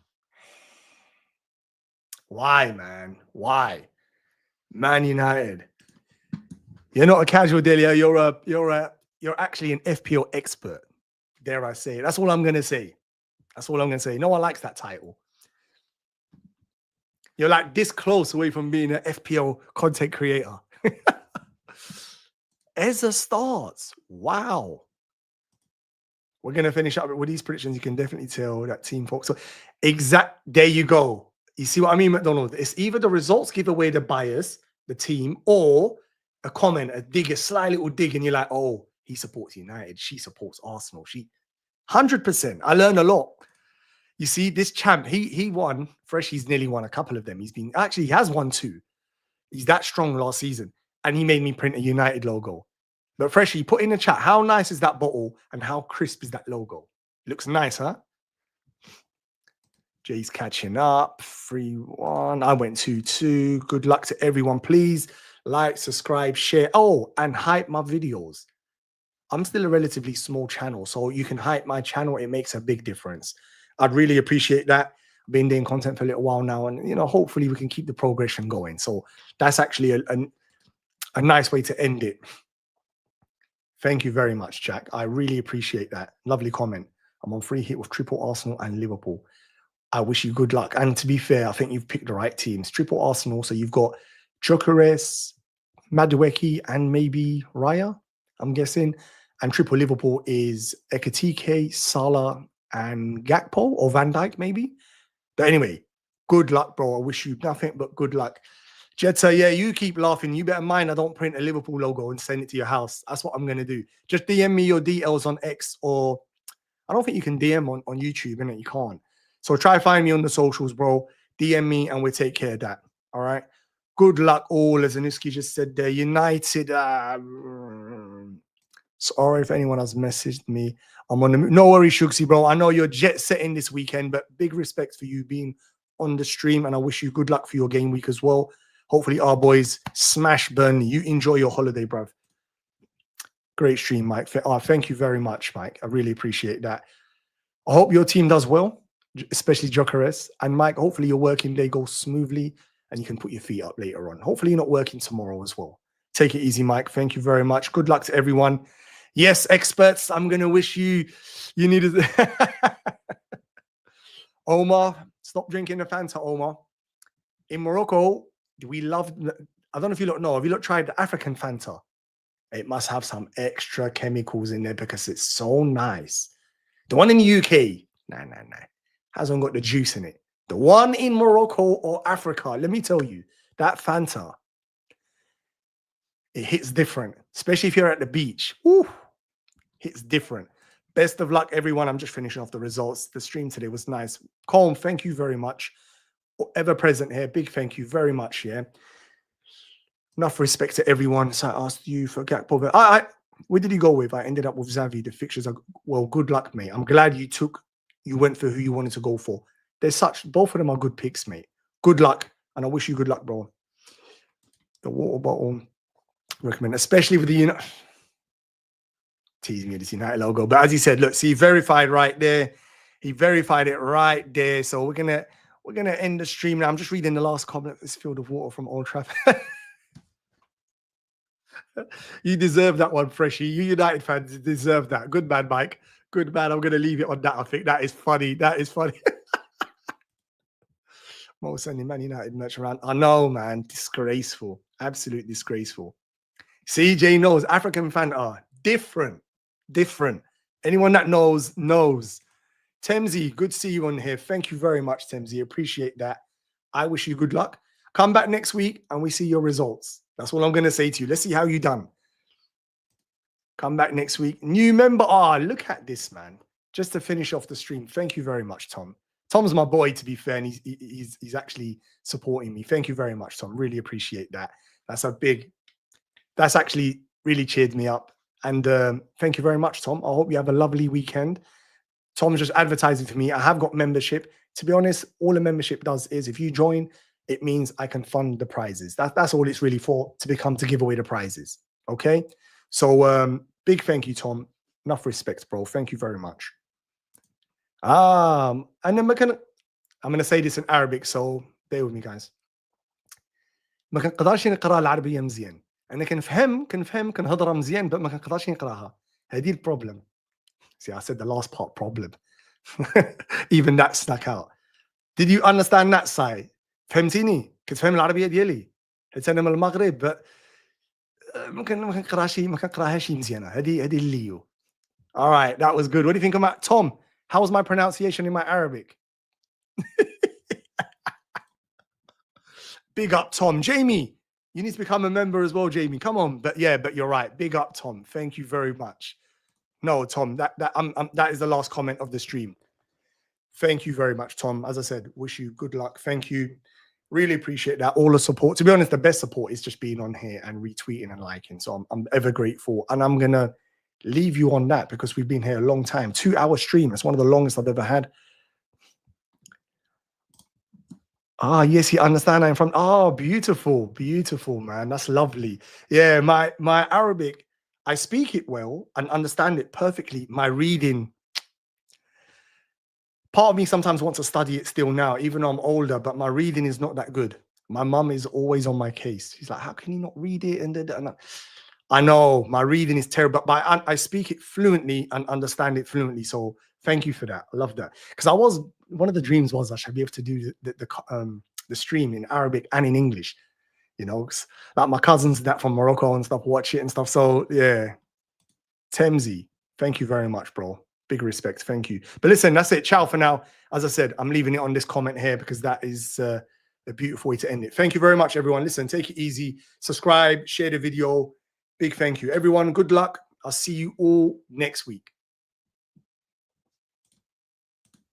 Why, man? Why? Man United. You're not a casual Delia. You're actually an FPL expert. Dare I say it? That's all I'm going to say. That's all I'm going to say. No one likes that title. You're like this close away from being an FPL content creator. Ezra starts. Wow. We're going to finish up with these predictions. You can definitely tell that Team Fox. So there you go. You see what I mean, McDonald? It's either the results give away the bias, the team, or a comment, a dig, a sly little dig, and you're like, oh, he supports United, she supports Arsenal. 100%. I learned a lot. You see, this champ, he won. Fresh, he's nearly won a couple of them. He has won 2. He's that strong last season. And he made me print a United logo. But Freshie, put in the chat, how nice is that bottle and how crisp is that logo? Looks nice, huh? Jay's catching up. 3-1. I went 2-2. Good luck to everyone. Please like, subscribe, share. Oh, and hype my videos. I'm still a relatively small channel, so you can hype my channel. It makes a big difference. I'd really appreciate that. I've been doing content for a little while now, and hopefully we can keep the progression going. So that's actually a nice way to end it. Thank you very much, Jack. I really appreciate that. Lovely comment. I'm on free hit with triple Arsenal and Liverpool. I wish you good luck. And to be fair, I think you've picked the right teams. Triple Arsenal, so you've got Gyökeres, Madueke, and maybe Raya, I'm guessing. And triple Liverpool is Ekitike, Salah, and Gakpo, or Van Dijk, maybe. But anyway, good luck, bro. I wish you nothing but good luck. Jetta, yeah, you keep laughing. You better mind I don't print a Liverpool logo and send it to your house. That's what I'm going to do. Just DM me your details on X, or I don't think you can DM on YouTube, innit? You can't. So try find me on the socials, bro. DM me and we'll take care of that. All right? Good luck all, as Aniski just said there. United. Sorry if anyone has messaged me. I'm on the move. No worries, Shugsy, bro. I know you're jet setting this weekend, but big respect for you being on the stream, and I wish you good luck for your game week as well. Hopefully our boys smash Burnley. You enjoy your holiday, bro. Great stream, Mike. Thank you very much, Mike. I really appreciate that. I hope your team does well, especially Gyökeres. And Mike, hopefully your working day goes smoothly and you can put your feet up later on. Hopefully you're not working tomorrow as well. Take it easy, Mike. Thank you very much. Good luck to everyone. Yes, experts, I'm going to wish you needed... Omar, stop drinking the Fanta, Omar. In Morocco, we love... I don't know if you lot know. Have you lot tried the African Fanta? It must have some extra chemicals in there because it's so nice. The one in the UK, nah, hasn't got the juice in it. The one in Morocco or Africa, let me tell you, that Fanta, it hits different, especially if you're at the beach. Ooh, hits different. Best of luck, everyone. I'm just finishing off the results. The stream today was nice. Colm, thank you very much. Ever present here, big thank you very much, yeah. Enough respect to everyone. So I asked you for Gakpo. Where did you go with? I ended up with Xavi. The fixtures are, well, good luck, mate. I'm glad you went for who you wanted to go for. Both of them are good picks, mate. Good luck. And I wish you good luck, bro. The water bottle, recommend, especially with the, teasing me this United logo. But as he said, look, see, verified right there. He verified it right there. So we're gonna end the stream now. I'm just reading the last comment. This field of water from Old Trafford. You deserve that one, Freshie. You United fans deserve that. Good man, Mike. Good man. I'm going to leave it on that. I think that is funny. That is funny. Mo sending Man United merch around. I know, man. Disgraceful. Absolute disgraceful. CJ knows. African fan are different. Different. Anyone that knows, knows. Temsy, good to see you on here. Thank you very much, Temsy. Appreciate that. I wish you good luck. Come back next week and we see your results. That's all I'm going to say to you. Let's see how you done. Come back next week. New member. Ah, look at this, man. Just to finish off the stream. Thank you very much, Tom. Tom's my boy, to be fair, and he's actually supporting me. Thank you very much, Tom. Really appreciate that. That's actually really cheered me up. And thank you very much, Tom. I hope you have a lovely weekend. Tom's just advertising for me. I have got membership. To be honest, all a membership does is if you join, it means I can fund the prizes. That's all it's really for, to give away the prizes. Okay? So big thank you, Tom. Enough respect, bro. Thank you very much. And then I'm going to say this in Arabic, so bear with me, guys. ما كنقدرش نقرا العربية مزيان. أنا كنهضرها مزيان but ما كنقدرش نقراها. هذه البروبلم. See, I said the last part, problem. Even that snuck out. Did you understand that side? فهمتيني؟ كتفهم العربية ديالي. حيت أنا من المغرب but ما كنقراهاش مزيانة. هذه الليو. All right, that was good. What do you think about Tom? How was my pronunciation in my Arabic? Big up, Tom. Jamie, you need to become a member as well, Jamie. Come on. But yeah, but you're right. Big up, Tom. Thank you very much. No, Tom, that is the last comment of the stream. Thank you very much, Tom. As I said, wish you good luck. Thank you. Really appreciate that. All the support. To be honest, the best support is just being on here and retweeting and liking. So I'm ever grateful. And I'm going to leave you on that because we've been here a long time. 2-hour stream. It's one of the longest I've ever had. Ah, yes, you understand I'm from. Oh, beautiful, beautiful, man. That's lovely. Yeah, my Arabic, I speak it well and understand it perfectly. My reading, part of me sometimes wants to study it still now, even though I'm older, but my reading is not that good. My mum is always on my case. She's like, how can you not read it? And I know my reading is terrible, but I speak it fluently and understand it fluently. So thank you for that. I love that. Because one of the dreams was I should be able to do the stream in Arabic and in English, you know, like my cousins that from Morocco and stuff watch it and stuff. So yeah, Temzi, thank you very much, bro. Big respect. Thank you. But listen, that's it. Ciao for now. As I said, I'm leaving it on this comment here because that is a beautiful way to end it. Thank you very much, everyone. Listen, take it easy. Subscribe, share the video. Big thank you. Everyone, good luck. I'll see you all next week.